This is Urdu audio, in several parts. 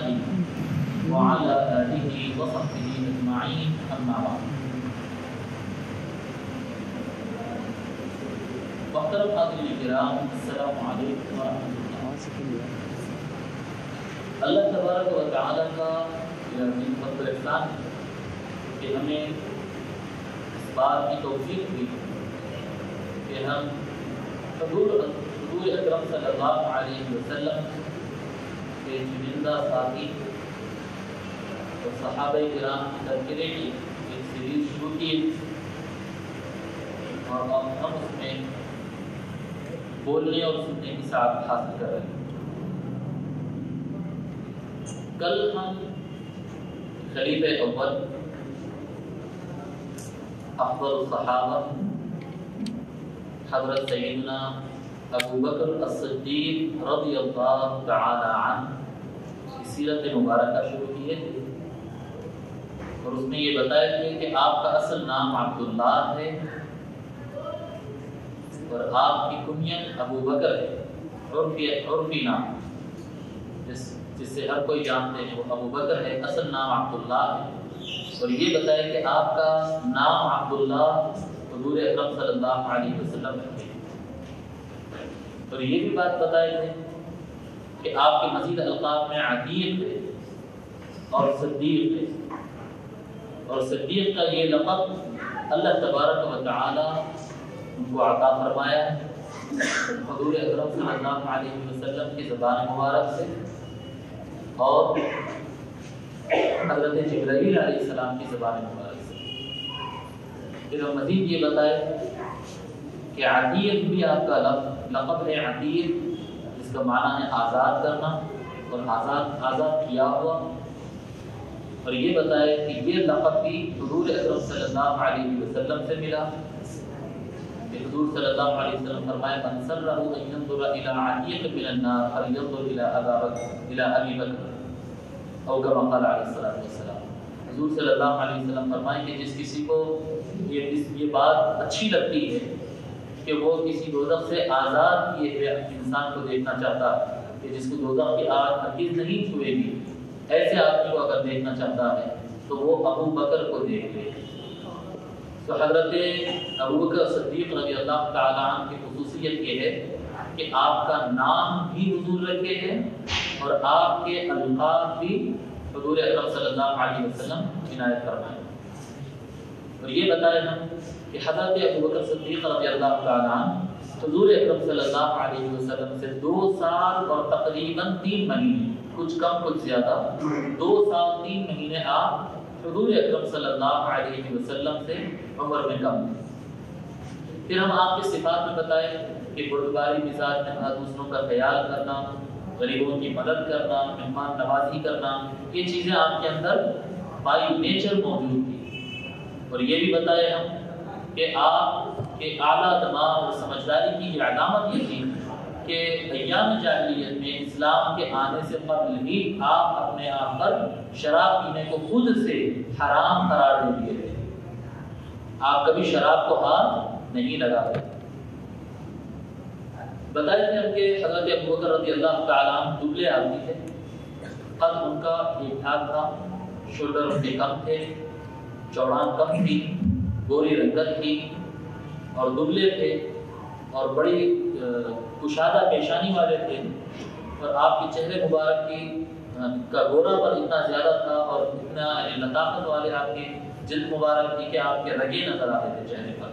محمد وعلى آله وصحبه أجمعين أما بعد. محترم حاضرین کرام، السلام علیکم ورحمۃ اللہ. اللہ تبارک و تعالیٰ کا یہ فضل و احسان ہے کہ ہمیں اس بات کی توفیق دی کہ ہم حضور اکرم صلی اللہ علیہ وسلم کے چنندہ ساتھی اور صحابہ کرام کی تذکرے کی ایک سیریز شروع کی اور ہم اس میں بولنے اور سننے کی سعادت حاصل کر رہے ہیں. کل ہم خلیفہ اول افضل الصحابہ حضرت سیدنا ابو بکر الصدیق رضی اللہ تعالی عنہ کی سیرت مبارکہ شروع کیے تھے اور اس میں یہ بتایا تھے کہ آپ کا اصل نام عبداللہ ہے اور آپ کی کنیت ابو بکر ہے. عرفی نام جس سے ہر کوئی جانتے ہیں وہ ابو بکر ہے، اصل نام عبداللہ ہے. اور یہ بتایا کہ آپ کا نام عبداللہ حضور اکرم صلی اللہ علیہ وسلم ہے. اور یہ بھی بات بتائی تھے کہ آپ کے مزید القاب میں عتیق ہے اور صدیق ہے. اور صدیق کا یہ لقب اللہ تبارک و تعالی ان کو عطا فرمایا ہے حضور اکرم صلی اللہ علیہ وسلم کی زبان مبارک سے اور حضرت جبرائیل علیہ السلام کی زبان مبارک سے. پھر ہم مزید یہ بتائے کہ عتیق بھی آپ کا لقب ہے. عتیق جس کا معنی ہے آزاد کرنا اور آزاد کیا ہوا. اور یہ بتائے کہ یہ لقب بھی حضور اکرم صلی اللہ علیہ وسلم سے ملا. حضور صلی اللہ علیہ وسلم فرمائے من سرہ ان ينظر الى عتیق من النار فلينظر الى ابی بکر او کما قال علیہ الصلوۃ والسلام. حضور صلی اللہ علیہ وسلم فرمائے کہ جس کسی کو یہ بات اچھی لگتی ہے کہ وہ کسی دوزخ سے آزاد کیے ہوئے انسان کو دیکھنا چاہتا ہے کہ جس کو دوزخ کی آگ ہرگز نہیں چھوئے گی، ایسے آدمی کو اگر دیکھنا چاہتا ہے تو وہ ابو بکر کو دیکھ لے. تو حضرت ابو بکر صدیق رضی اللہ تعالیٰ عنہ کی خصوصیت یہ ہے کہ آپ کا نام بھی حضور رکھے ہیں اور آپ کے القاب بھی حضور اکرم صلی اللہ علیہ وسلم عنایت فرمائے. اور یہ بتائے ہم کہ حضرت ابو بکر صدیق رضی اللہ تعالیٰ عنہ حضور اکرم صلی اللہ علیہ وسلم سے 2 سال اور تقریباً 3 مہینے، کچھ کم کچھ زیادہ، 2 سال 3 مہینے آپ حضور اکرم صلی اللہ علیہ وسلم سے عمر میں کم تھے. پھر ہم آپ کے صفات میں بتائے کہ بردباری مزاج میں دوسروں کا خیال کرنا، غریبوں کی مدد کرنا، مہمان نوازی کرنا، یہ چیزیں آپ کے اندر بائی نیچر موجود تھی. اور یہ بھی بتائے ہم کہ آپ کے اعلیٰ دماغ اور سمجھداری کی یہ علامت یہ تھی کہ ایام جاہلیت میں اسلام کے آنے سے قبل ہی آپ اپنے آپ پر شراب پینے کو خود سے حرام قرار دے دیے تھے. آپ کبھی شراب کو ہاتھ نہیں لگاتے. بتائے تھے ہم کہ حضرت ابو بکر رضی اللہ تعالیٰ عنہ دبلے آدمی تھے. قد ان کا ٹھیک ٹھاک تھا، شولڈر ان کے کم تھے، چوڑان کم تھی، گوری رنگت تھی اور دبلے تھے اور بڑی کشادہ پیشانی والے تھے. اور آپ کے چہرے مبارک کی کا گورا پر اتنا زیادہ تھا اور اتنا لطافت والے آپ کی جلد مبارک تھی کہ آپ کے رگے نظر آتے تھے چہرے پر.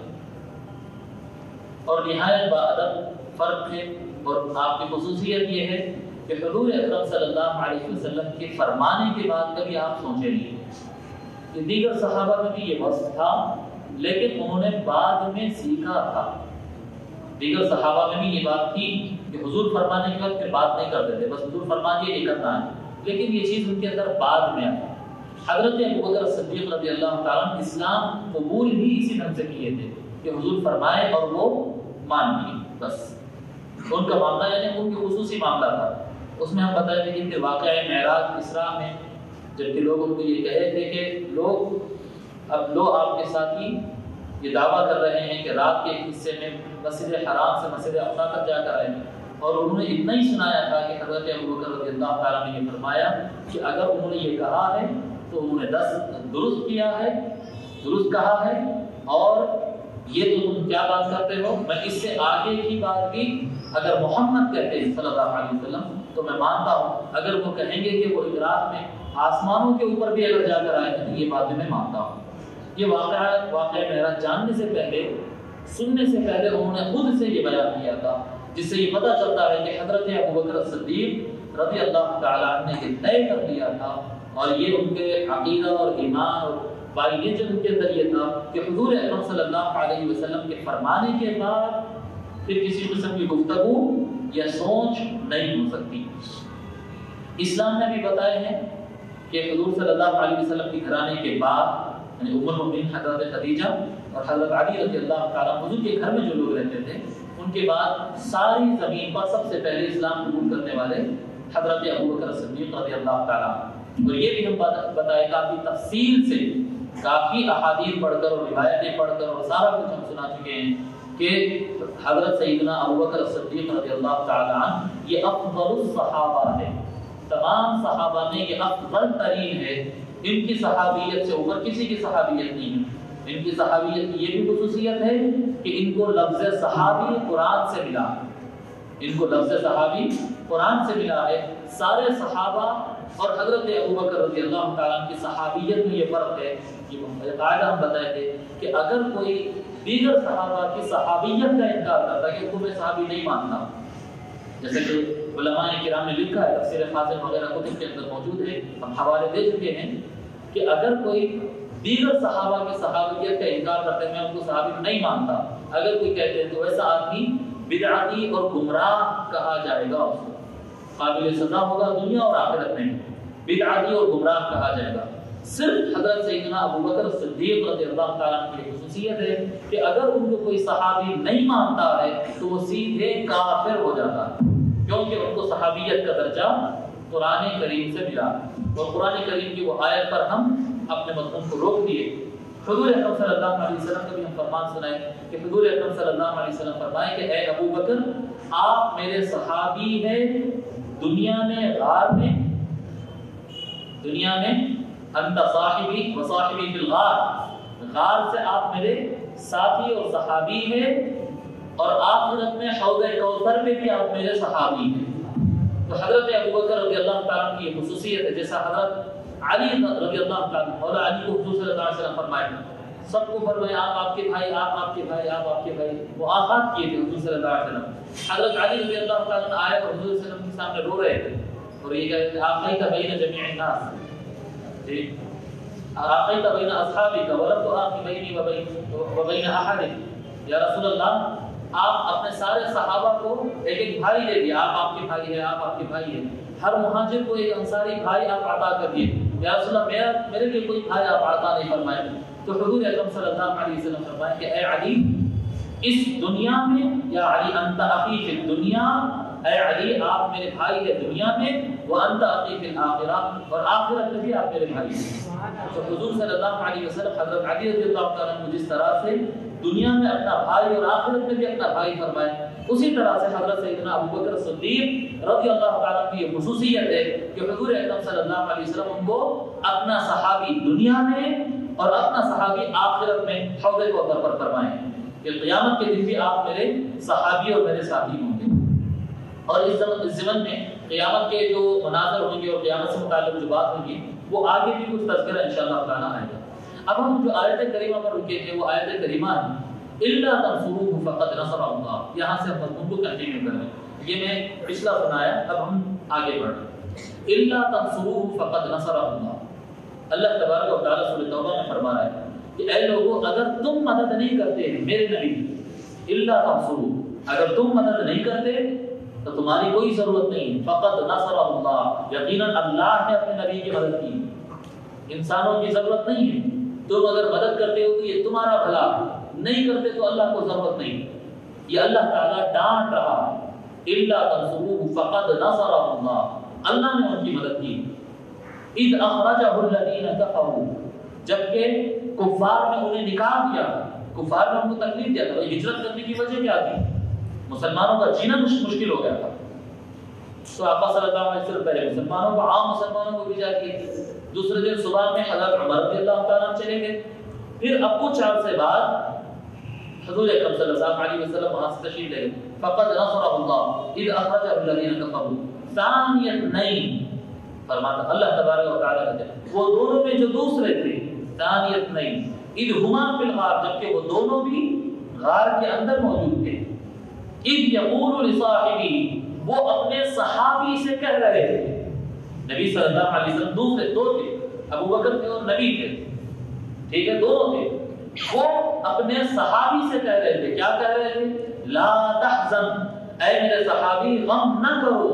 اور نہایت باادب فرق تھے. اور آپ کی خصوصیت یہ ہے کہ حضور اکرم صلی اللہ علیہ وسلم کے فرمانے کے بعد کبھی آپ سوچے نہیں کہ دیگر صحابہ میں بھی یہ وصف تھا لیکن انہوں نے بعد میں سیکھا تھا. دیگر صحابہ میں بھی یہ بات تھی کہ حضور فرمانے کے بعد پھر بات نہیں کرتے تھے، بس حضور فرما دیے یہ کرنا ہے، لیکن یہ چیز ان کے اندر بعد میں آئی. حضرت ابو بکر صدیق رضی اللہ تعالیٰ اسلام قبول ہی اسی ڈھنگ سے کیے تھے کہ حضور فرمائے اور وہ مان لیے. بس ان کا معاملہ یعنی ان کی خصوصی معاملہ تھا. اس میں ہم بتائے تھے کہ واقعہ معراج اسراء میں جبکہ لوگ ان کو یہ کہے تھے کہ لوگ آپ کے ساتھی یہ دعویٰ کر رہے ہیں کہ رات کے ایک حصے میں مسجد حرام سے مسجد اقصی تک جا کر آئے ہیں اور انہوں نے اتنا ہی سنایا تھا کہ حضرت ابوبکر رضی اللہ تعالیٰ نے یہ فرمایا کہ اگر انہوں نے یہ کہا ہے تو انہوں نے 10 درست کیا ہے، درست کہا ہے، اور یہ تو تم کیا بات کرتے ہو، میں اس سے آگے کی بات بھی اگر محمد کہتے ہیں صلی اللہ علیہ وسلم تو میں مانتا ہوں، اگر وہ کہیں گے کہ وہ اقرار میں آسمانوں کے اوپر بھی اگر جا کر آئے ہیں تو یہ باتیں میں مانتا ہوں۔ یہ واقعہ میرا جاننے سے پہلے، سننے سے پہلے انہوں نے خود سے یہ بیان کیا تھا، جس سے یہ پتہ چلتا ہے کہ حضرت ابوبکر صدیق رضی اللہ تعالیٰ عنہ نے یہ طے کر لیا تھا، اور یہ ان کے عقیدہ اور ایمان اور بائی ان کے اندر یہ تھا کہ حضور اکرم صلی اللہ علیہ وسلم کے فرمانے کے بعد پھر کسی قسم کی گفتگو یا سوچ نہیں ہو سکتی۔ اسلام نے بھی بتائے ہیں کہ حضور صلی اللہ علیہ وسلم کے گھرانے کے بعد یعنی ام المؤمنین حضرت خدیجہ اور حضرت علی رضی اللہ تعالیٰ حضور کے گھر میں جو لوگ رہتے تھے، ان کے بعد ساری زمین پر سب سے پہلے اسلام قبول کرنے والے حضرت ابوبکر صدیق رضی اللہ تعالیٰ، اور یہ بھی ہم بتائے کافی تفصیل سے، کافی احادیث پڑھ کر اور روایتیں پڑھ کر اور سارا کچھ ہم سنا چکے ہیں کہ حضرت سیدنا ابوبکر صدیق رضی اللہ تعالیٰ عنہ یہ افضل الصحابہ ہے، تمام صحابہ میں یہ افضل ترین ہے، ان کی صحابیت سے اوپر کسی کی صحابیت نہیں ہے۔ ان کی صحابیت کی یہ بھی خصوصیت ہے کہ ان کو لفظ صحابی قرآن سے ملا، ان کو لفظ صحابی قرآن سے ملا ہے۔ سارے صحابہ اور حضرت ابوبکر رضی اللہ تعالیٰ کی صحابیت میں یہ فرق ہے، یہ قاعدہ ہم بتائے تھے کہ اگر کوئی دیگر صحابہ کی صحابیت کا انکار کرتا ہے کہ میں صحابی نہیں مانتا، جیسے کہ علماء کرام نے لکھا ہے، تفسیر خازن وغیرہ کتب کے اندر موجود ہے، ہم حوالے دے چکے ہیں کہ اگر کوئی دیگر صحابہ کی صحابیت کا انکار کرتے ہیں میں ان کو صحابی نہیں مانتا، اگر کوئی کہتے ہیں تو ایسا آدمی بدعتی اور گمراہ کہا جائے گا، اس کو قابل سزا ہوگا دنیا اور آخرت میں، بدعتی اور گمراہ کہا جائے گا۔ صرف حضرت سیدنا ابوبکر صدیق رضی اللہ تعالیٰ کی خصوصیت ہے کہ اگر ان کو کوئی صحابی نہیں مانتا ہے تو وہ سیدھے کافر ہو جاتا ہے، کیونکہ ان کو صحابیت کا درجہ قرآن کریم سے ملا، اور قرآن کریم کی وہ آیت پر ہم اپنے مضمون کو روک دیے۔ حضور اکرم صلی اللہ علیہ وسلم کا بھی ہم فرمان سنائے کہ حضور اکرم صلی اللہ علیہ وسلم فرمائے کہ اے ابوبکر آپ میرے صحابی ہیں دنیا میں، غار میں، دنیا میں انت صاحبی و صاحبی فی الغار، غار سے آپ میرے ساتھی اور صحابی ہیں، اور آخرت میں حوض کوثر میں بھی آپ میرے صحابی ہیں۔ تو حضرت ابوبکر رضی اللہ تعالیٰ کی یہ خصوصیت ہے، جیسا حضرت علی رضی اللہ تعالیٰ مولا علی کو حضور صلی اللہ علیہ وسلم فرمائے، سب کو فرمائے آپ کے بھائی، آپ کے بھائی، آپ کے بھائی، وہ آغاز کیے تھے حضور صلی اللہ علیہ وسلم۔ حضرت علی رضی اللہ تعالیٰ آئے اور حضور صلی اللہ علیہ وسلم کے سامنے رو رہے تھے اور یہ کہتے ہیں آقیت بین جمیع الناس، جی آقیت بین اصحابک ولم تآخ بینی و بین احد، یا رسول اللہ آپ اپنے سارے صحابہ کو ایک ایک بھائی دے دیا، آپ کے بھائی ہیں، آپ کے بھائی ہیں، ہر مہاجر کو ایک انصاری بھائی آپ عطا کر دیے، یا رسول اللہ میرے لیے کوئی بھائی آپ عطا نہیں فرمائے۔ تو حضور اکرم صلی اللہ علیہ وسلم فرمائے کہ اے علی اس دنیا میں، یا علی انت اخی فی الدنیا، اے علی آپ میرے بھائی ہیں دنیا میں، وانت اخی فی الآخرہ، اور آخرت میں بھی آپ میرے بھائی ہیں۔ تو حضور صلی اللہ علیہ وسلم حضرت علی رضی اللہ تعالیٰ عنہ جس طرح سے دنیا میں اپنا بھائی اور آخرت میں بھی اپنا بھائی فرمائے، اسی طرح سے حضرت سیدنا ابوبکر صدیق رضی اللہ تعالیٰ کی یہ خصوصیت ہے کہ حضور اکرم صلی اللہ علیہ وسلم ان کو اپنا صحابی دنیا میں اور اپنا صحابی آخرت میں حوض کوثر پر فرمائیں کہ قیامت کے دن بھی آپ میرے صحابی اور میرے ساتھی ہوں گے۔ اور اس زمن میں قیامت کے جو مناظر ہوں گے اور قیامت سے متعلق جو بات ہوں گی وہ آگے بھی کچھ تذکرہ انشاءاللہ تعالیٰ آئے گا۔ اب ہم جو آیت کریمہ پر رکے تھے وہ آیت کریمہ ہے الا تنصروه فقد نصر اللہ، یہاں سے ہم مضمون کو کنٹینیو کر رہے ہیں، یہ میں پچھلا سنایا، اب ہم آگے بڑھ رہے ہیں۔ الا تنصروه فقد نصر اللہ، اللہ تبارک و تعالیٰ سورۃ توبہ میں فرما رہا ہے کہ اے لوگو اگر تم مدد نہیں کرتے میرے نبی، الا تنصروه اگر تم مدد نہیں کرتے تو تمہاری کوئی ضرورت نہیں، فقد نصر اللہ یقیناً اللہ نے اپنے نبی کی مدد کی، انسانوں کی ضرورت نہیں ہے، تم اگر مدد کرتے ہو تو یہ تمہارا بھلا، نہیں کرتے تو اللہ کو ضرورت نہیں۔ یہ اللہ تعالیٰ ڈانٹ رہا ہے الا تنصروه فقد نصر اللہ، اللہ نے ان کی مدد کی۔ اذ اخرجہ الذین کفروا، جبکہ کفار نے انہیں نکال دیا، کفار نے ان کو تکلیف دیا تھا، ہجرت کرنے کی وجہ کیا تھی؟ مسلمانوں کا جینا مشکل ہو گیا تھا. تو آقا صلی اللہ علیہ وسلم پہلے مسلمانوں کو، عام مسلمانوں کو بھیجا کیے. دوسرے دن صبح میں حضرت عمر رضی اللہ تعالیٰ چلے گئے. پھر اب کچھ عرصے بعد حضور اکرم صلی اللہ علیہ وسلم وہاں سے تشریف لے گئے. فقد نصرہ اللہ اذ اخرجہ الذین کفروا ثانی اثنین، فرماتا اللہ تبارک و تعالیٰ کہتے ہیں وہ دونوں میں جو دوسرے تھے، ثانی اثنین اذ ہما فی الغار، جبکہ وہ دونوں بھی غار کے اندر موجود تھے. اذ یقول لصاحبہ، وہ اپنے صحابی سے کہہ رہے تھے. نبی صلی اللہ علیہ وسلم دوسرے دو تھے، ابو بکر تھے اور نبی تھے، ٹھیک ہے، دونوں تھے. وہ اپنے صحابی سے کہہ رہے تھے، کیا کہہ رہے تھے؟ لا تحزن، اے میرے صحابی غم نہ کرو،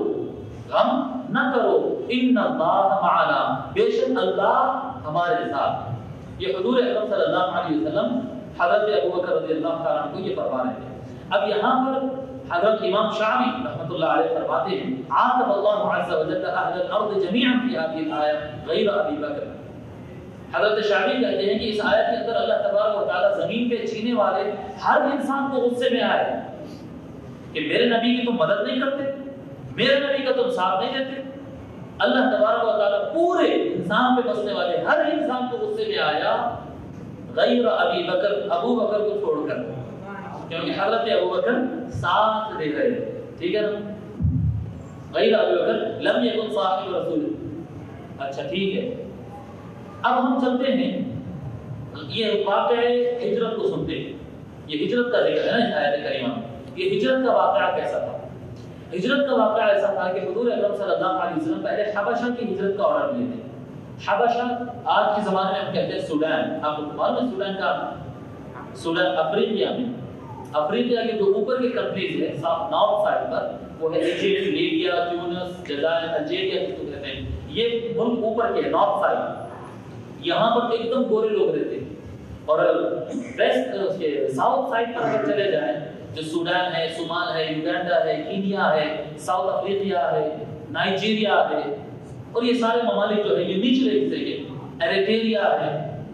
غم نہ کرو، ان اللہ معنا، بے شک اللہ ہمارے ساتھ. یہ حضور اکرم صلی اللہ علیہ وسلم حضرت ابو بکر رضی اللہ تعالیٰ عنہ کو یہ فرما رہے تھے. اب یہاں پر حضرت امام شامی رحمۃ اللہ علیہ فرماتے ہیں عاتب اللہ عز وجل اہل الارض جميعا فی هذه الآیہ غیر ابی بکر. حضرت شامی کہتے ہیں کہ اس آیت کے اندر اللہ تبارک و تعالیٰ زمین پہ جینے والے ہر انسان کو غصے میں آئے کہ میرے نبی کی تم مدد نہیں کرتے، میرے نبی کا تم ساتھ نہیں دیتے. اللہ تبارک و تعالیٰ پورے انسان پہ بسنے والے ہر انسان کو غصے میں آیا غیر ابی بکر، ابو بکر کو چھوڑ کر، کیونکہ حضرت ابو بکر ساتھ دے رہے، ٹھیک ہے نا. غیر ابو بکر لم یکن صاحب رسول. اچھا ٹھیک ہے، اب ہم چلتے ہیں یہ واقعہ ہجرت کو سنتے ہیں. یہ ہجرت کا ذکر ہے نا آیت کریمہ میں. یہ ہجرت کا واقعہ کیسا تھا؟ ہجرت کا واقعہ ایسا تھا کہ حضور اکرم صلی اللہ علیہ وسلم پہلے حبشہ کی ہجرت کا آرڈر لیے تھے. حبشہ آج کے زمانے میں ہم کہتے ہیں سوڈان. آپ کو معلوم ہے سوڈان کا، سوڈان افریقہ میں، افریقہ کے جو اوپر کی کنٹریز ہے نارتھ سائڈ پر، وہ ہے ایجپٹ، لیبیا، تیونس، جزائر، الجیریا جس کو کہتے ہیں. یہ ملک اوپر کے نارتھ سائڈ، یہاں پر ایک دم گورے لوگ رہتے ہیں. اور ویسٹ کے ساؤتھ سائڈ پر اگر چلے جائیں جو سوڈان ہے، صومال ہے، یوگینڈا ہے، کینیا ہے، ساؤتھ افریقہ ہے، نائجیریا ہے، اور یہ سارے ممالک جو ہے یہ نچلے حصے کے، ایریٹریا ہے،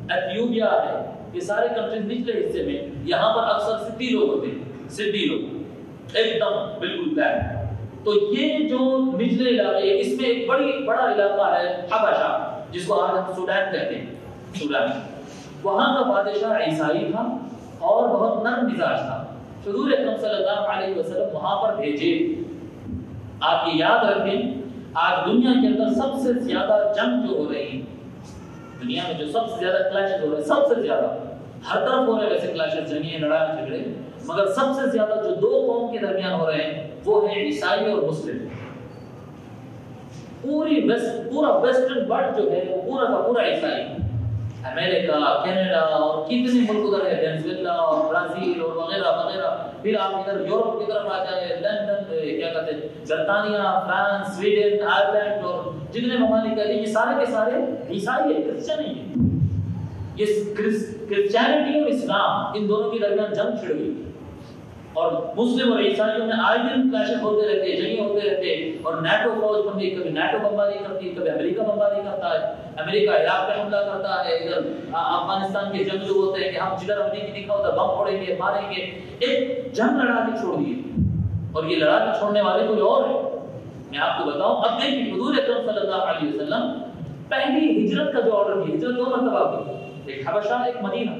ایتھیوپیا ہے، یہ سارے کنٹریز نچلے حصے میں. یہاں پر اکثر سدھی لوگ ہوتے ہیں، سدھی لوگ ایک دم بالکل بلیک. تو یہ جو نچلے علاقے، اس میں ایک بڑا علاقہ ہے حبشہ جس کو آج ہم سوڈان کہتے ہیں. سوڈان وہاں کا بادشاہ عیسائی تھا اور بہت نرم مزاج تھا. حضور اکرم صلی اللہ علیہ وسلم وہاں پر بھیجے. آپ یہ یاد رکھیں آج دنیا کے اندر سب سے زیادہ جنگ جو ہو رہی ہے، دنیا میں جو سب سے زیادہ کلیشز ہو رہے ہیں، سب سے زیادہ ہر طرف ہو رہے ہیں ویسے کلیشز، جنگیں، لڑائیاں، جھگڑے، مگر سب سے زیادہ جو دو قوم کے درمیان ہو رہے ہیں وہ ہیں عیسائی اور مسلم. پورا ویسٹرن ورلڈ جو ہے وہ پورا کا پورا عیسائی. امریکہ، کینیڈا اور کتنے ملک ادھر ہے، وینزویلا اور برازیل اور وغیرہ وغیرہ. پھر آپ ادھر یورپ کی طرف آ جائیں، لندن، کیا کہتے ہیں، برطانیہ، فرانس، سویڈن، آئرلینڈ اور جتنے ممالک ہیں یہ سارے کے سارے عیسائی ہیں، کرسچن نہیں ہیں. یہ کرسچینٹی اور اسلام ان دونوں کے درمیان جنگ چھڑ گئی. اور مسلم اور عیسائیوں میں آئے دن کلیشز ہوتے رہتے، جنگیں ہوتے رہتے. اور نیٹو فوج بنتی، کبھی نیٹو بمباری کرتی ہے، کبھی امریکہ بمباری کرتا ہے. امریکہ عراق پہ حملہ کرتا ہے، ادھر افغانستان کے جنگ جو ہوتے ہیں کہ ہم جدھر امریکی دکھا ادھر بم پھوڑیں گے، ماریں گے. ایک جنگ لڑا کے چھوڑ دیے، اور یہ لڑا کے چھوڑنے والے کوئی اور ہے. میں آپ کو بتاؤں، اب دیکھیں حضور اکرم صلی اللہ علیہ وسلم پہلی ہجرت کا جو آرڈر کی، ہجرت دو مرتبہ کی، ایک حبشہ ایک مدینہ.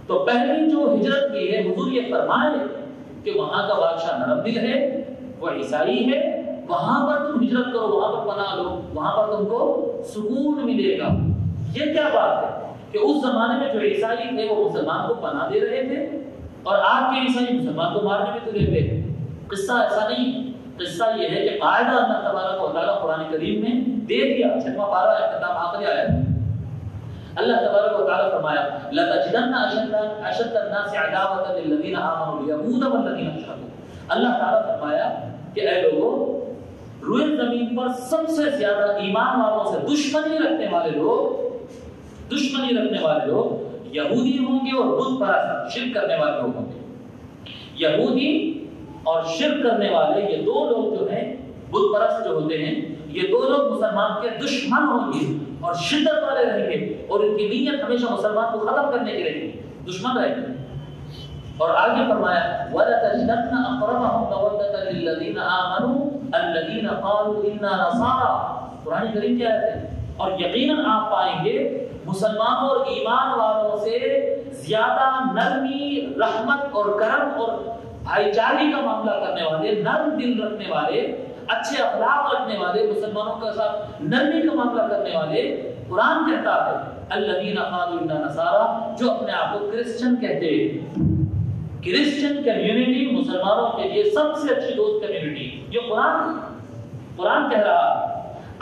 تو پہلی جو ہجرت کی ہے حضور یہ فرمائے کہ وہاں کا بادشاہ نرم دل ہے، وہ عیسائی ہے، وہاں پر تم ہجرت کرو، وہاں پر پناہ لو، وہاں پر تم کو سکون ملے گا. یہ کیا بات ہے کہ اس زمانے میں جو عیسائی تھے وہ مسلمان کو پناہ دے رہے تھے، اور آج کے عیسائی مسلمان کو مارنے میں تلے ہوئے ہیں. قصہ ایسا نہیں. قصہ یہ ہے کہ قاعدہ اللہ تبارک و تعالیٰ قرآن کریم میں دے دیا. 6واں پارہ اختتام آخری آیت ہے. اللہ تبارک و تعالیٰ فرمایا لَتَجِدَنَّ أَشَدَّ النَّاسِ عَدَاوَةً لِلَّذِينَ آمَنُوا الْيَهُودَ وَالَّذِينَ أَشْرَكُوا. اللہ تعالیٰ فرمایا کہ اے لوگوں، روئے زمین پر سب سے زیادہ ایمان والوں سے دشمنی رکھنے والے لوگ یہودی ہوں گے اور بت پرست شرک کرنے والے لوگ ہوں گے. یہودی اور شرک کرنے والے یہ دو لوگ جو ہیں، بت پرست جو ہوتے ہیں، یہ دو لوگ مسلمان کے دشمن ہوں گے اور شدت والے رہیں گے، اور ان کی نیت ہمیشہ مسلمان کو ختم کرنے کی رہے گی، دشمن رہیں گے. اور آگے فرمایا وَلَتَجِدَنَّ أَقْرَبَهُمْ مَوَدَّةً لِلَّذِينَ آمَنُوا الَّذِينَ قَالُوا إِنَّا نَصَارَىٰ۔ قرآن کریم کیا ہے؟ اور یقیناً آپ پائیں گے مسلمانوں اور ایمان والوں سے زیادہ نرمی، رحمت اور کرم اور بھائی چارگی کا معاملہ کرنے والے، نرم دل رکھنے والے، اچھے اخلاق رکھنے والے، مسلمانوں کے ساتھ نرمی کا معاملہ کرنے والے۔ قرآن کہتا ہے الذین قالوا انا نصارى، جو اپنے آپ کو کرسچن کہتے ہیں۔ کرسچن کمیونٹی مسلمانوں کے لیے سب سے اچھی دوست کمیونٹی، یہ قرآن کہہ رہا۔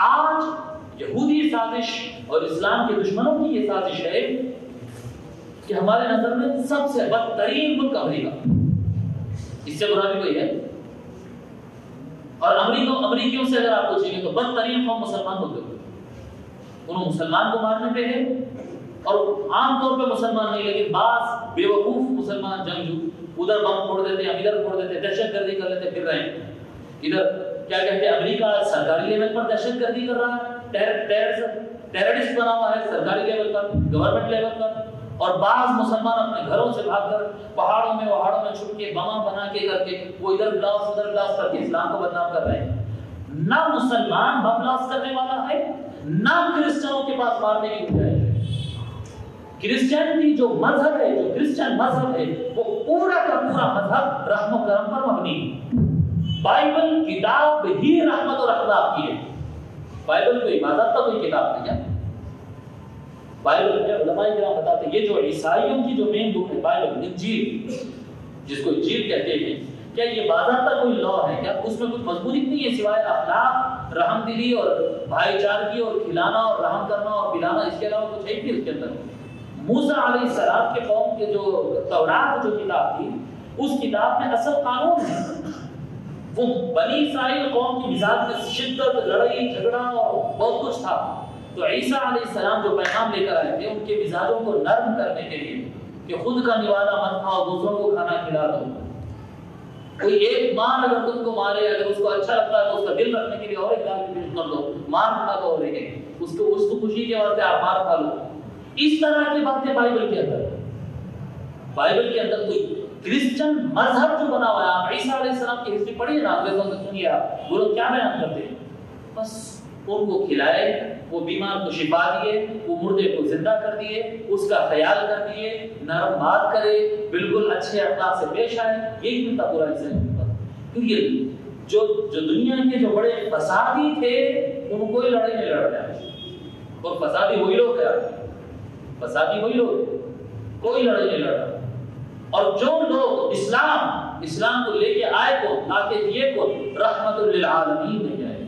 آج یہودی سازش اور اسلام کے دشمنوں کی یہ سازش ہے کہ ہمارے نظر میں سب سے بدترین ملک امریکہ، اس سے برا بھی کوئی ہے؟ اور امریکیوں سے اگر آپ پوچھیں گے تو بدترین قوم مسلمان ہوتے ہوئے، انہوں مسلمان کو مارنے پہ ہے، اور عام طور پہ مسلمان نہیں لیکن بعض بیوقوف مسلمان جنگجو ادھر بم پھوڑ دیتے ہیں، ادھر پھوڑ دیتے ہیں، دہشت گردی کر لیتے پھر رہے ہیں۔ ادھر کیا کہتے ہیں، امریکہ سرکاری لیول پر دہشت گردی کر رہا ہے، ٹیررسٹ بنا ہوا ہے سرکاری لیول پر، گورنمنٹ لیول پر، اور بعض مسلمان اپنے گھروں سے بھاگ کر پہاڑوں میں چھپ کے بما بنا کے کر کے وہ ادھر بلاس کر کے اسلام کو بدنام کر رہے ہیں۔ نہ مسلمان بم بلاس کرنے والا ہے، نہ کرسچنوں کے پاس مارنے کی گنجائش ہے۔ کرسچینٹی جو مذہب ہے، جو کرسچن مذہب ہے، وہ پورا کا پورا مذہب رحم و کرم پر مبنی ہے۔ بائبل کتاب ہی رحمت اور اخلاق کی ہے۔ بائبل کوئی عبادت کا کوئی کتاب نہیں ہے۔ بائبل میں علماء کرام بتاتے ہیں یہ جو عیسائیوں کی جو مین بک ہے بائبل، انجیل، جس کو انجیل کہتے ہیں، کیا یہ باضابطہ کوئی لا ہے کیا؟ اس میں کچھ مضمون نہیں ہے سوائے اخلاق، رحم دلی اور بھائی چارگی اور کھلانا اور رحم کرنا اور پلانا، اس کے علاوہ کچھ ہے نہیں اس کے اندر۔ موسیٰ علیہ السلام کے قوم کے جو تورات جو کتاب تھی، اس کتاب میں اصل قانون ہے۔ وہ بنی اسرائیل قوم کی مزاج میں شدت، لڑائی جھگڑا اور بہت کچھ تھا، تو عیسیٰ علیہ السلام جو پیغام لے کر آئے تھے ان کے مزاجوں کو نرم کرنے کے لیے کہ خود کا نوالا مت کھاؤ، دوسروں کو کھانا کھلا دو۔ کوئی ایک مار اگر تم کو مارے، اگر اس کو اچھا لگتا ہے تو اس کا دل رکھنے کے لیے اور ایک گال پیش کر دو، مار کھا دو، اور ایک اس کو خوشی کے واسطے آپ مار کھا لو۔ اس طرح کی باتیں بائبل کے اندر کوئی کرسچن مذہب جو بنا ہوا ہے، آپ عیسیٰ علیہ السلام کی ہسٹری پڑھیے نا، انگریزوں سے سنیے آپ وہ لوگ کیا بیان کرتے ہیں، بس ان کو کھلائے، وہ بیمار کو شفا دیے، وہ مردے کو زندہ کر دیے، اس کا خیال کر دیے، نرم بات کرے، بالکل اچھے اخلاق سے پیش آئے، یہی ملتا پورا عیسائی ملتا۔ کیونکہ جو دنیا کے جو بڑے فسادی تھے ان کوئی لڑائی نہیں لڑ رہا، اور فسادی وہی لوگ ہیں، فسادی وہی لوگ، کوئی لڑائی نہیں لڑ رہا۔ اور جو لوگ اسلام کو لے کے آئے کو تاکہ یہ کو رحمت للعالمین نہیں آئے،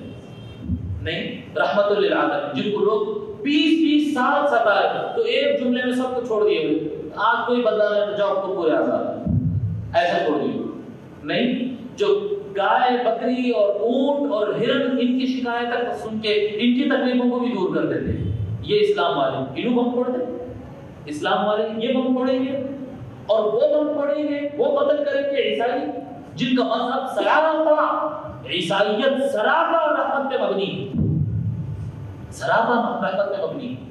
نہیں رحمت للعالمین، جن کو لوگ 20 سال ستائے تو ایک جملے میں سب کو چھوڑ دیے ہوئے، آج کوئی بدلا نہیں تو جاؤ کو پورے آزاد، ایسا چھوڑ دیے، نہیں جو گائے بکری اور اونٹ اور ہرن ان کی شکایت تک سن کے ان کی تکلیفوں کو بھی دور کر دیتے، یہ اسلام والے انہوں بم پھوڑ دے، اسلام والے یہ بم پھوڑیں گے اور وہ بم پھوڑیں گے، وہ قتل کریں گے عیسائی جن کا مذہب سراپا عیسائیت سراپا رحمت پہ مبنی ہے، سراپا رحمت پہ مبنی ہے۔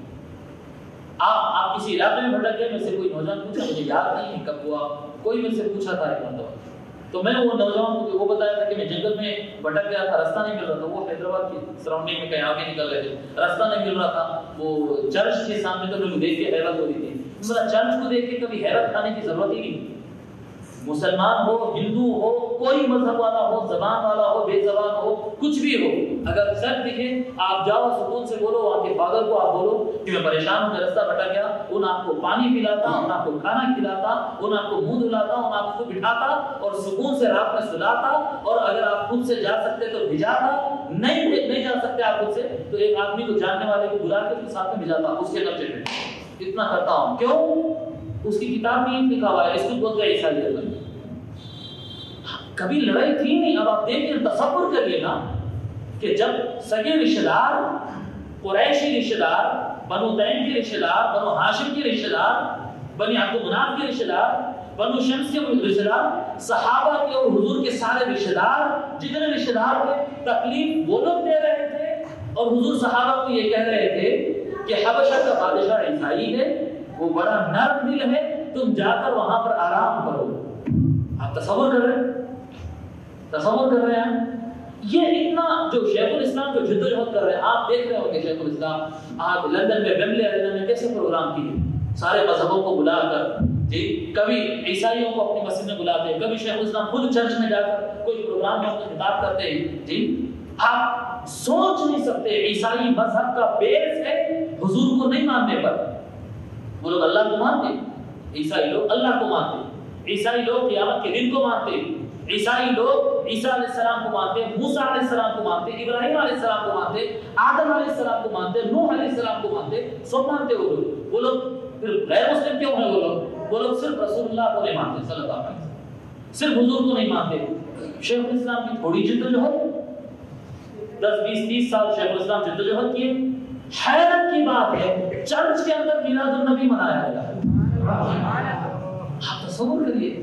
آپ کسی علاقے میں بھٹک گئے، میں سے کوئی نوجوان پوچھا، مجھے یاد نہیں ہے کب ہوا، کوئی مجھ سے پوچھا تھا ایک مرتبہ، تو میں وہ نوجوان کو وہ بتایا تھا کہ میں جنگل میں بھٹک گیا تھا، راستہ نہیں مل رہا تھا، وہ حیدرآباد کی سراؤنڈنگ میں کہیں آگے نکل رہے تھے، راستہ نہیں مل رہا تھا، وہ چرچ کے سامنے تو لوگ دیکھ کے حیرت ہو رہی تھی، چرچ کو دیکھ کے کبھی حیرت کھانے کی ضرورت ہی نہیں، مسلمان ہو، ہندو ہو، کوئی مذہب والا ہو، زبان والا ہو، بے زبان ہو، کچھ بھی ہو، اگر سر دکھے آپ جاؤ سکون سے بولو، وہاں کے فادر کو آپ بولو کہ میں پریشان ہوں، میں رستہ بھٹک گیا، ان آپ کو پانی پلاتا، ان آپ کو کھانا کھلاتا، ان آپ کو منہ دھلاتا، ان آپ کو بٹھاتا اور سکون سے رات میں سلاتا، اور اگر آپ خود سے جا سکتے تو بھجاتا، نہیں جا سکتے آپ خود سے تو ایک آدمی کو جاننے والے کو بلا کے اس کے ساتھ میں بھجاتا، اس کے قبضے پہ، اتنا کرتا ہوں۔ کیوں؟ اس کی کتاب میں لکھا ہوا ہے، اس کو بولتے ہیں عیسائیت میں کبھی لڑائی تھی نہیں۔ اب آپ دیکھیں، تصور کریے نا کہ جب سگے رشتہ دار، قریشی رشتہ دار، بنو تیم کے رشتہ دار، بنو ہاشم کے رشتہ دار، بنی عبد مناف کے رشتہ دار، بنو شمس کے رشتہ دار، صحابہ کے اور حضور کے سارے رشتہ دار، جتنے رشتہ دار تھے، تکلیف وہ لوگ دے رہے تھے، اور حضور صحابہ کو یہ کہہ رہے تھے کہ حبشہ کا بادشاہ عیسائی ہے، وہ بڑا نرم دل ہے، تم جا کر وہاں پر آرام کرو، آپ تصور کر رہے ہیں یہ اتنا جو شیخ الاسلام جو جدوجہد کر رہے ہیں. آپ دیکھ رہے ہوں گے شیخ الاسلام آپ لندن میں ویمبلے ارینا میں کیسے پروگرام کیے, سارے مذہبوں کو بلا کر جی, کبھی عیسائیوں کو اپنی مسجد میں بلاتے ہیں, کبھی شیخ الاسلام خود چرچ میں جا کر کوئی پروگرام میں اپنا خطاب کرتے ہیں جی. آپ سوچ نہیں سکتے عیسائی مذہب کا بیس ہے حضور کو نہیں ماننے پر. وہ لوگ اللہ کو مانتے, عیسائی لوگ اللہ کو مانتے, عیسائی لوگ قیامت کے دن کو مانتے, عیسائی لوگ عیسیٰ علیہ السلام کو مانتے, موسیٰ علیہ السلام کو مانتے, ابراہیم علیہ السلام کو مانتے, آدم علیہ السلام کو مانتے, نوح علیہ السلام کو مانتے, سب مانتے وہ لوگ. پھر غیر مسلم کیوں ہیں وہ لوگ صرف رسول اللہ کو نہیں مانتے صلی اللہ علیہ وسلم, صرف حضور کو نہیں مانتے. شیخ الاسلام کی تھوڑی جدوجہد 10-20-30 سال شیخ الاسلام جدوجہد کیے. حیرت کی بات ہے چرچ کے اندر میلاد النبی منایا گیا. آپ تصور کریے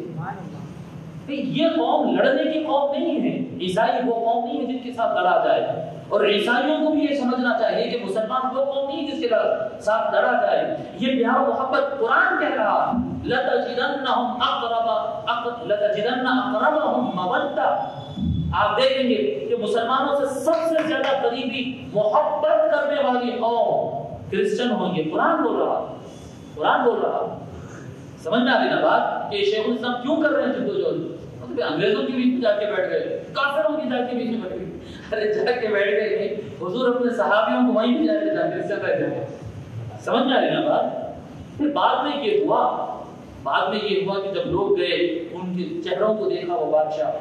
یہ قوم لڑنے کی قوم نہیں ہے, عیسائی وہ قوم نہیں ہے جن کے ساتھ لڑا جائے. اور عیسائیوں کو بھی یہ سمجھنا چاہیے کہ مسلمان وہ قوم نہیں جس کے ساتھ لڑا جائے. یہ پیار و محبت قرآن کہہ رہا لَتَجِدَنَّهُمْ أَقْرَبَهُمْ مَوَدَّةً. آپ دیکھیں گے کہ مسلمانوں سے سب سے زیادہ قریبی محبت کرنے والی قوم کرسچن ہوں گے. قرآن بول رہا. سمجھ میں آ رہی نا بات کہ شیخ الاسلام کیوں کر رہے ہیں جدوجہد؟ انگریزوں کی بیچ میں جا کے بیٹھ گئے, کافروں کی جا کے بیچ میں بیٹھ گئے. ارے جا کے بیٹھ گئے حضور اپنے صحابیوں کو وہیں بھی جا کے بیٹھ گئے. سمجھ میں آ رہی نا بات. پھر بعد میں یہ ہوا کہ جب لوگ گئے ان کے چہروں کو دیکھا وہ بادشاہ,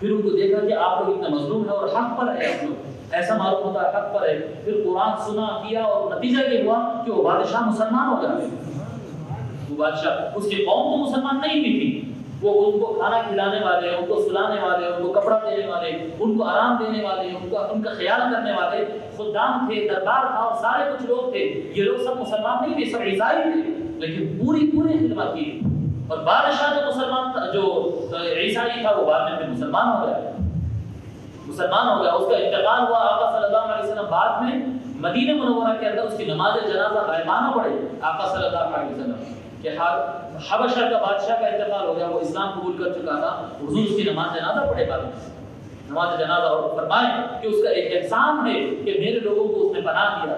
پھر ان کو دیکھا کہ آپ لوگ اتنا مظلوم ہے اور حق پر ہے, آپ لوگ ایسا معلوم ہوتا ہے حق پر ہے. پھر قرآن سنا کیا اور نتیجہ یہ ہوا کہ وہ بادشاہ مسلمان ہو گیا. وہ بادشاہ, اس کی قوم تو مسلمان نہیں بھی تھی, وہ ان کو کھانا کھلانے والے, ان کو سلانے والے, ان کو کپڑا دینے والے, ان کو آرام دینے والے, ان کا خیال کرنے والے خدام تھے, دربار تھا اور سارے کچھ لوگ تھے. یہ لوگ سب مسلمان نہیں تھے, سب عیسائی تھے, لیکن پوری خدمت کی. اور بادشاہ جو مسلمان تھا, جو عیسائی تھا, وہ بعد میں مسلمان ہو گیا. اس کا انتقال ہوا. آقا صلی اللہ علیہ وسلم بعد میں مدینہ منورہ کے اندر اس کی نماز جنازہ غائبانہ پڑھے. آقا صلی اللہ علیہ وسلم کہ حبشہ کا بادشاہ کا انتقال ہو گیا, وہ اسلام قبول کر چکا تھا. حضور اس کی نماز جنازہ پڑھے بعد میں نماز جنازہ, اور فرمائے کہ اس کا ایک احسان ہے کہ میرے لوگوں کو اس نے پناہ دیا.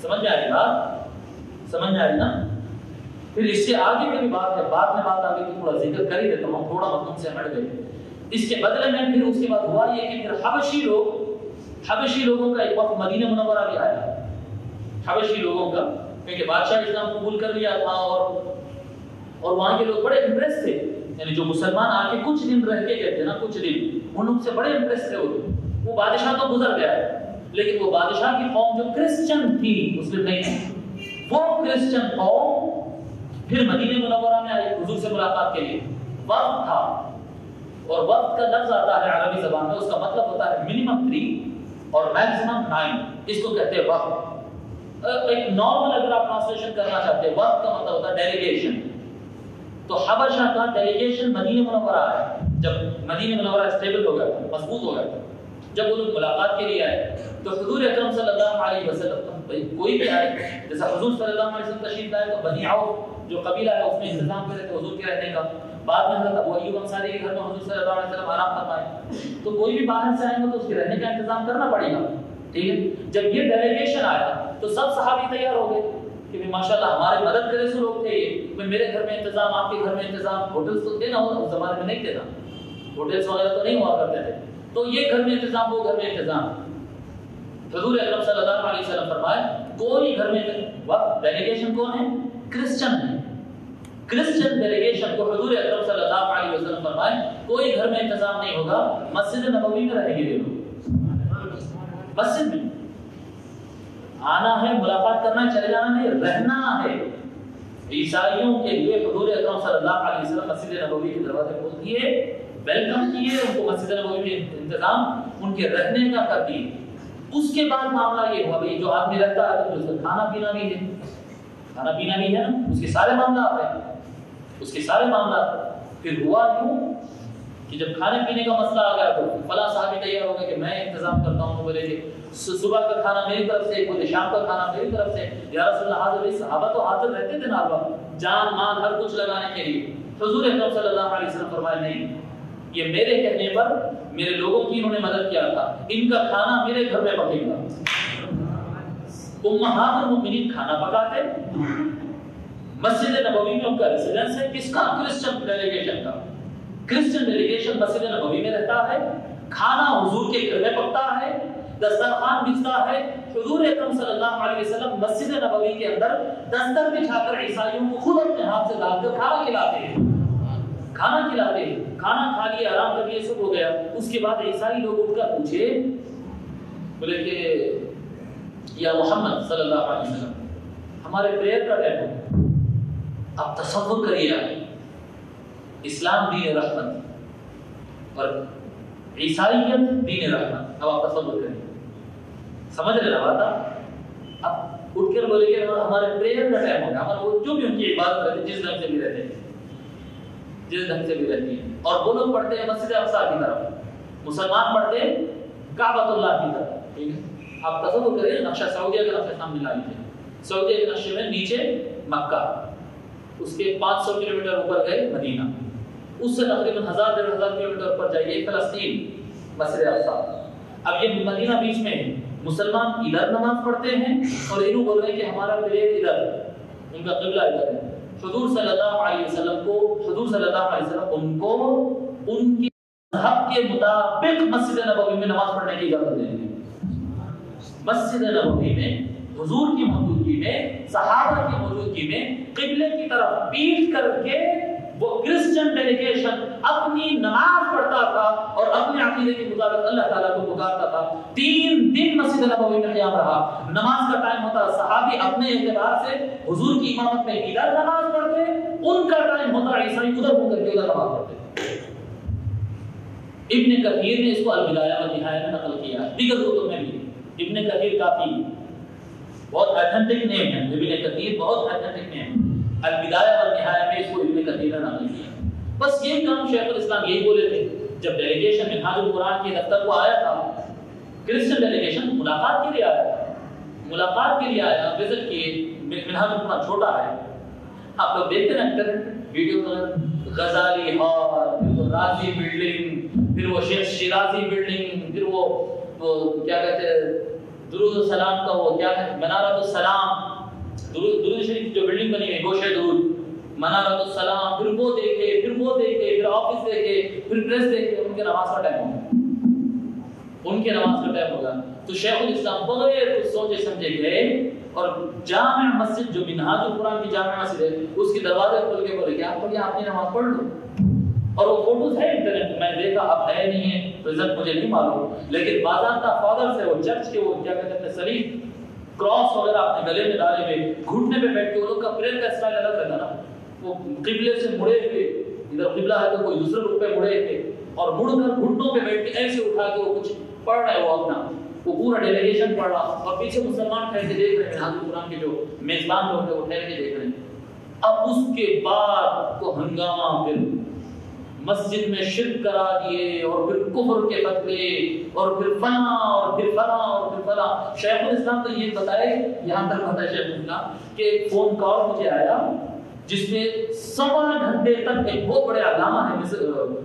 سمجھ میں آ رہی نا. پھر اس سے آگے کی بھی بات ہے, بعد میں بات آگے کی تھوڑا ذکر کر ہی دیتا ہوں, تھوڑا مضمون سے ہٹ گئے. اس کے بدلے میں پھر اس کے بعد ہوا یہ کہ پھر حبشی لوگوں کا ایک وقت مدینہ منورہ بھی آیا. حبشی لوگوں کا, کیونکہ بادشاہ اسلام قبول کر لیا تھا اور وہاں کے لوگ بڑے امپریس تھے. یعنی جو مسلمان آ کے کچھ دن رہ کے گئے تھے نا, کچھ دن, ان لوگ سے بڑے امپریس تھے. وہ بادشاہ تو گزر گیا ہے, لیکن وہ بادشاہ کی قوم جو کرسچن تھی, مسلم نہیں تھی, وہ کرسچن قوم پھر مدینہ منورہ میں آئی حضور سے ملاقات کے لیے. وقت تھا, اور وقت کا لفظ آتا ہے عربی زبان میں, اس کا مطلب ہوتا ہے منیمم 3 اور میکسیمم 9. اس کو کہتے ہیں وقت. ایک نارمل اگر آپ ٹرانسلیشن کرنا چاہتے ہیں, وقت کا مطلب ہوتا ہے ڈیلیگیشن. تو حبشہ کا ڈیلیگیشن مدینہ منورہ آیا. جب مدینہ منورہ اسٹیبل ہو گیا, مضبوط ہو گیا, جب وہ لوگ ملاقات کے لیے آئے تو حضور اکرم صلی اللہ علیہ وسلم, کوئی بھی آئے, جیسا حضور صلی اللہ علیہ وسلم تشریف لائے تو بنی عوف جو قبیلہ ہے اس میں انتظام کرے تھے حضور کے رہنے کا. بعد میں حضرت ابو ایوب انصاری کے گھر میں حضور صلی اللہ علیہ وسلم آرام فرمائے. تو کوئی بھی باہر سے آئے گا تو اس کے رہنے کا انتظام کرنا پڑے گا. ٹھیک ہے. جب یہ ڈیلیگیشن آیا تو سب صحابی تیار ہو گئے کہ ماشاءاللہ ہمارے مدد کرے سو لوگ تھے یہ, میرے گھر میں انتظام, آپ کے گھر میں انتظام. ہوٹلس تو تھے نا, اس زمانے میں نہیں تھے نا, ہوٹلس وغیرہ تو نہیں ہوا کرتے تھے. تو یہ گھر میں انتظام, وہ گھر میں انتظام. حضور اکرم صلی اللہ علیہ وسلم فرمائے کوئی گھر میں, وقت ڈیلیگیشن کون ہے؟ کرسچن ہے. کرسچن ڈیلیگیشن کو حضور اکرم صلی اللہ علیہ وسلم فرمائے کوئی گھر میں انتظام نہیں ہوگا, مسجد نبوی میں رہیں گے یہ لوگ. مسجد میں آنا ہے, ملاقات کرنا ہے, چلے جانا نہیں, رہنا ہے. عیسائیوں کے لیے حضور اکرم صلی اللہ علیہ وسلم مسجد نبوی کے دروازے کھول دیے, ویلکم کیے, ان کو مسجد نبوی میں انتظام ان کے رہنے کا کر دیے. اس کے بعد معاملہ یہ ہوا بھائی جو آدمی رہتا ہے تو اس کا کھانا پینا بھی ہے, کھانا پینا بھی ہے نا, اس کے سارے معاملات ہیں, اس کے سارے معاملات. پھر ہوا یوں کہ جب کھانے پینے کا مسئلہ آ گیا تو فلاں صحابی تیار ہو گیا کہ میں انتظام کرتا ہوں. بولے کہ صبح کا کھانا میری طرف سے, بولے شام کا کھانا میری طرف سے. یا رسول اللہ حاضر, صحابہ تو حاضر رہتے تھے نا, جان مان ہر کچھ لگانے کے لیے. حضور اکرم صلی اللہ علیہ وسلم فرمائے نہیں، یہ میرے کہنے پر میرے لوگوں کی انہوں نے مدد کیا تھا، ان کا کھانا میرے گھر میں پکے گا۔ امہات المؤمنین کھانا پکاتے، مسجد نبوی میں ان کا ریزیڈنس ہے، کس کا؟ کرسچن ڈیلیگیشن کا۔ کرسچن ڈیلیگیشن مسجد نبوی میں رہتا ہے، کھانا حضور کے گھر میں پکتا ہے، دسترخوان بچتا ہے۔ حضور اکرم صلی اللہ علیہ وسلم مسجد نبوی کے اندر دستر بچھا کر عیسائیوں کو خود اپنے ہاتھ سے ڈال کر کھانا کھلاتے ہیں، کھانا کھلاتے ہیں۔ کھانا کھا لیا، آرام کر لیے، سب ہو گیا۔ اس کے بعد عیسائی لوگ اٹھ کر پوچھے، بولے کہ یا محمد صلی اللہ علیہ وسلم ہمارے پریئر کا ٹائم ہو۔ اب تصور کریے، اسلام دین رحمت اور عیسائیت دین رحمت۔ اب آپ تصور کریے، سمجھ رہے نا بات؟ اب اٹھ کر بولے کہ ہمارے پریئر کا ٹائم ہوگا، ہمارا وہ جو بھی ان کی عبادت کرتے جس ڈھنگ سے بھی رہتے ہیں، جس ڈھنگ سے بھی رہتی ہے، اور وہ لوگ پڑھتے ہیں مسجد اقصی کی طرف، مسلمان پڑھتے ہیں کعبۃ اللہ کی طرف، ٹھیک ہے؟ آپ تصور کریں، نقشہ سعودیہ کا نقشہ سامنے لا لیجیے۔ سعودیہ کے نقشے میں نیچے مکہ، اس کے 500 کلومیٹر اوپر گئے مدینہ، اس سے تقریباً 1000-1500 کلومیٹر اوپر جائیے فلسطین، مسجد اقصی۔ اب یہ مدینہ بیچ میں ہے، مسلمان ادھر نماز پڑھتے ہیں اور انہوں بول رہے ہیں کہ ہمارا پریئر ادھر، ان کا قبلہ ادھر ہے۔ حضور صلی اللہ علیہ وسلم ان کو ان کی مذہب کے مطابق مسجد نبوی میں نماز پڑھنے کی اجازت دیں گے۔ مسجد نبوی میں حضور کی موجودگی میں، صحابہ کی موجودگی میں، قبلے کی طرف پیٹ کر کے وہ کرسچن ڈیلیگیشن اپنی نماز پڑھتا تھا اور اپنے عقیدے کے مطابق اللہ تعالیٰ کو پکارتا تھا۔ 3 دن مسجد نبوی میں قیام رہا، نماز کا ٹائم ہوتا، صحابی اپنے اعتبار سے حضور کی امامت میں ادھر نماز پڑھتے، ان کا ٹائم ہوتا عیسائی ادھر ہو کر کے ادھر نماز پڑھتے۔ ابن کثیر نے اس کو البدایہ والنہایہ میں نقل کیا، دیگر کتب میں بھی۔ ابن کثیر کافی بہت ایتھنٹک نیم ہے، ابن کثیر بہت ایتھنٹک نیم، البدایہ والنہایہ میں اس کو ابن کثیر نے نقل کیا۔ بس یہی کام شیخ الاسلام یہی بولے تھے جب ڈیلیگیشن منہاج القرآن کے دفتر کو آیا تھا، کرسچن ڈیلیگیشن ملاقات کے لیے آیا تھا، ملاقات کے لیے آیا، وزٹ کیے۔ منہاج القرآن چھوٹا ہے، آپ لوگ دیکھتے ہیں انٹرنیٹ ویڈیو پر، غزالی ہال، پھر وہ رازی بلڈنگ، پھر وہ شیخ شیرازی بلڈنگ، پھر وہ کیا کہتے ہیں درود السلام کا وہ کیا ہے منارۃ السلام، درود شریف جو بلڈنگ بنی ہے گوشہ درود، منارۃ السلام، پھر وہ دیکھے، پھر وہ دیکھے، پھر آفس دیکھے، پھر پریس دیکھے۔ ان کے نماز کا ٹائم ہوگا، ان کے نماز کا ٹائم ہوگا۔ تو شیخ الاسلام بغیر کچھ سوچے سمجھے گئے اور جامع مسجد جو منہاج القرآن کی جامع مسجد ہے اس کے دروازے کھول کے بولے کہ آپ پڑھیے، آپ نے نماز پڑھ لو۔ اور وہ فوٹوز ہے انٹرنیٹ میں دیکھا، اب ہے نہیں ہے رزلٹ مجھے نہیں معلوم، لیکن باضابطہ فادر سے وہ چرچ کے وہ کیا کہتے ہیں سلیب کراس وغیرہ اپنے گلے میں ڈالے ہوئے، گھٹنے پہ بیٹھ کے، وہ لوگ کا پریئر کا اسٹائل الگ رہتا نا، وہ قبلے سے مڑے ہوئے، ادھر قبلہ ہے تو کوئی دوسرے رخ پہ مڑے ہوئے، اور مڑ کر گھٹنوں پہ بیٹھ کے ایسے اٹھا کے وہ کچھ پڑھ رہے، وہ اپنا وہ پورا ڈیلیگیشن پڑھ رہا، اور پیچھے مسلمان ٹھہر کے دیکھ رہے ہیں، حضرت قرآن کے جو میزبان لوگ ہیں وہ ٹھہر کے دیکھ رہے ہیں۔ اب اس کے بعد کو ہنگامہ، پھر مسجد میں شرک کرا دیے، اور پھر کفر کے فتوے، اور پھر فلاں اور پھر فلاں اور پھر فلاں۔ شیخ الاسلام تو یہ بتائے، یہاں تک بتائے شیخ الاسلام کہ ایک فون کال مجھے آیا جس میں 1.25 گھنٹے تک ایک بہت بڑے علامہ ہے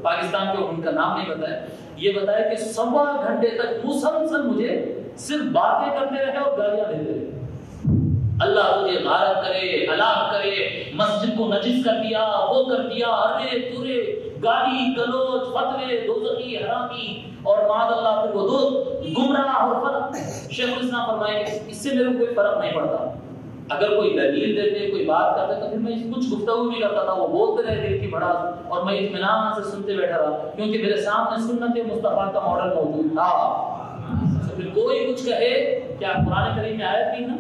پاکستان کے، ان کا نام نہیں بتایا، یہ بتایا کہ 1.25 گھنٹے تک مسلسل مجھے صرف باتیں کرتے رہے اور گالیاں دیتے رہے، اللہ تجھے غارت کرے، ہلاک کرے، مسجد کو نجس کر دیا، وہ کر دیا، ارے تورے، گالی گلوچ، فتوے، دوزخی، حرامی، اور معاذ اللہ پھر وہ دو گمراہ اور فرق۔ شیخ الاسلام فرمائے کہ اس سے میرے کوئی فرق نہیں پڑتا، اگر کوئی دلیل دیتے، کوئی بات کرتے تو پھر میں کچھ گفتگو بھی کرتا تھا، وہ بولتے رہے دل کی بھڑاس، اور میں اطمینان سے سنتے بیٹھا رہا، کیونکہ میرے سامنے سنت مصطفیٰ کا ماڈل موجود تھا۔ تو پھر کوئی کچھ کہے، کیا قرآن کریم میں آیت نہیں نا،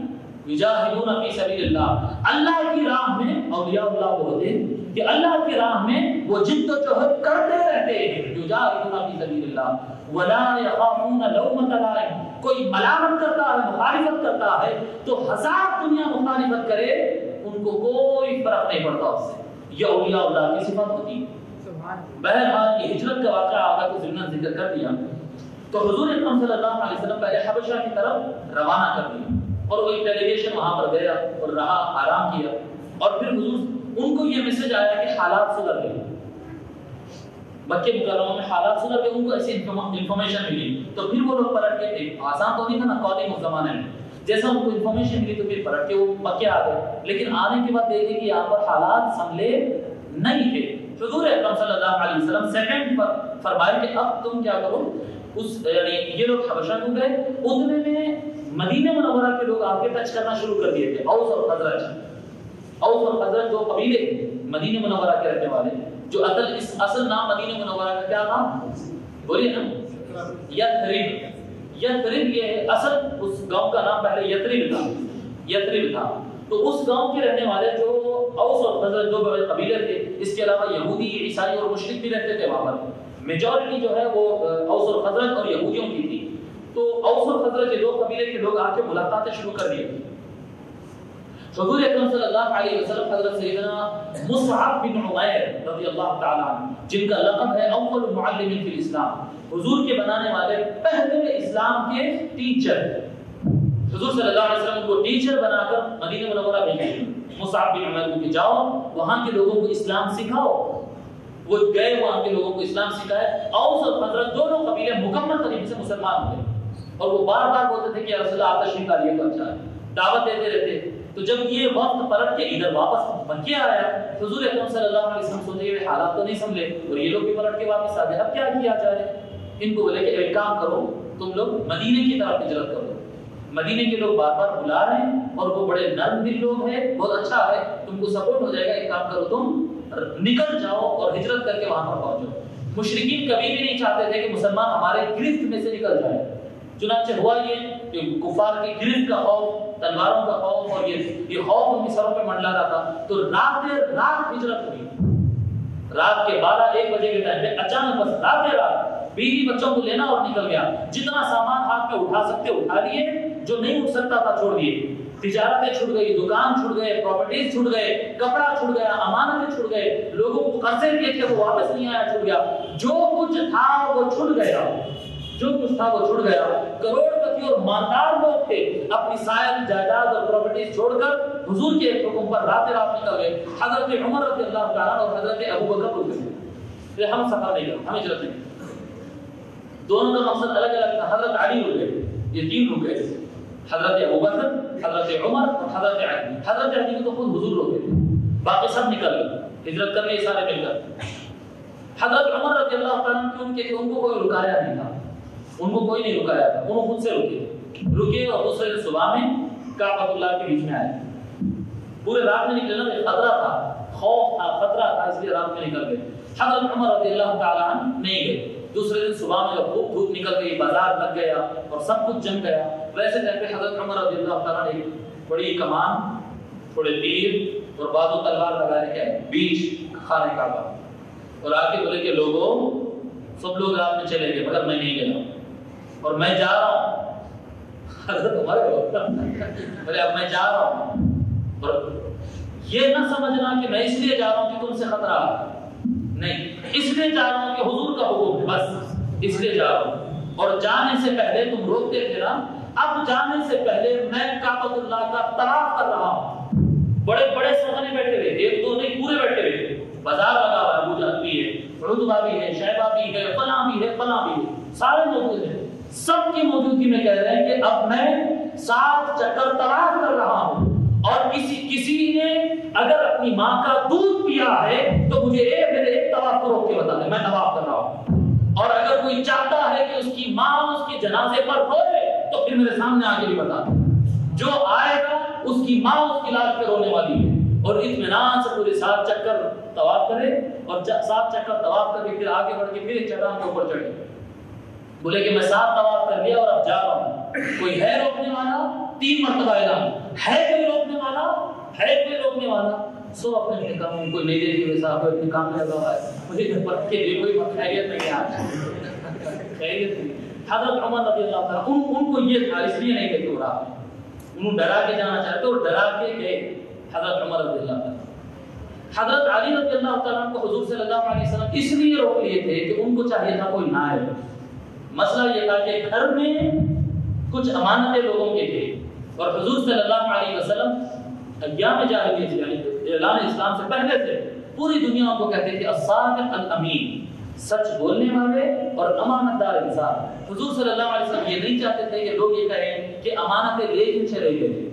یجاہدون فی سبیل اللہ، اللہ کی راہ میں اولیاء اللہ وہ ہوتے ہیں کہ اللہ کی راہ میں وہ جد و جہد کرتے رہتے ہیں، یجاہدون فی سبیل اللہ ولا یخافون لومۃ لائم۔ کوئی ملامت کرتا ہے، مخالفت کرتا ہے تو 1000 دنیا مخالفت کرے، ان کو کوئی فرق نہیں پڑتا اس سے۔ یہ اولیاء اللہ کی صفت ہوتی ہے۔ بہرحال یہ ہجرت کا واقعہ آپ کو ضمن ذکر کر دیا، تو حضور اکرم صلی اللہ علیہ وسلم پہلے حبشہ کی طرف روانہ کر دیا، اور وہ ایک ڈیلیگیشن وہاں پر گیا اور رہا، آرام کیا، اور پھر حضور ان کو یہ میسج آیا کہ حالات سدھر گئے، مکہ مکرمہ میں حالات سدھر گئے، ان کو ایسی انفارمیشن ملی، تو پھر وہ لوگ پلٹ کے تھے، آسان تو نہیں تھا نا قادم اس زمانے میں، جیسا ان کو انفارمیشن ملی تو پھر پلٹ کے وہ مکے آ گئے، لیکن آنے کے بعد دیکھیں کہ یہاں پر حالات سنبھلے نہیں تھے۔ حضور اکرم صلی اللہ علیہ وسلم سیکنڈ پر فرمائے کہ اب تم کیا کرو، اس یعنی یہ لوگ حبشہ کو گئے، اتنے میں مدینہ منورہ کے لوگ آ کے ٹچ کرنا شروع کر دیے تھے، اوس اور خزرج۔ اوس اور خزرج دو قبیلے مدینہ منورہ کے رہنے والے، جو اصل نام مدینہ منورہ کا کیا نام بولیے نا، یثرب۔ یثرب یہ ہے اصل، اس گاؤں کا نام پہلے یثرب تھا، یثرب تھا۔ تو اس گاؤں کے رہنے والے جو اوس اور خزرج دو بڑے قبیلے تھے، اس کے علاوہ یہودی، عیسائی اور مشرک بھی رہتے تھے وہاں پر، میجورٹی جو ہے وہ اوس اور خزرج اور یہودیوں کی تھی۔ تو اوس اور خزرج کے دو قبیلے کے لوگ آ کے ملاقاتیں شروع کر دیے۔ حضور اکرم صلی اللہ علیہ وسلم حضرت سیدنا مصعب بن عمیر رضی اللہ تعالی عنہ، جن کا لقب ہے اول معلم فی الاسلام، حضور کے بنانے والے پہلے اسلام کے ٹیچر، حضور صلی اللہ علیہ وسلم کو ٹیچر بنا کر مدینہ منورہ بھیجے۔ مصعب بن عمیر کو کہ جاؤ وہاں کے لوگوں کو اسلام سکھاؤ۔ وہ گئے وہاں کے لوگوں کو اسلام سکھائے۔ اوس اور خزرج دونوں قبیلے مکمل طریقے سے مسلمان ہوئے، اور وہ بار بار بولتے تھے کہ یا رسول اللہ آپ تشریف لالیے تو اچھا ہے، دعوت دیتے رہتے۔ تو جب یہ وقت پلٹ کے ادھر واپس مکے آیا، حضور اکرم صلی اللہ علیہ وسلم سوچے یہ حالات تو نہیں سنبھلے، اور یہ لوگ بھی پلٹ کے واپس آ گئے، اب کیا کیا جائے؟ ان کو بولے کہ ایک کام کرو، تم لوگ مدینے کی طرف ہجرت کرو۔ مدینے کے لوگ بار بار بلا رہے ہیں اور وہ بڑے نرم دل لوگ ہیں، بہت اچھا ہے، تم کو سپورٹ ہو جائے گا، ایک کام کرو تم نکل جاؤ اور ہجرت کر کے وہاں پر پہنچو۔ مشرکین کبھی بھی نہیں چاہتے تھے کہ مسلمان ہمارے گرفت میں سے نکل جائے، چنانچہ ہوا یہ کہ کفار کی گرفت کا خوف، تلواروں کا خوف، اور یہ خوف ان کے سروں پہ منڈلا رہا تھا، تو رات ہجرت ہوئی۔ رات کے 12-1 بجے کے ٹائم پہ اچانک بس رات بیوی بچوں کو لینا اور نکل گیا، جتنا سامان ہاتھ میں اٹھا سکتے اٹھا لیے، جو نہیں اٹھ سکتا تھا چھوڑ دیے۔ تجارتیں چھوٹ گئی، دکان چھوٹ گئے، پراپرٹیز چھوٹ گئے، کپڑا چھوٹ گیا، امانتیں چھوٹ گئے، لوگوں کو قرضے دیے تھے وہ واپس نہیں آیا، چھوٹ گیا، جو کچھ تھا وہ چھوٹ گیا، جو کچھ تھا وہ چھوٹ گیا۔ کروڑپتی اور مالدار لوگ تھے، اپنی ساری جائیداد اور پراپرٹیز چھوڑ کر حضور کے حکم پر رات نکل گئے۔ حضرت عمر رضی اللہ تعالیٰ اور حضرت ابو بکر رک گئے، ہم سفر نہیں کرتے، ہم ہجرت نہیں، دونوں کا مقصد الگ الگ تھا۔ حضرت علی رک گئے، یہ تین رک گئے، حضرت ابو بکر، حضرت عمر اور حضرت علی۔ حضرت علی کو تو خود حضور روکے تھے، باقی سب نکل گئے، ہجرت کر لیے سارے مل کر۔ حضرت عمر رضی اللہ تعالیٰ ان کو کوئی رکایا نہیں تھا، ان کو کوئی نہیں رکایا تھا، انہوں خود سے رکے اور دوسرے دن صبح میں کعبۃ اللہ کے بیچ میں آئے۔ پورے رات میں نکلے نا، خطرہ تھا، خوف تھا، خطرہ تھا، اس لیے رات میں نکل گئے۔ حضرت عمر رضی اللہ تعالیٰ عنہ نہیں گئے۔ دوسرے دن صبح میں جب خوب دھوپ نکل گئی، بازار لگ گیا اور سب کچھ جم گیا، ویسے ٹائم پہ حضرت عمر رضی اللہ تعالیٰ نے بڑی کمان، تھوڑے تیر اور بازو تلوار لگا کے بیچ خانہ کعبہ، اور آ کے بولے کہ لوگوں سب لوگ رات میں چلے گئے مگر میں نہیں گیا اور میں جا رہا ہوں۔ حضرت عمر بولے اب میں جا رہا ہوں، اور یہ نہ سمجھنا کہ میں اس لیے جا رہا ہوں کہ تم سے خطرہ نہیں، اس لیے جا رہا ہوں کہ حضور کا حکم ہے، بس اس لیے جا رہا ہوں۔ اور جانے سے پہلے تم روکتے تھے نا، اب جانے سے پہلے میں کعبۃ اللہ کا طواف کر رہا ہوں۔ بڑے بڑے سرخنے بیٹھے ہوئے، ایک دو نہیں پورے بیٹھے ہوئے، بازار لگا ہوا ہے، ابو جہل بھی ہے، عتبہ بھی ہے، شیبہ بھی ہے، فلاں بھی ہے، فلاں بھی ہے، سارے موجود ہیں۔ سب کی موجودگی میں کہہ رہے ہیں کہ اب میں 7 چکر طواف کر رہا ہوں، اور کسی نے اگر اپنی ماں کا دودھ پیا ہے تو مجھے میرے ایک طواف کو روک کے بتا دے، میں طواف کر رہا ہوں۔ اور اگر کوئی چاہتا ہے کہ اس کی ماں اس کے جنازے پر روئے تو پھر میرے سامنے آ کے بھی بتا دے، جو آئے گا اس کی ماں اس کی لاش پہ رونے والی ہے۔ اور اطمینان سے پورے 7 چکر طواف کرے، اور 7 چکر طواف کر کے پھر آگے بڑھ کے پھر ایک چٹان کے اوپر چڑھے، بولے کہ میں 7 طواف کر لیا اور اب جا رہا ہوں، کوئی ہے روکنے والا؟ 3 مرتبہ اعلان ہے، کوئی روکنے والا ہے؟ کوئی روکنے والا؟ سو اپنے کام میں کوئی نہیں دیکھی، ویسا اپنے کام میں لگا ہے، مجھے پتہ کے لیے کوئی خیریت نہیں آتی، خیریت نہیں۔ حضرت عمر رضی اللہ تعالیٰ ان کو یہ تھا، اس لیے نہیں گئے تو رات انہوں ڈرا کے جانا چاہتے اور ڈرا کے گئے حضرت عمر رضی اللہ تعالیٰ۔ حضرت علی رضی اللہ تعالیٰ کو حضور صلی اللہ علیہ وسلم اس لیے روک لیے تھے کہ ان کو چاہیے تھا کوئی نہ آئے۔ مسئلہ یہ تھا کہ گھر میں کچھ امانتیں لوگوں کے تھے، اور حضور صلی اللہ علیہ وسلم ایام جاہلیت یعنی اعلان اسلام سے پہلے سے پوری دنیا کو کہتے تھے الصادق الامین، سچ بولنے والے اور امانت دار انسان۔ حضور صلی اللہ علیہ وسلم یہ نہیں چاہتے تھے کہ لوگ یہ کہیں کہ امانتیں لے کے چلے گئے۔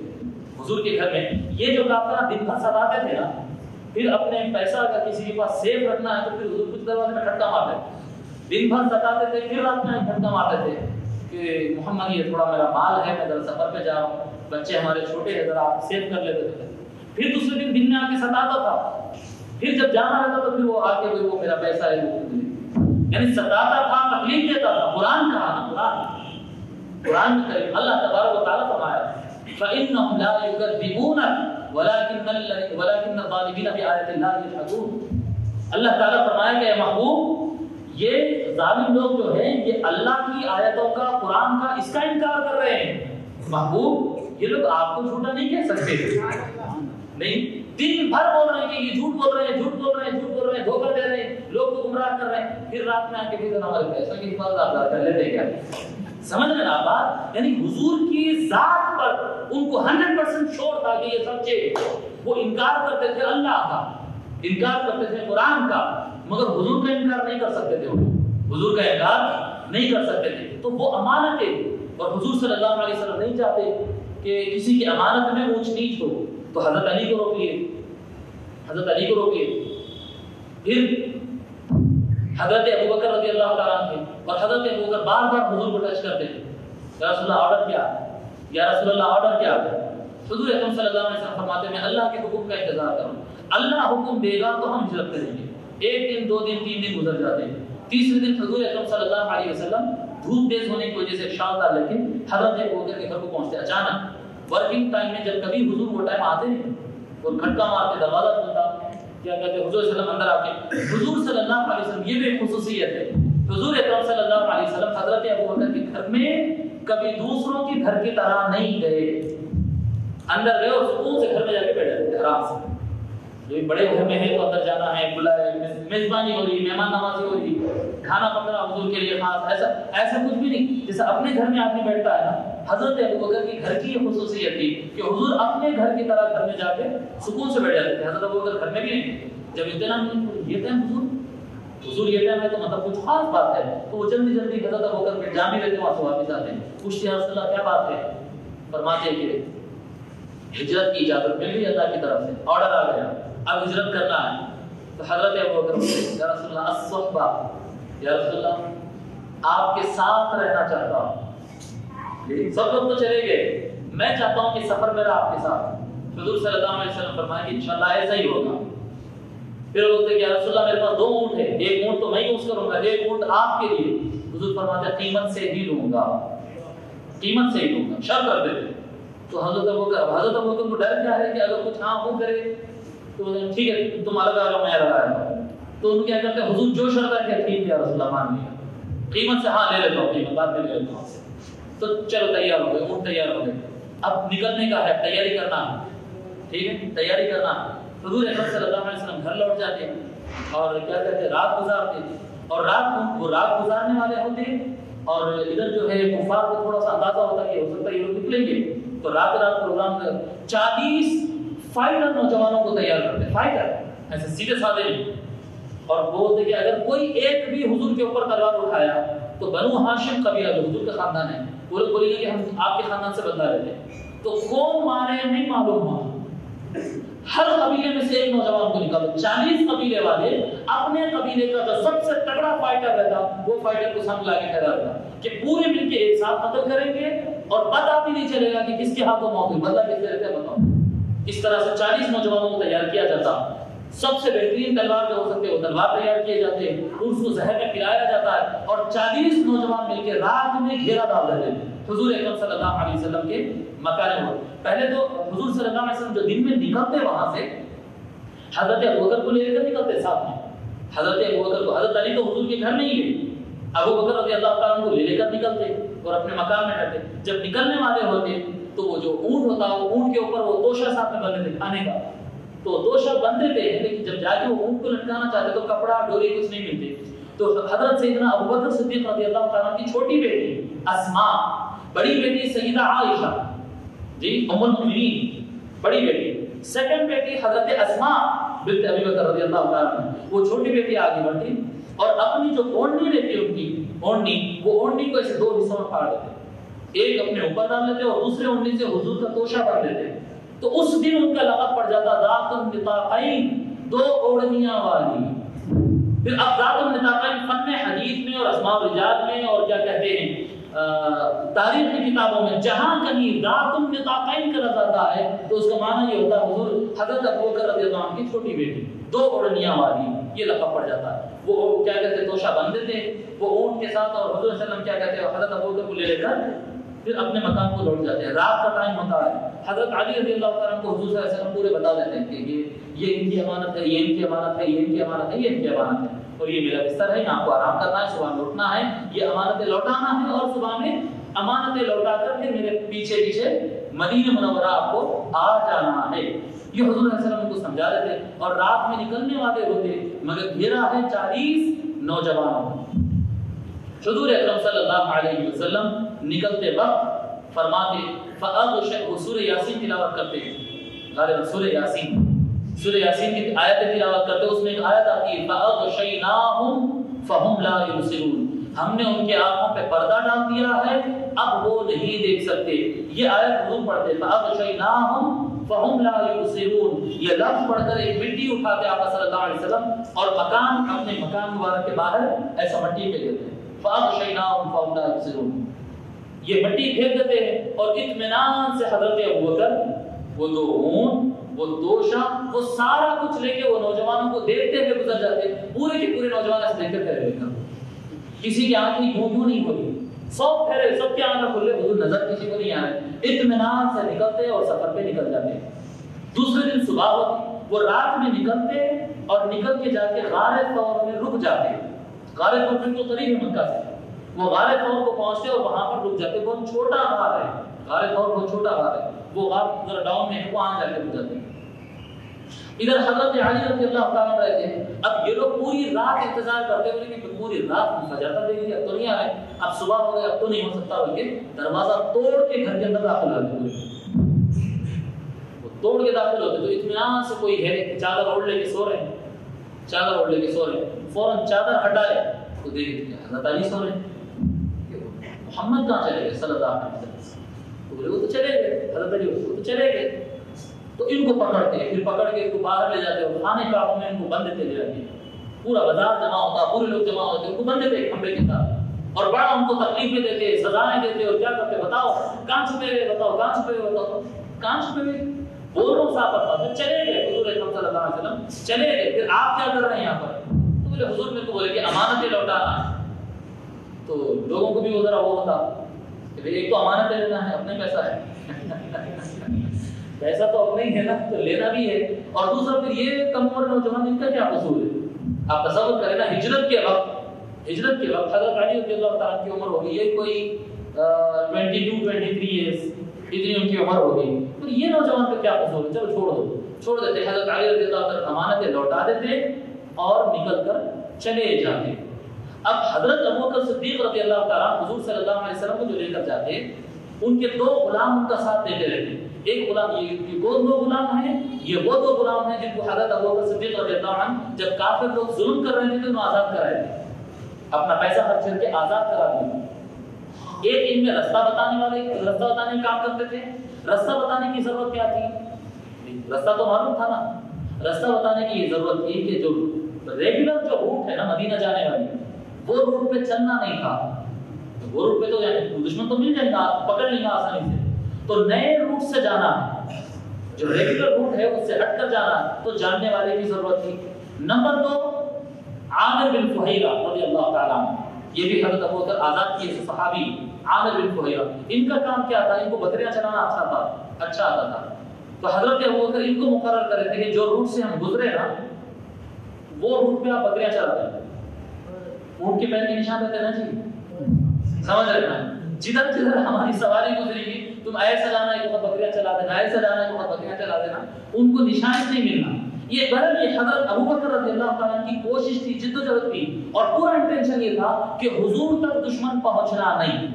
حضور کے گھر میں یہ جو کافر دن بھر ستاتے تھے نا، پھر اپنے پیسہ اگر کسی کے پاس سیف رکھنا ہے تو پھر حضور کچھ دروازے میں کھٹکا مارتے، دن بھر ستاتے تھے، پھر رات میں کھٹکا مارتے تھے کہ محمد یہ تھوڑا میرا مال ہے، میں ذرا سفر پہ جا رہا ہوں، بچے ہمارے چھوٹے ہیں، ذرا آپ سیف کر لیتے تھے۔ پھر دوسرے دن میں آ کے ستاتا تھا، پھر جب جانا رہتا تو پھر وہ آ کے وہ میرا پیسہ ہے وہ، یعنی ستاتا تھا، تکلیف دیتا تھا۔ قرآن کہا نا، قرآن میں اللہ تبارک و تعالیٰ فرمایا فَإِنَّهُمْ لَا يُكَذِّبُونَكَ وَلَكِنَّ الظَّالِمِينَ بِآيَاتِ اللَّهِ يَجْحَدُونَ۔ اللہ تعالیٰ فرمایا کہ اے محبوب، یہ ظالم لوگ جو ہیں یہ اللہ کی آیتوں کا، قرآن کا، اس کا انکار کر رہے ہیں۔ محبوب یہ لوگ آپ کو جھوٹا نہیں کہہ سکتے، نہیں، دن بھر بول رہے ہیں کہ یہ جھوٹ بول رہے ہیں، جھوٹ بول رہے ہیں، جھوٹ بول رہے ہیں، دھوکہ دے رہے ہیں، لوگ کو گمراہ کر رہے ہیں، پھر رات میں آ کے پھر ہمارے پیسہ کی حفاظت آپ کر لیتے کیا؟ سمجھ رہے نا بات؟ یعنی حضور کی ذات پر ان کو 100% شور تھا کہ یہ سچے، وہ انکار کرتے تھے اللہ کا، انکار کرتے تھے قرآن کا، مگر حضور کا انکار نہیں کر سکتے تھے، حضور کا انکار نہیں کر سکتے تھے۔ تو وہ امانت ہے، اور حضور صلی اللہ علیہ وسلم نہیں چاہتے کہ کسی کی امانت میں اونچ نیچ ہو، تو حضرت علی کو روکیے، حضرت علی کو روکیے، پھر حضرت ابوبکر رضی اللہ تعالیٰ عنہ، اور حضرت ابوبکر بار بار حضور کو ٹچ کرتے ہیں، یا رسول اللہ آرڈر کیا ہے، یا رسول اللہ آرڈر کیا ہے؟ حضور اکرم صلی اللہ علیہ وسلم فرماتے ہیں میں اللہ کے حکم کا انتظار کروں، اللہ حکم دے گا تو ہم ہجرت کریں گے۔ ایک دن، دو دن، تین دن گزر جاتے ہیں، تیسرے دن حضور اکرم صلی اللہ علیہ وسلم دھوپ تیز ہونے کی وجہ سے شام تھا، لیکن حضرت ابوبکر کے گھر کو پہنچتے اچانک ورکنگ ٹائم میں، جب کبھی حضور وہ ٹائم آتے نہیں اور کھٹکا مارتے، دروازہ کھلتا، کیا کہتے حضور صلی اللہ علیہ وسلم اندر آ کے، حضور صلی اللہ علیہ وسلم یہ بھی خصوصیت ہے، حضور اکرم صلی اللہ علیہ وسلم حضرت ابوبکر کے گھر میں کبھی دوسروں کے گھر کی طرح نہیں گئے، اندر گئے اور سکون سے گھر میں جا کے بیٹھ جاتے آرام سے۔ جو بڑے گھر میں ہے تو اندر جانا ہے، بلائے، میزبانی ہو رہی، مہمان نوازی ہو رہی، کھانا پک رہا حضور کے لیے خاص، ایسا کچھ بھی نہیں، جیسا اپنے گھر میں آدمی بیٹھتا ہے نا۔ حضرت ابوبکر کے گھر کی یہ خصوصیت تھی کہ حضور اپنے گھر کی طرح گھر میں جا کے سکون سے بیٹھ جاتے تھے۔ حضرت ابوبکر گھر میں بھی نہیں، جب اطلاع یہ ٹائم حضور یہ ٹائم ہے تو مطلب کچھ خاص بات ہے، تو وہ جلدی جلدی حضرت ابوبکر کے جا بھی رہتے، وہاں سے واپس آتے ہیں، پوچھتے ہیں رسول اللہ کیا بات ہے؟ فرماتے ہیں کہ ہجرت کی اجازت مل گئی اللہ کی طرف سے، آرڈر آ گیا، اب ہجرت کرنا ہے۔ تو حضرت ابوبکر بولتے یا رسول اللہ الصحبہ، یا رسول اللہ آپ کے ساتھ رہنا چاہتا ہوں، لیکن سب لوگ تو چلے گئے، میں چاہتا ہوں کہ سفر میرا آپ کے ساتھ۔ حضور صلی اللہ علیہ وسلم فرمایا کہ انشاءاللہ ایسا ہی ہوگا۔ پھر بولتے کہ یا رسول اللہ میرے پاس 2 اونٹ ہے، ایک اونٹ تو میں یوز کروں گا، ایک اونٹ آپ کے لیے۔ حضور فرماتے قیمت سے ہی لوں گا، قیمت سے ہی لوں گا، شرط کر دیتے۔ تو حضرت ابوبکر کو ڈر کیا ہے کہ اگر کچھ ہاں ہو کرے تو ٹھیک ہے تم الگ آ جاؤ میں الگ آ جاؤں، تو ان کیا کرتے ہیں حضور جو شرط ہے کہ ٹھیک ہے یا رسول اللہ مان لیا، قیمت سے ہاں لے لیتا ہوں، قیمت بعد میں لے لیتا ہوں۔ تو چلو تیار ہو گئے، اونٹ تیار ہو گئے، اب نکلنے کا ہے، تیاری کرنا، ٹھیک ہے تیاری کرنا۔ حضور اکرم صلی اللہ علیہ وسلم گھر لوٹ جاتے ہیں اور کیا کہتے ہیں رات گزارتے ہیں، اور وہ رات گزارنے والے ہوتے ہیں، اور ادھر جو ہے کفار کو تھوڑا سا اندازہ ہوتا ہے کہ ہو سکتا ہے یہ لوگ نکلیں گے، تو رات پروگرام کر 40 فائٹر نوجوانوں کو تیار کرتے ہیں، فائٹر ایسے سیدھے سادے نہیں، اور وہ بولتے کہ اگر کوئی ایک بھی حضور کے اوپر تلوار اٹھایا تو بنو ہاشم قبیلہ جو حضور کا خاندان ہے وہ لوگ بولیں گے کہ ہم آپ کے خاندان سے بدلہ لیتے ہیں، تو کون مارے نہیں معلوم ہوا، ہر قبیلے میں سے ایک نوجوان کو نکالو، 40 قبیلے والے اپنے قبیلے کا جو سب سے تگڑا فائٹر رہتا وہ فائٹر کو سامنے لا کے کھڑا رہتا کہ پورے مل کے ایک ساتھ قتل کریں گے اور پتہ بھی نہیں چلے گا کہ کس کے ہاتھوں موت ہوئی، بدلہ کس طرح سے بتاؤ۔ اس طرح سے 40 نوجوانوں کو تیار کیا جاتا، سب سے بہترین تلوار جو ہو سکتے وہ تلوار تیار کیے جاتے ہیں، اس کو زہر میں پلایا جاتا ہے، اور 40 نوجوان مل کے رات میں گھیرا ڈال دیتے ہیں حضور اکرم صلی اللہ علیہ وسلم کے مکان میں۔ پہلے تو حضور صلی اللہ علیہ وسلم جو دن میں نکلتے وہاں سے حضرت ابوبکر کو لے کر نکلتے ساتھ میں، حضرت ابوبکر کو، حضرت علی تو حضور کے گھر میں ہی ہے، ابوبکر رضی اللہ تعالیٰ عنہ کو لے کر نکلتے اور اپنے مکان میں رہتے۔ جب نکلنے والے ہوتے تو وہ جو اونٹ ہوتا وہ اونٹ کے اوپر وہ توشہ ساتھ میں بندے تھے کھانے کا، تو توشہ بندے تھے، لیکن جب جا کے وہ اونٹ کو لٹکانا چاہتے تو کپڑا ڈوری کچھ نہیں ملتے، تو حضرت سیدنا ابوبکر صدیق رضی اللہ تعالیٰ کی چھوٹی بیٹی اسماء، بڑی بیٹی سیدہ عائشہ جی ام المؤمنین، بڑی بیٹی سیکنڈ بیٹی حضرت اسماء بنت ابی بکر رضی اللہ تعالیٰ عنہ، وہ چھوٹی بیٹی آگے بڑھتی اور اپنی جو اوڑھنی رہتی ان کی وہ اوڑھنی کو ایسے دو حصوں میں پھاڑ دیتے، ایک اپنے اوپر ڈال لیتے اور دوسرے اوڑھنی سے حضور کا توشہ بھر دیتے. تو اس دن ان کا لقب پڑ جاتا ذات النطاقین، دو اوڑھنیاں والی. پھر اب ذات النطاقین فن حدیث میں اور اسماء الرجال میں اور کیا کہتے ہیں تاریخ کی کتابوں میں جہاں کہیں ذات النطاقین کا لفظ آتا ہے تو اس کا معنی یہ ہوتا ہے حضور حضرت ابو بکر رضی اللہ عنہ کی چھوٹی بیٹی، دو اوڑھنیاں والی، یہ لقب پڑ جاتا ہے. وہ کیا کہتے ہیں توشہ بندھتے تھے وہ اونٹ کے ساتھ، اور حضور صلی اللہ علیہ وسلم کیا کہتے ہیں حضرت ابو بکر کو لے کر پھر اپنے مکان کو لوٹ جاتے ہیں. رات کا ٹائم ہوتا ہے، حضرت علی رضی اللہ تعالیٰ کو حضور صلی اللہ علیہ وسلم پورے بتا دیتے ہیں کہ یہ ان کی امانت ہے، یہ ان کی امانت ہے، یہ ان کی امانت ہے، یہ ان کی امانت ہے، اور یہ میرا بستر ہے، یہاں کو آرام کرنا ہے، صبح لوٹنا ہے، یہ امانتیں لوٹانا ہے، اور صبح میں امانتیں لوٹا کر پھر میرے پیچھے پیچھے مدینہ منورہ آپ کو آ جانا ہے. یہ حضور صلی اللہ علیہ وسلم کو سمجھا رہے تھے. اور رات میں نکلنے والے ہوتے مگر گھیرا ہے 40 نوجوانوں. حضور اکرم صلی اللہ علیہ وسلم نکلتے وقت فرماتے سورہ یاسین تلاوت کرتے غالباً سورہ یاسین کی آیت تلاوت کرتے. اس میں ایک آیت آتی ہے فَأَغْشَيْنَاهُمْ فَهُمْ لَا يُبْصِرُونَ، ہم نے ان کے آنکھوں پہ پردہ ڈال دیا ہے، اب وہ نہیں دیکھ سکتے. یہ آیت حضور پڑھتے فَأَغْشَيْنَاهُمْ فَهُمْ لَا يُبْصِرُونَ. یہ لفظ پڑھ کر ایک مٹی اٹھاتے آپ صلی اللہ علیہ وسلم اور اپنے مکان مبارک کے باہر ایسا مٹی پھینک دیتے ہیں. فَأَغْشَيْنَاهُمْ فَهُمْ لَا يُبْصِرُونَ. یہ مٹی پھینک دیتے ہیں اور اطمینان سے حضرت ابوبکر وہ دو اونٹ وہ دوشا وہ سارا کچھ لے کے وہ نوجوانوں کو دیکھتے ہوئے گزر جاتے. پورے کے پورے نوجوان ایسے دیکھتے پھیرے ہوئے، کسی کی آنکھ یوں نہیں ہوئی، سب پھیرے، سب کی آنکھ کھلے، حضور نظر کسی کو نہیں آ رہے. اطمینان سے نکلتے اور سفر پہ نکل جاتے. دوسرے دن صبح ہوتی، وہ رات میں نکلتے اور نکل کے جا کے غار ثور میں رک جاتے. غار ثور بالکل قریب ہے مکہ سے، وہ غار ثور کو پہنچتے اور وہاں پر رک جاتے. بہت چھوٹا غار ہے، غار ثور بہت چھوٹا غار ہے، وہ غار ذرا ڈاؤن میں ہے، وہاں جا کے رک جاتے. ادھر حضرت علی رضی اللہ تعالیٰ رہتے ہیں. اب یہ لوگ پوری رات انتظار کرتے ہوئے کہ پوری رات فجر دیکھ لیا، اب تو نہیں آ رہے، اب صبح ہو گئے، اب تو نہیں ہو سکتا، بلکہ دروازہ توڑ کے گھر کے اندر داخل ہوتے ہوئے، وہ توڑ کے داخل ہوتے. تو اطمینان سے کوئی ہے چادر اوڑھ لے کے سو رہے ہیں، چادر اوڑھ لے کے سو رہے ہیں. فوراً چادر ہٹائے تو دیکھ حضرت علی سو رہے ہیں. محمد کہاں چلے گئے صلی اللہ علیہ وسلم؟ تو بولے وہ تو چلے گئے، حضرت علی وہ تو چلے گئے. تو ان کو پکڑتے ہیں، پھر پکڑ کے ان کو باہر لے جاتے اور خانے کعبہ میں ان کو بند دیتے لے جاتے ہیں. پورا بازار جمع ہوتا، پورے لوگ جمع ہوتے، ان کو بند دیتے کھمبے کے ساتھ اور بڑا ان کو تکلیفیں دیتے، سزائیں دیتے. اور کیا کرتے بتاؤ، کہاں چھپے ہوئے، بتاؤ کہاں چھپے ہوئے، بتاؤ کہاں چھپے ہوئے. بول رہا ہوں صاحب پھر چلے گئے حضور اکرم صلی اللہ علیہ وسلم چلے گئے. پھر آپ کیا کر رہے ہیں یہاں پر؟ تو بولے حضور میرے کو بولے کہ امانتیں لوٹانا ہے. تو لوگوں کو بھی وہ ذرا وہ ہوتا کہ ایک تو امانتیں لینا ہے، اپنے پیسہ ہے، پیسہ تو اپنا ہی ہے نا، تو لینا بھی ہے. اور دوسرا پھر یہ کم عمر نوجوان ان کا کیا قصور ہے؟ آپ تصور کریں نا، ہجرت کے وقت حضرت علی رضی اللہ تعالیٰ کی عمر ہوگی یہ کوئی 22-23 ایئرس، اتنی ان کی عمر ہوگی. پھر یہ نوجوان کا کیا قصور ہے؟ چلو چھوڑ دیتے. حضرت علی رضی اللہ تعالیٰ امانتیں لوٹا دیتے اور نکل کر چلے جاتے. اب حضرت ابوبکر صدیق رضی اللہ تعالیٰ حضور صلی اللہ علیہ وسلم کو جو لے کر جاتے، ان کے 2 غلام ان کا ساتھ دیتے رہتے. ایک غلام یہ وہ 2 غلام ہیں، یہ وہ 2 غلام ہیں جن کو حضرت ابوبکر صدیق رضی اللہ عنہ جب کافر لوگ ظلم کر رہے تھے تو انہیں آزاد کرائے تھے، اپنا پیسہ خرچ کر کے آزاد کرا دیا. ایک ان میں رستہ بتانے کا کام کرتے تھے. رستہ بتانے کی ضرورت کیا تھی؟ رستہ تو معلوم تھا نا. رستہ بتانے کی یہ ضرورت تھی کہ جو ریگولر جو روٹ ہے نا مدینہ جانے والی، وہ روٹ پہ چلنا نہیں تھا. وہ روٹ پہ تو یعنی دشمن تو مل جائے گا، پکڑ لیں گا آسانی سے. تو نئے روٹ سے جانا ہے، جو ریگولر روٹ ہے اس سے ہٹ کر جانا ہے، تو جاننے والے کی ضرورت تھی. نمبر 2 عامر بن فہیرہ رضی اللہ تعالیٰ عنہ، یہ بھی حضرت ابوبکر آزاد کیے صحابی. عامر بن فہیرہ ان کا کام کیا تھا؟ ان کو بکریاں چلانا اچھا آتا تھا. تو حضرت ابوبکر ان کو مقرر کرے تھے کہ جو روٹ سے ہم گزرے نا وہ روٹ پہ آپ بکریاں چلا دیں. اونٹ کے پیر کے نشان رہتے نا جی، سمجھ رہے ہیں؟ جدھر جدھر ہماری سواری گزرے گی تم ایسا جانا ہے کہ بکریاں چلا دینا، ایسا جانا ہے کہ بکریاں چلا دینا. ان کو نشان نہیں ملنا. یہ حضرت ابوبکر رضی اللہ تعالیٰ کی کوشش تھی، جد و جہد تھی، اور پورا انٹینشن یہ تھا کہ حضور تک دشمن پہنچنا نہیں.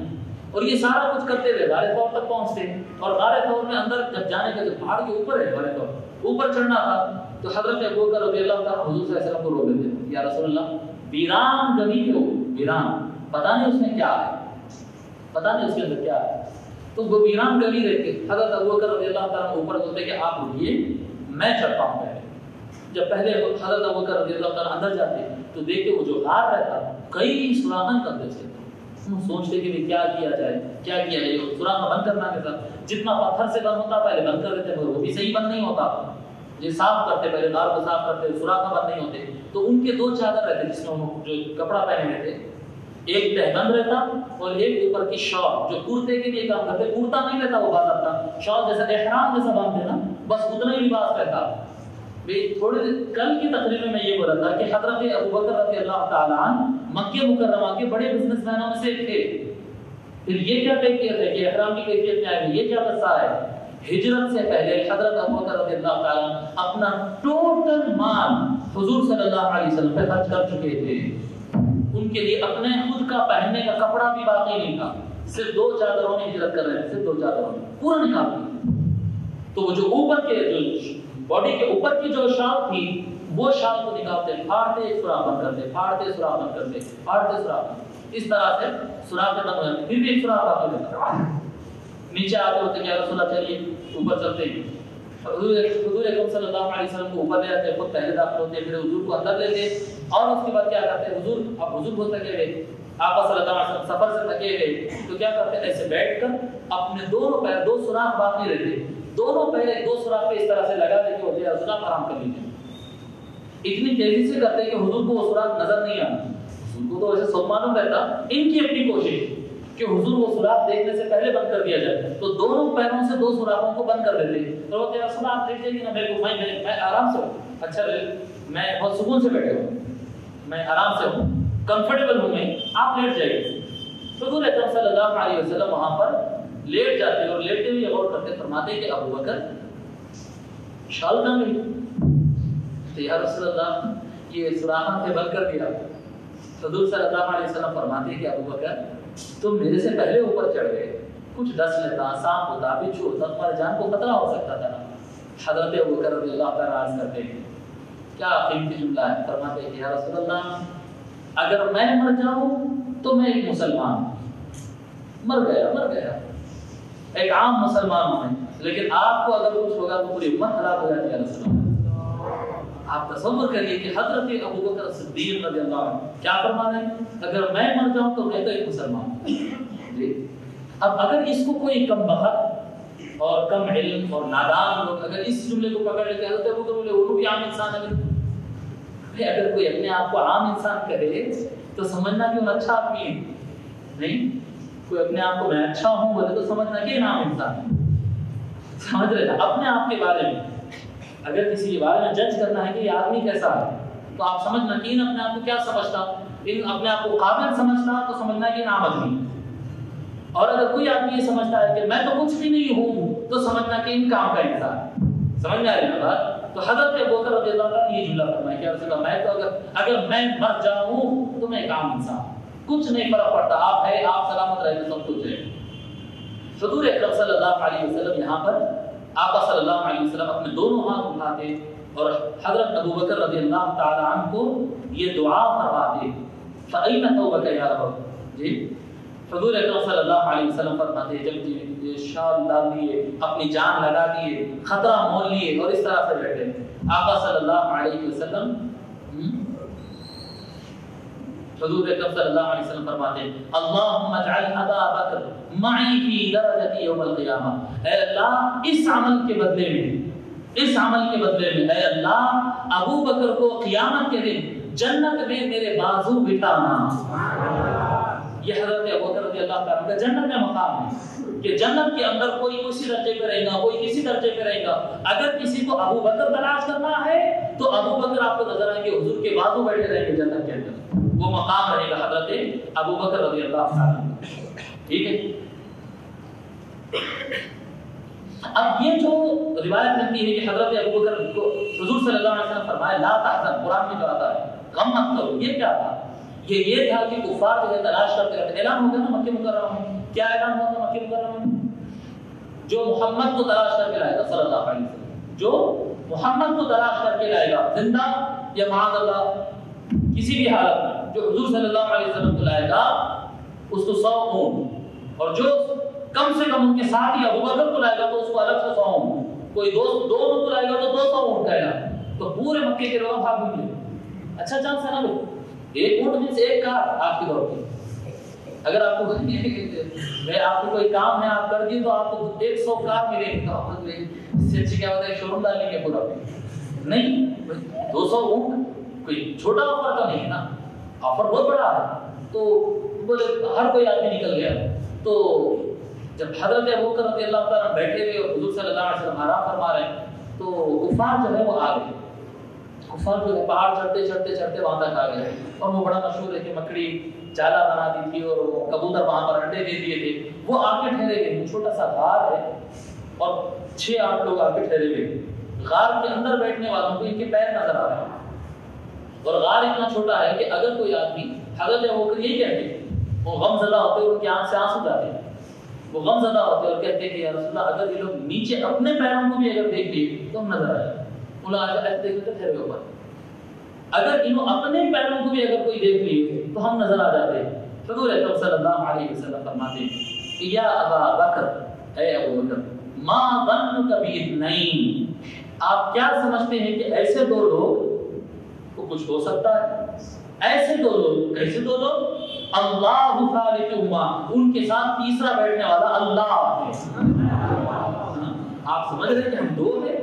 اور یہ سارا کچھ کرتے ہوئے غار ثور تک پہنچتے، اور غار ثور میں اندر جب جانے کا، جو پہاڑ کے اوپر ہے غار ثور، اوپر چڑھنا تھا، تو حضرت ابوبکر رضی اللہ تعالیٰ حضور صلی اللہ علیہ وسلم کو روک دیتے، یا رسول اللہ ویران گلی کے ویران، پتہ نہیں اس میں کیا ہے، پتہ نہیں اس کے اندر کیا ہے، تو وہ ویران گلی دیکھ کے حضرت ابوبکر رضی اللہ تعالیٰ اوپر بولتے کہ آپ رکیے میں چڑھتا ہوں پہلے۔ جب پہلے حضرت ابوبکر رضی اللہ تعالیٰ اندر جاتے تو دیکھتے وہ جو غار رہتا کئی سوراخیں کرتے تھے، ہم سوچتے کہ کیا کیا جائے، کیا کیا جائے، سوراخ بند کرنا کے ساتھ جتنا پتھر سے بند ہوتا پہلے بند کر دیتے، مگر وہ بھی صحیح بند نہیں ہوتا، یہ صاف کرتے پہلے غار کو صاف کرتے، سوراخ بند نہیں ہوتے، تو ان کے دو چادر رہتے جس میں جو کپڑا پہنے ہوئے تھے، ایک تہبند رہتا اور ایک اوپر کی شال جو کرتے کے لیے کام کرتے، کرتا نہیں رہتا وہ باضابطہ، شال جیسا احرام جیسا باندھتے نا، بس اتنا ہی لباس رہتا۔ تھوڑے کل کی تقریر میں یہ بولا تھا کہ حضرت ابوبکر رضی اللہ تعالیٰ عنہ مکہ مکرمہ کے بڑے بزنس مینوں میں سے تھے، پھر یہ کیا کیفیت ہے کہ احرام کی کیفیت میں آئے، یہ کیا قصہ ہے؟ ہجرت سے پہلے حضرت ابوبکر رضی اللہ تعالیٰ اپنا ٹوٹل مال حضور صلی اللہ علیہ وسلم پہ خرچ کر چکے تھے، ان کے لیے اپنے خود کا پہننے کا کپڑا بھی باقی نہیں تھا، صرف دو چادروں میں ہجرت کر رہے ہیں، صرف دو چادروں میں پورا نکال دیا، تو وہ جو اوپر کے جو باڈی کے اوپر کی جو شال تھی وہ شال کو نکالتے، پھاڑتے سوراخ بند کرتے، پھاڑتے سوراخ بند کرتے، پھاڑتے سوراخ بند، اس طرح سے سوراخ بند ہو جاتے، پھر بھی ایک سوراخ باقی رہتا، نیچے آتے ہوتے کہ رسول اللہ چلیے اوپر چلتے ہیں، حضور اکرم صلی اللہ علیہ وسلم کو اوپر لے آتے، خود پہلے داخل ہوتے، پھر حضور کو اندر لیتے، اور اس کے بعد کیا کرتے، حضور اب حضور کو تھکے ہوئے، آقا صلی اللہ علیہ وسلم سفر سے تھکے ہوئے تو کیا کرتے، ایسے بیٹھ کر اپنے دونوں پیر، دو سوراخ باقی رہتے، دونوں پیر ایک دو سوراخ پہ اس طرح سے لگا دے کہ وہ سوراخ آرام کر لیجیے، اتنی تیزی سے کرتے کہ حضور کو وہ سوراخ نظر نہیں آتا، حضور کو تو ایسے سب معلوم رہتا، ان کی اپنی کوشش کہ حضور وہ سوراخ دیکھنے سے پہلے بند کر دیا جائے، تو دونوں پیروں سے دو سوراخوں کو بند کر دیتے، تو وہ کہتے ہیں آپ دیکھ جائیے نا، میرے کو میں آرام سے ہوں، اچھا میں بہت سکون سے بیٹھے ہوں، میں آرام سے ہوں، کمفرٹیبل ہوں، میں آپ لیٹ جائیے، حضور اکرم صلی اللہ علیہ وسلم وہاں پر لیٹ جاتے اور لیٹتے ہوئے غور کرتے، فرماتے کہ ابوبکر شال نہ گئی، تو یا رسول اللہ یہ سوراخ سے بند کر دیا، حضور صلی اللہ علیہ وسلم فرماتے کہ ابوبکر تم میرے سے پہلے اوپر چڑھ گئے، کچھ ڈس لیتا، سانپ ہوتا، بچھو ہوتا، تمہاری جان کو خطرہ ہو سکتا تھا نا۔ حضرت ابوبکر رضی اللہ تعالیٰ عرض کرتے ہیں، کیا قیمتی جملہ ہے، فرماتے ہیں کہ یا رسول اللہ اگر میں مر جاؤں تو میں ایک مسلمان مر گیا ایک عام مسلمان ہوں میں، لیکن آپ کو اگر کچھ ہوگا تو پوری امت ہلاک ہو جاتی ہے رسول اللہ۔ آپ تصور کریے کہ حضرت ابوبکر صدیق رضی اللہ عنہ کیا فرما رہے ہیں، اگر میں مر جاؤں تو میں تو ایک مسلمان ہوں جی۔ اب اگر اس کو کوئی کم بخت اور کم علم اور نادان لوگ اگر اس جملے کو پکڑ لے کہ حضرت ابوبکر بولے وہ بھی عام انسان ہے، اگر کوئی اپنے آپ کو عام انسان کہے تو سمجھنا کہ وہ اچھا آدمی ہے، نہیں کوئی اپنے آپ کو میں اچھا ہوں بولے تو سمجھنا کہ عام انسان ہے، سمجھ رہے ہیں اپنے آپ کے بارے میں اگر کسی کے بارے میں جج کرنا ہے کہ یہ آدمی کیسا ہے تو آپ سمجھنا کہ اپنے آپ کو کیا سمجھتا، اپنے آپ کو قابل سمجھتا تو سمجھنا کہ عام آدمی، اور اگر کوئی آدمی یہ سمجھتا ہے کہ میں تو کچھ بھی نہیں ہوں تو سمجھنا کہ ان کام کا انسان، سمجھ میں آ رہی ہے بات۔ تو حضرت ابوبکر رضی اللہ عنہ نے یہ جملہ فرمایا کہ رسول اللہ میں تو اگر میں مر جاؤں تو میں ایک عام انسان، کچھ نہیں فرق پڑتا، آپ ہے آپ سلامت رہے سب کچھ ہے۔ حضور اکرم صلی اللہ علیہ وسلم یہاں پر آقا صلی اللہ علیہ وسلم اپنے دونوں ہاتھ اٹھاتے اور حضرت ابوبکر رضی اللہ تعالی عنہ کو یہ دعا فرماتے، فَأَيْنَ تَوْبَكَ يَا رَبِّ جی۔ حضور اکرم صلی اللہ علیہ وسلم فرماتے جب یہ شال ڈال دیے، اپنی جان لگا دیے، خطرہ مول لیے اور اس طرح سے بیٹھے، آقا صلی اللہ علیہ وسلم حضور اکرم صلی اللہ علیہ وسلم فرماتے ہیں اللہم اجعل ابا بکر معی فی درجتی یوم القیامہ، اے اللہ اس عمل کے بدلے میں اے اللہ ابو بکر کو قیامت کے دن جنت میں میرے بازو بٹھانا۔ یہ حضرت ابوبکر رضی اللہ تعالیٰ کا جنت میں مقام ہے کہ جنت کے اندر کوئی کسی درجے پہ رہے گا، کوئی کسی درجے پہ رہے گا، اگر کسی کو ابو بکر تلاش کرنا ہے تو ابو بکر آپ کو نظر آئیں گے، حضور کے بازو بیٹھے رہیں گے جنت کے اندر، وہ مقام رہے گا حضرت ابو بکر رضی اللہ تعالیٰ، ٹھیک ہے۔ اب یہ جو روایت ملتی ہے کہ حضرت ابو بکر کو حضور صلی اللہ علیہ وسلم فرمائے لا تحزن، قرآن میں جو آتا ہے غم مت کرو، یہ کیا تھا؟ یہ تھا کہ کفار جو ہے تلاش کرتے رہتے، اعلان ہو گیا نا مکہ مکرمہ میں کیا اعلان ہوا تھا مکہ مکرمہ میں؟ جو محمد کو تلاش کر کے لائے گا صلی اللہ علیہ وسلم، جو محمد کو تلاش کر کے لائے گا زندہ یا معاذ اللہ کسی بھی حالت میں، جو حضور صلی اللہ علیہ وسلم کو لائے گا اس کو 100 اونٹ، اور جو کم سے کم ان کے ساتھ ہی ابو بکر کو لائے گا تو اس کو الگ سے 100 اونٹ، کوئی دو اونٹ کو لائے گا تو 200 اونٹ کا اعلان، تو پورے مکے کے لوگ بھاگ گئے۔ اچھا چانس ہے نا لوگ، ایک اونٹ میں سے ایک کار آپ کے دور کی، اگر آپ کو میں آپ کو کوئی کام ہے آپ کر دیے تو آپ کو 100 کار ملے گی، اس سے اچھی کیا ہوتا ہے شو روم ڈال لیں گے پورا، نہیں 200 اونٹ کوئی چھوٹا آفر تو نہیں ہے نا، آفر بہت بڑا ہے، تو بولے ہر کوئی آدمی نکل گیا۔ تو جب حضرت ابوبکر رضی اللہ تعالیٰ بیٹھے ہوئے اور حضور صلی اللہ علیہ وسلم آرام فرما رہے ہیں تو کفار جو ہے وہ آ گئے، کفار جو ہے پہاڑ چڑھتے چڑھتے چڑھتے وہاں تک آ گئے، اور وہ بڑا مشہور ہے کہ مکڑی جالا بنا دی تھی اور کبوتر وہاں پر انڈے دے دیے تھے، وہ آ کے ٹھہرے گئے، چھوٹا سا غار ہے اور 6-8 لوگ آ کے ٹھہرے ہوئے، غار کے اندر بیٹھنے والوں کو ان کے پیر نظر آ رہے ہیں، اور غار اتنا چھوٹا ہے کہ اگر کوئی آدمی حضرت ابوبکر یہی کہتے وہ غم زدہ ہوتے اور ان کی آنکھ سے آنسو جاتے ہیں، وہ غم زدہ ہوتے اور کہتے کہ یا رسول اللہ اگر یہ لوگ نیچے اپنے پیروں کو بھی اگر دیکھ لیے تو ہم نظر آئے، انہوں نے ایسے دیکھتے ٹھہرے اوپر، اگر انہوں اپنے پیروں کو بھی اگر کوئی دیکھ لیے تو ہم نظر آ جاتے ہیں۔ حضور اکرم صلی اللہ علیہ وسلم فرماتے ہیں کہ یا ابا بکر، اے ابو بکر، ما ظنک باثنین، آپ کیا سمجھتے ہیں کہ ایسے دو لوگ کو کچھ ہو سکتا ہے؟ ایسے دو لوگ، کیسے دو لوگ؟ اللہ ثالثہما، ان کے ساتھ تیسرا بیٹھنے والا اللہ ہے۔ آپ سمجھ رہے ہیں کہ ہم دو ہیں،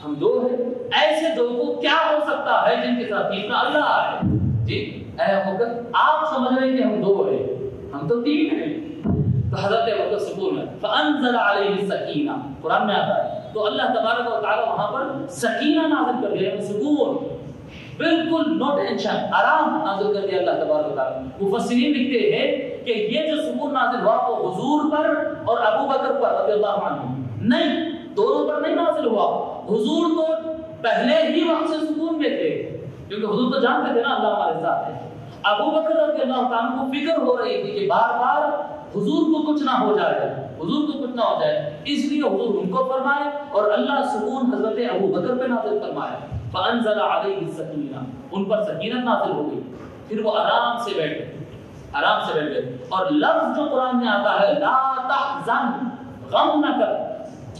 ہم دو ہیں، ایسے دو کو کیا ہو سکتا ہے جن کے ساتھ تیسرا اللہ ہے؟ جی اے ابوبکر آپ سمجھ رہے ہیں کہ ہم دو ہیں، ہم تو تین ہیں۔ تو حضرت ابوبکر سکون ہے، فانزل علیہ السکینہ، قرآن میں آتا ہے، تو اللہ تبارک و تعالی وہاں پر سکینہ نازل کر دیا، سکون، بالکل نو ٹینشن، آرام نازل کر دیا اللہ تبارک و تعالی۔ مفسرین لکھتے ہیں کہ یہ جو سکون نازل ہوا وہ حضور پر اور ابو بکر پر رضی اللہ عنہ نہیں، دونوں پر نہیں نازل ہوا، حضور تو پہلے ہی وقت سے سکون میں تھے کیونکہ حضور تو جانتے تھے نا اللہ ہمارے ساتھ ہے۔ ابو بکر رضی اللہ تعالیٰ کو فکر ہو رہی تھی کہ بار بار حضور کو کچھ نہ ہو جائے، حضور کو کچھ نہ ہو جائے، اس لیے حضور ان کو فرمائے اور اللہ سکون حضرت ابو بکر پہ نازل فرمایا، فانزل علیہ السکینہ، ان پر سکینت نازل ہو گئی، پھر وہ آرام سے بیٹھ گئے، آرام سے بیٹھ گئے۔ اور لفظ جو قرآن میں آتا ہے لا تحزن، غم نہ کر،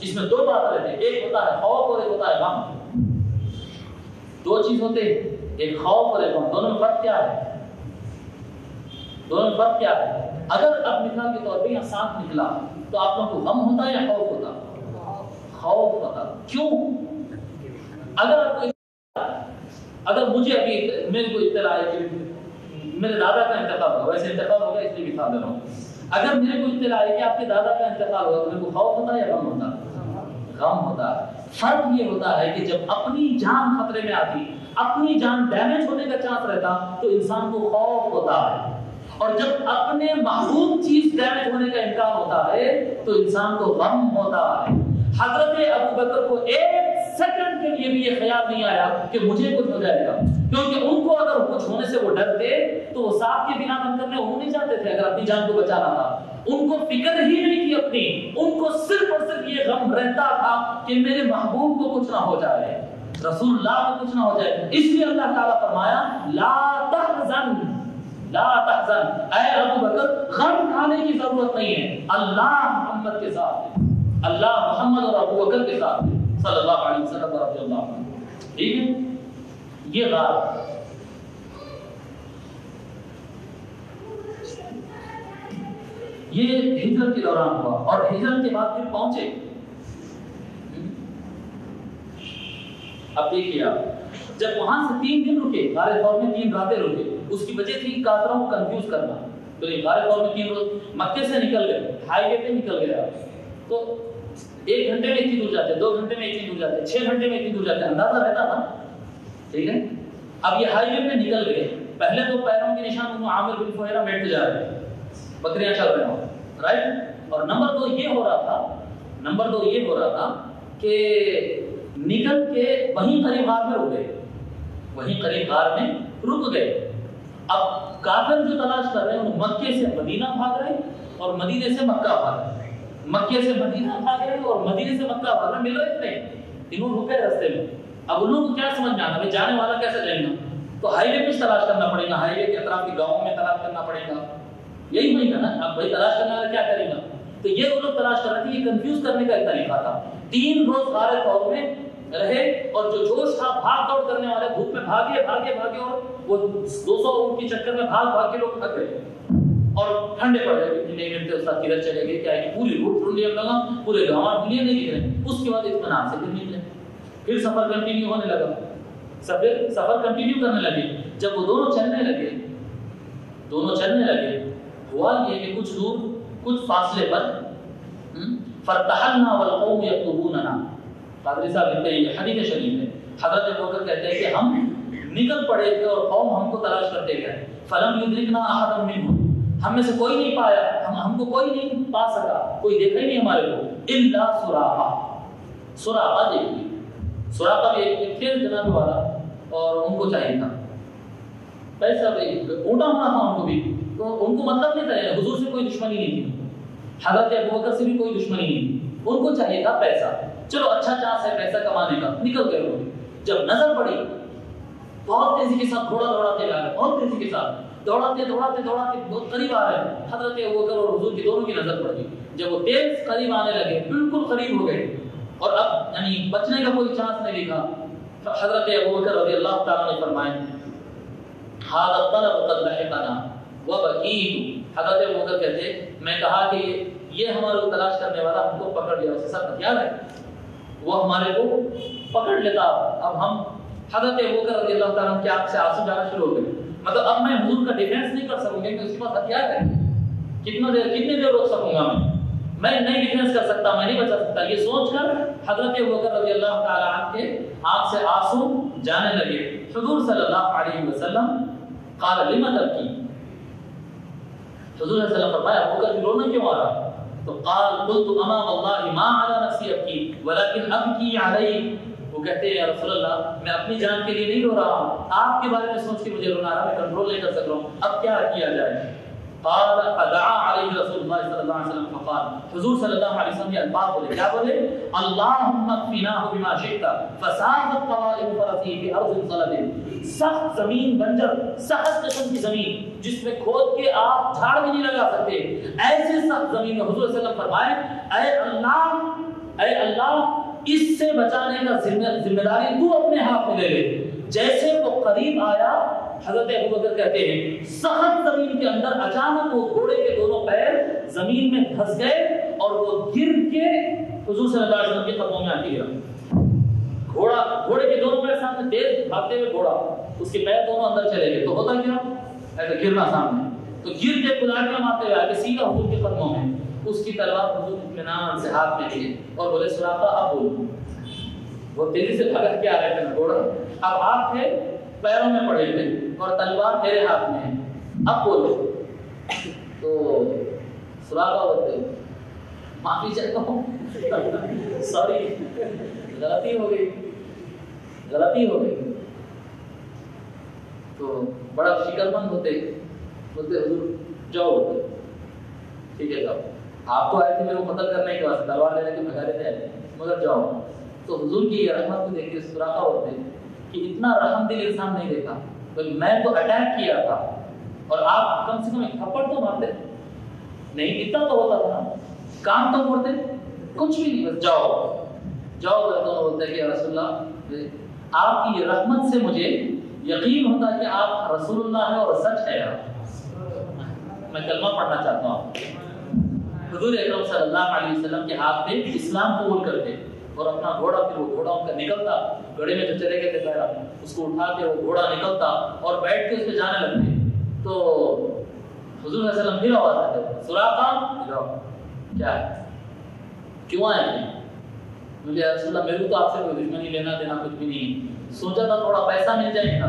اس میں دو بات رہتے ہیں، ایک ہوتا ہے خوف اور ایک ہوتا ہے غم، دو چیز ہوتے ہیں، ایک خوف اور ایک غم، دونوں میں فرق کیا ہے؟ دونوں میں فرق کیا ہے؟ اگر اب مثال کے طور پہ یہاں سانپ نکلا تو آپ لوگوں کو غم ہوتا یا خوف ہوتا؟ خوف ہوتا، کیوں؟ اگر مجھے ابھی میرے کو اطلاع ہے کہ میرے دادا کا انتقال ہوگا، ویسے انتقال ہوگا اس لیے مثال دے رہا ہوں، اگر میرے کو اطلاع ہے کہ آپ کے دادا کا انتقال ہوگا تو میرے کو خوف ہوتا یا غم ہوتا؟ غم ہوتا ہے۔ فرق یہ ہوتا ہے کہ جب اپنی جان خطرے میں آتی، اپنی جان ڈیمیج ہونے کا چانس رہتا تو انسان کو خوف ہوتا ہے، اور جب اپنے محبوب چیز ڈیمیج ہونے کا امکان ہوتا ہے تو انسان کو غم ہوتا ہے۔ حضرت ابو بکر کو ایک سیکنڈ کے لیے بھی یہ خیال نہیں آیا کہ مجھے کچھ ہو جائے گا، کیونکہ ان کو اگر کچھ ہونے سے وہ ڈرتے تو وہ ساتھ کے بنا بند کرنے وہ نہیں چاہتے تھے اگر اپنی جان کو بچانا تھا، ان کو فکر ہی نہیں تھی اپنی، ان کو صرف اور صرف یہ غم رہتا تھا کہ میرے محبوب کو کچھ نہ ہو جائے، رسول اللہ کو کچھ نہ ہو جائے، اس لیے اللہ تعالیٰ فرمایا لا تحزن، لا تحزن، اے ابو بکر غم کھانے کی ضرورت نہیں ہے، اللہ محمد کے ساتھ ہے، اللہ محمد اور ابو بکر کے ساتھ ہے صلی اللہ علیہ وسلم رضی اللہ عنہ۔ ٹھیک ہے، یہ غار یہ ہجرت کے دوران ہوا، اور ہجرت کے بعد پھر پہنچے۔ اب دیکھیے آپ جب وہاں سے 3 دن رکے، غار ثور میں 3 راتیں رکے، اس کی وجہ تھی کافروں کو کنفیوز کرنا، تو غار ثور میں 3 روز مکے سے نکل گئے، ہائی وے پہ نکل گیا، تو 1 گھنٹے میں اتنی دور جاتے، 2 گھنٹے میں اتنی دور جاتے، 6 گھنٹے میں اتنی دور جاتے، اندازہ رہتا تھا، ٹھیک ہے۔ اب یہ ہائی وے پہ نکل گئے، پہلے تو پیروں کے نشان انہوں عامر بن فہیرہ بیٹھتے جا رہے ہیں، بکریاں چل رہے ہوں، رائٹ، اور نمبر 2 یہ ہو رہا تھا کہ نکل کے وہیں قریب غار میں رک گئے، وہیں قریب غار میں رک گئے۔ اب کافر جو تلاش کر رہے ہیں وہ مکے سے مدینہ بھاگ رہے اور مدینے سے مکہ بھاگا، مکے سے مدینہ بھاگے اور مدینے سے مکہ بھاگا، مل رہے تھے تینوں رکے رستے میں۔ اب ان لوگوں کو کیا سمجھ میں آنا بھائی جانے والا کیسے جائے گا؟ تو ہائی وے کچھ تلاش کرنا پڑے گا، ہائی وے کے اطراف کے گاؤں میں تلاش کرنا پڑے گا، یہی ہوئی گا نا۔ اب بھائی تلاش کرنے والا کیا کرے گا؟ تو یہ وہ لوگ تلاش کر رہے تھے، یہ کنفیوز کرنے کا ایک طریقہ تھا۔ 3 روز غار ثور میں رہے اور جو جوش تھا بھاگ دوڑ کرنے والے دھوپ میں بھاگے اور وہ 200 اونٹ کی چکر میں بھاگ کے لوگ تھک گئے اور ٹھنڈے پڑ گئے، نہیں ملتے استاد کدھر چلے گئے، کیا ہے پوری روٹ ڈھونڈی ہم لگا، پورے گاؤں ڈھونڈی نہیں دکھ رہے۔ اس کے بعد اطمینان سے پھر نکلے، پھر سفر کنٹینیو ہونے لگا، سفر کنٹینیو کرنے لگے۔ جب وہ دونوں چلنے لگے ہوا یہ کہ کچھ دور کچھ فاصلے پر فرتحلنا والقوم یطلبوننا، قادری صاحب کہتے ہیں یہ حدیث شریف ہے، حضرت ابوبکر کہتے ہیں کہ ہم نکل پڑے تھے اور قوم ہم کو تلاش کرتے گئے، فلم یدرکنا احد منهم، ہم میں سے کوئی نہیں پایا، ہم کو کوئی نہیں پا سکا، کوئی دیکھا ہی نہیں ہمارے کو، الا سراقہ دیکھ لی۔ سراقہ بھی ایک تیز جناب والا اور ان کو چاہیے تھا پیسہ، اونٹا ہونا تھا ان کو بھی، تو ان کو مطلب نہیں تھا، حضور سے کوئی دشمنی نہیں تھی، حضرت ابوبکر سے بھی کوئی دشمنی نہیں تھی، ان کو چاہیے تھا پیسہ، چلو اچھا چانس ہے پیسہ کمانے کا، نکل گئے وہ۔ جب نظر پڑی بہت تیزی کے ساتھ گھوڑا دوڑاتے آ رہے، بہت تیزی کے ساتھ دوڑاتے بہت قریب آ رہے ہیں، حضرت ابوبکر اور حضور کی دونوں کی نظر پڑ گئی۔ جب وہ تیز قریب آنے لگے، بالکل قریب ہو گئے اور اب یعنی بچنے کا کوئی چانس نہیں دکھا، حضرت ابوبکر رضی اللہ تعالیٰ نے فرمائے هذا الطلب قد لحقنا وبكيت، حضرت ابوبکر کہتے میں کہا کہ یہ ہمارے کو تلاش کرنے والا ہم کو پکڑ لیا، اس کے ساتھ ہتھیار ہے، وہ ہمارے کو پکڑ لیتا۔ اب ہم حضرت ابوبکر رضی اللہ تعالیٰ کی آنکھ سے آنسو جانا شروع ہو گئے، مطلب اب میں حضور کا ڈیفینس نہیں کر سکوں گا کہ اس کے پاس ہتھیار ہے، کتنی دیر روک سکوں گا میں نہیں ڈیفینس کر سکتا، میں نہیں بچا سکتا۔ یہ سوچ کر حضرت ابوبکر رضی اللہ تعالیٰ عنہ کے آنکھ سے آنسو جانے لگے۔ حضور صلی اللہ علیہ وسلم قال لما تبکی، حضور صلی اللہ علیہ وسلم فرمایا ابوبکر رونا کیوں آ رہا؟ تو قال قلت امام اللہ ما علی نفسی ابکی ولکن ابکی علیہ، وہ کہتے ہیں یا رسول اللہ میں اپنی جان کے لیے نہیں رو رہا ہوں، آپ کے بارے میں سوچ کے مجھے رونا آ رہا، میں کنٹرول نہیں کر سک رہا ہوں، اب کیا کیا جائے؟ قال فدعا علیہ رسول اللہ صلی اللہ علیہ وسلم فقال، حضور صلی اللہ علیہ وسلم یہ الفاظ بولے، کیا بولے؟ اللہم اکفناہ بما شئت فساقت قوائم فرسی فی ارض صلب، سخت زمین بنجر، سخت قسم کی زمین جس میں کھود کے آپ جھاڑ بھی نہیں لگا سکتے، ایسے سخت زمین میں حضور صلی اللہ علیہ وسلم فرمائے اے اللہ اس سے بچانے کا ذمہ داری تو اپنے ہاتھ میں لے لے۔ جیسے وہ قریب آیا، حضرت ابوبکر کہتے ہیں سخت زمین کے اندر اچانک وہ گھوڑے کے دونوں پیر زمین میں دھس گئے اور وہ گر کے حضور صلی اللہ علیہ وسلم کے قدموں میں آ کے گرا۔ گھوڑے کے دونوں پیر سامنے، تیز بھاگتے ہوئے گھوڑا، اس کے پیر دونوں اندر چلے گئے، تو ہوتا کیا؟ ایسا گرنا سامنے، تو گر کے کلاڑیاں مارتے ہوئے آگے سیدھا حضور کے قدموں میں، اس کی تلوار حضور اطمینان سے ہاتھ میں لیے اور بولے سراقہ اب بولو۔ وہ تیزی سے بھگت کے آ رہے تھے نا گھوڑا، اب آپ تھے پیروں میں پڑے تھے اور تلوار میرے ہاتھ میں ہے، اب بولو۔ تو سراقہ ہوتے معافی چاہتا ہوں، سوری غلطی ہو گئی۔ تو بڑا فکر مند ہوتے حضور جاؤ ہوتے، ٹھیک ہے صاحب آپ تو آئے تھے میرے کو قتل کرنے کے واسطے، تلوار لے کے بھگا رہے تھے، مگر جاؤ۔ تو حضور کی یہ رحمت کو دیکھ کے سراقہ ہوتے کہ اتنا رحم دل انسان نہیں دیکھا، میں تو اٹیک کیا تھا اور آپ کم سے کم ایک تھپڑ تو مارتے نہیں، اتنا تو ہوتا تھا نا، کام تو کرتے کچھ بھی نہیں، بس جاؤ بولتے کہ رسول اللہ آپ کی یہ رحمت سے مجھے یقین ہوتا کہ آپ رسول اللہ ہے اور سچ ہے، میں کلمہ پڑھنا چاہتا ہوں۔ حضور اکرم صلی اللہ علیہ وسلم کے ہاتھ پہ اسلام قبول کرتے اور اپنا گھوڑا، پھر وہ گھوڑا ان کا نکلتا، گھوڑے میں جو چلے گئے تھے پیرا، اس کو اٹھا کے وہ گھوڑا نکلتا اور بیٹھ کے اس پہ جانے لگتے۔ تو حضور صلی اللہ علیہ وسلم پھر آواز آتے سراقہ کیا ہے، کیوں آئے تھے؟ مجھے رسول اللہ میرے کو تو آپ سے کوئی دشمنی لینا دینا کچھ بھی نہیں، سوچا تھا تھوڑا پیسہ مل جائے گا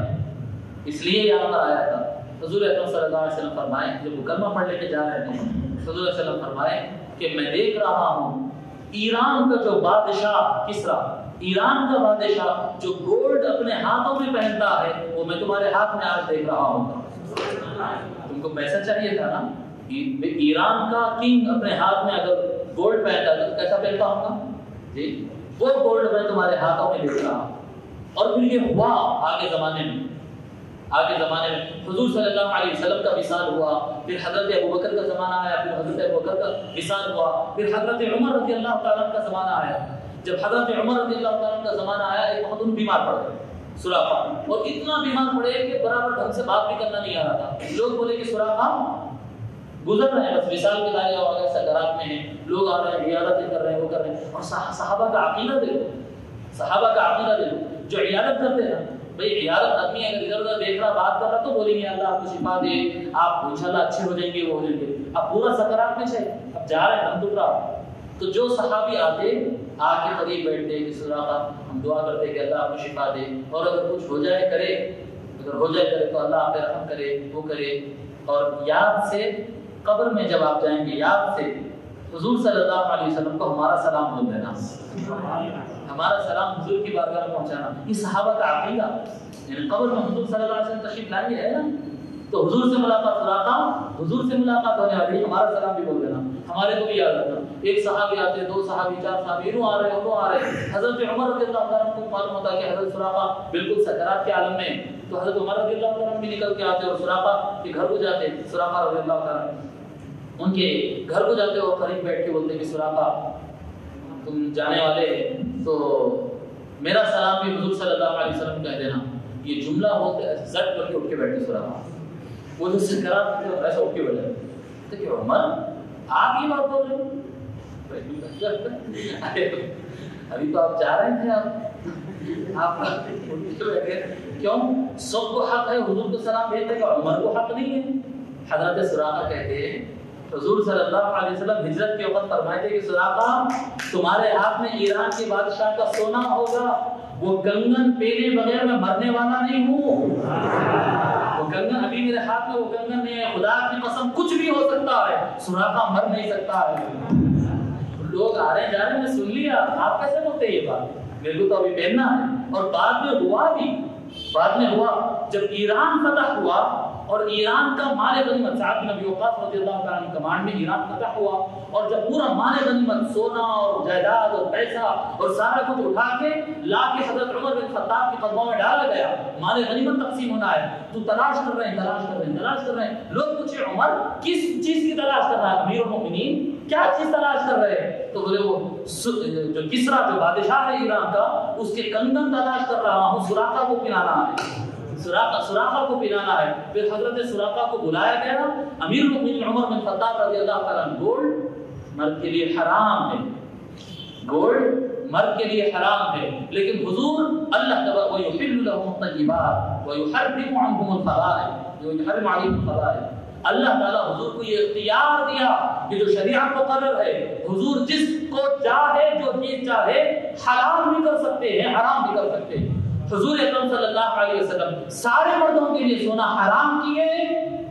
اس لیے یہاں پر آیا تھا۔ حضور اکرم صلی اللہ علیہ وسلم فرمائے جب وہ کلمہ پڑھ لے کے جا رہے تھے، حضور صلی اللہ علیہ وسلم فرمائے کہ میں دیکھ رہا ہوں ایران کا جو بادشاہ کسرا، ایران کا بادشاہ جو گولڈ اپنے ہاتھوں میں پہنتا ہے وہ میں تمہارے ہاتھ میں آج دیکھ رہا ہوں۔ تم کو پیسہ چاہیے تھا نا، ایران کا کنگ اپنے ہاتھ میں اگر گولڈ پہنتا تو کیسا پہنتا ہوگا جی؟ وہ گولڈ میں تمہارے ہاتھوں میں لے رہا ہوں. اور پھر یہ ہوا آگے زمانے میں حضور صلی اللہ علیہ وسلم کا وصال ہوا، پھر حضرت ابوبکر کا زمانہ آیا، پھر حضرت ابوبکر کا وصال ہوا، پھر حضرت عمر رضی اللہ تعالیٰ عنہ کا زمانہ آیا. جب حضرت عمر رضی اللہ تعالیٰ عنہ کا زمانہ آیا، ایک وقت ان بیمار پڑ گئے سراقہ، اور اتنا بیمار پڑے کہ برابر ڈھنگ سے بات بھی کرنا نہیں آ رہا تھا. لوگ بولے کہ سراقہ گزر رہے ہیں، بس وصال کے دائرے اور سکرات میں ہیں، لوگ آ رہے ہیں، عیادتیں کر رہے ہیں، وہ کر رہے ہیں. اور صحابہ کا عقیدہ دیکھو، جو عیادت کرتے ہیں بھائی، عیادت آدمی اگر ادھر ادھر دیکھ رہا بات کر رہا تو بولیں گے اللہ آپ کو شفا دے، آپ انشاءاللہ اچھے ہو جائیں گے، وہ ہو جائیں گے. اب پورا سکرات میں سے اب جا رہے ہیں، دم ٹوٹ رہا. تو جو صحابی آتے آ کے قریب بیٹھتے کہ سراقہ ہم دعا کرتے کہ اللہ آپ کو شفا دے، اور اگر کچھ ہو جائے کرے تو اللہ آپ پہ رحم کرے، وہ کرے. اور یاد سے قبر میں جب آپ جائیں گے، یاد سے حضور صلی اللہ علیہ وسلم کو ہمارا سلام بول دینا، ہمارا سلام حضور کی بارگاہ میں پہنچانا. یہ صحابہ کا عقیدہ. یعنی قبر میں حضور صلی اللہ علیہ وسلم تشریف لائیں گے ہے نا، تو حضور سے ملاقات حضور سے ملاقات ہونے والی، ہمارا سلام بھی بول دینا. ہمارے کو بھی یاد رکھنا، ایک صحابی آتے، دو صحابی، چار صحابی، انہوں آ رہے. حضرت عمر رضی اللہ عنہ کو معلوم ہوتا کہ حضرت سراقہ بالکل سکرات کے عالم میں، تو حضرت عمر رضی اللہ عنہ بھی نکل کے آتے اور سراقہ کے گھر کو جاتے. سراقہ رضی اللہ عنہ ان کے گھر کو جاتے اور قریب بیٹھ کے بولتے کہ سراقہ تم جانے والے تو میرا سلام بھی حضور صلی اللہ علیہ وسلم کہہ دینا. یہ جملہ بولتے زٹ کر کے اٹھ کے بیٹھتے سراقہ، وہ جو سکرات تھے ایسا اٹھ کے بیٹھے. تو کہ عمر آپ یہ بات بول رہے ہو، ابھی تو آپ جا رہے تھے، آپ کیوں؟ سب کو حق ہے حضور کو سلام بھیجنے کا، عمر کو حق نہیں ہے. حضرت سراقہ کہتے ہیں حضور صلی اللہ علیہ وسلم ہجرت کے وقت فرمائے تھے کہ سراقہ تمہارے ہاتھ میں ایران کے بادشاہ کا سونا ہوگا، وہ کنگن پہنے بغیر میں مرنے والا نہیں ہوں. وہ کنگن ابھی میرے ہاتھ میں وہ کنگن نہیں ہے، خدا کی قسم کچھ بھی ہو سکتا ہے، سراقہ مر نہیں سکتا ہے. لوگ آ رہے جا رہے ہیں، میں سن لیا، آپ کیسے بولتے ہیں یہ بات؟ میرے کو تو ابھی پہننا ہے. اور بعد میں ہوا جب ایران فتح ہوا اور ایران کا مال غنیمت، سعد بن ابی وقاص رضی اللہ تعالیٰ عنہ کمانڈ میں ایران فتح ہوا، اور جب پورا مال غنیمت، سونا اور جائیداد اور پیسہ اور سارا کچھ اٹھا کے لا کے حضرت عمر بن خطاب کے قدموں میں ڈالا گیا، مال غنیمت تقسیم ہونا ہے، تو تلاش کر رہے ہیں. لوگ پوچھے عمر کس چیز کی تلاش کر رہا ہے؟ امیر المؤمنین کیا چیز تلاش کر رہے ہیں؟ تو بولے وہ جو کسرا جو بادشاہ ہے ایران کا، اس کے کنگن تلاش کر رہا ہوں، سراقہ کو پلانا ہے، سراقہ کو پلانا ہے. پھر حضرت سراقہ کو بلایا گیا. امیر المؤمنین عمر بن خطاب رضی اللہ تعالیٰ عنہ، گولڈ مرد کے لیے حرام ہے، گولڈ مرد کے لیے حرام ہے، لیکن حضور اللہ تبارک وَيُحِلُّ لَهُمُ الطَّيِّبَاتِ وَيُحَرِّمُ عَنْهُمُ الْخَبَائِثَ. اللہ تعالیٰ حضور کو یہ اختیار دیا کہ جو شریعت مقرر ہے، حضور جس کو چاہے جو چیز چاہے حلال بھی کر سکتے ہیں، حرام بھی کر سکتے ہیں. حضور اکرم صلی اللہ علیہ وسلم سارے مردوں کے لیے سونا حرام کیے،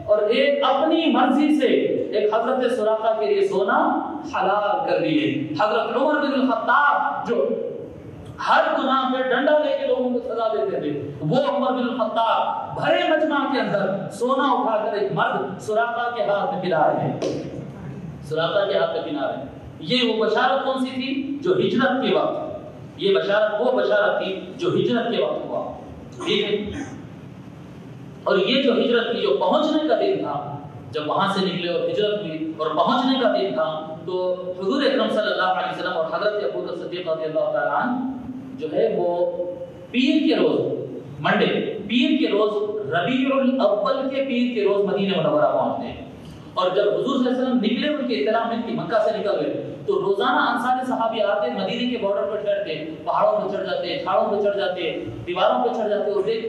اور ایک اپنی مرضی سے ایک حضرت سراقہ کے لیے سونا حلال کر دیے. حضرت عمر بن الخطاب جو ہر گناہ پہ ڈنڈا لے کے لوگوں کو سزا دیتے تھے، وہ عمر بن الخطاب بھرے مجمع کے اندر سونا اٹھا کر ایک مرد سراقہ کے ہاتھ میں پلا رہے ہیں، سراقہ کے ہاتھ میں پلا رہے ہیں. یہ وہ بشارت کون سی تھی؟ جو ہجرت کے وقت، یہ بشارت وہ بشارت تھی جو ہجرت کے وقت ہوا. ٹھیک ہے، اور یہ جو ہجرت کی، جو پہنچنے کا دن تھا، جب وہاں سے نکلے اور ہجرت ہوئی اور پہنچنے کا دن تھا، تو حضور اکرم صلی اللہ علیہ وسلم اور حضرت ابوبکر صدیق رضی اللہ تعالیٰ عنہ جو ہے وہ پیر کے روز، منڈے پیر کے روز، ربیع الاول کے پیر کے روز مدینہ منورہ پہنچتے ہیں. اور جب حضور صلی اللہ علیہ وسلم نکلے، ان کی اطلاع ملتی، مکہ سے نکل گئے، تو روزانہ انصار صحابی آتے، مدینے کے بارڈر پر ٹھہرتے، پہاڑوں پر چڑھ جاتے، چھاڑوں پر چڑھ جاتے، دیواروں پر چڑھ جاتے اور دیکھتے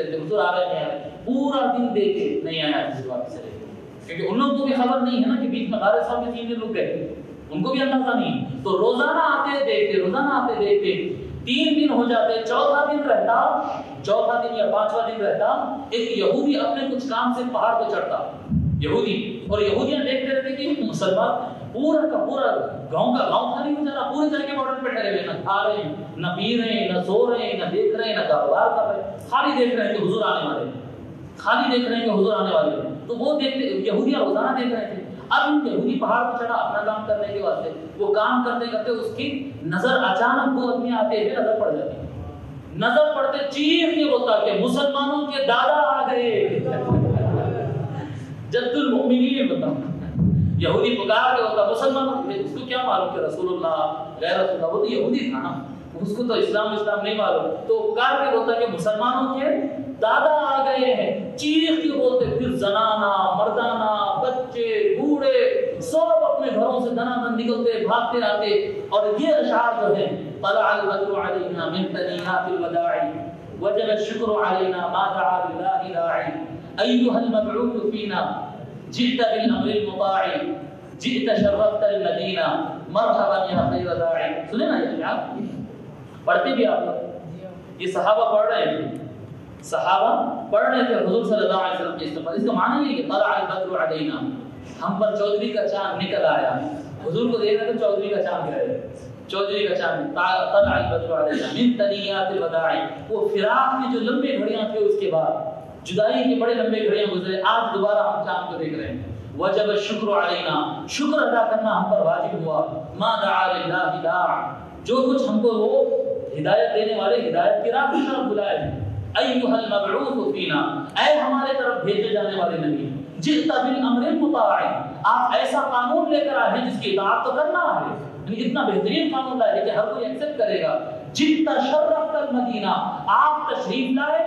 رہتے حضور آ رہے ہیں. پورا دن دیکھے نہیں آیا حضور واپس چلے گئے، کیونکہ ان لوگوں کو بھی خبر نہیں ہے نا کہ بیچ میں غار صاحب میں 3 دن رک گئے، ان کو بھی اندازہ نہیں. تو روزانہ آتے دیکھتے 3 دن ہو جاتے، چوتھا دن یا 5واں دن رہتا، ایک یہودی اپنے کچھ کام سے پہاڑ پہ چڑھتا، یہودی، اور یہودیاں دیکھتے رہتے کہ مسلمان پورا کا پورا گاؤں کا گاؤں خالی ہو جا رہا، پورے جگہ بارڈر پہ ٹھہرے ہوئے، نہ کھا رہے ہیں، نہ پی رہے ہیں، نہ سو رہے ہیں، نہ دیکھ رہے ہیں، نہ کاروبار کر رہے ہیں، خالی دیکھ رہے ہیں کہ حضور آنے والے ہیں، خالی دیکھ رہے ہیں کہ حضور آنے والے ہیں. تو وہ دیکھتے، یہودیاں روزانہ دیکھ رہے تھے. اب یہودی پہاڑ پر چڑھا اپنا کام کرنے کے واسطے، وہ کام کرتے کرتے اس کی نظر اچانک دو آدمی آتے ہوئے نظر پڑ جاتی، نظر پڑتے چیخ کے بولتا کہ مسلمانوں کے دادا آ گئے، جد المؤمنین بتا، یہودی پکار کے ہوتا مسلمانوں، اس کو کیا معلوم کہ رسول اللہ غیر رسول اللہ، وہ تو یہودی تھا نا، اس کو تو اسلام نہیں معلوم، تو پکار کے بولتا کہ مسلمانوں کے دادا آ گئے ہیں، چیخ کے بولتے، پھر زنانا مردانہ بچے بوڑھے سب اپنے گھروں سے دنا دن نکلتے بھاگتے آتے، اور یہ اشعار جو ہیں طلع البدر علینا من ثنیات الوداع وجب الشکر علینا ما دعا للہ داعی ایها المبعوث فینا جئت بالامر المطاع جئت شرفت المدینہ مرحبا یا خیر داعی. سنیں نا یہ اشعار، پڑھتے بھی آپ لوگ، یہ صحابہ پڑھ رہے ہیں، صحابہ پڑھ رہے تھے حضور صلی اللہ علیہ وسلم کے استقبال. اس کا معنی یہ کہ طلع البدر علینا، ہم پر چودھری کا چاند نکل آیا، حضور کو دیکھ رہے تو چودھری کا چاند گئے، چودھری کا چاند طلع البدر علینا من ثنیات الوداع، وہ فراق کی جو لمبے گھڑیاں تھے اس کے بعد جدائی کے بڑے لمبے گھڑیاں گزرے، آج دوبارہ ہم چاند کو دیکھ رہے ہیں. وجب الشکر علینا، شکر ادا کرنا ہم پر واجب ہوا. ما دعا للہ داع، جو کچھ ہم کو وہ ہدایت دینے والے ہدایت کی راہ کی طرف بلائے ہیں. ایھا المبعوث فینا، اے ہمارے طرف بھیجے جانے والے نبی، جئت بالامر المطاع، آپ ایسا قانون لے کر آئے ہیں جس کی اطاعت تو کرنا ہے، یعنی اتنا بہترین قانون لائے کہ ہر کوئی ایکسپٹ کرے گا. جئت شرفت المدینہ، آپ تشریف لائے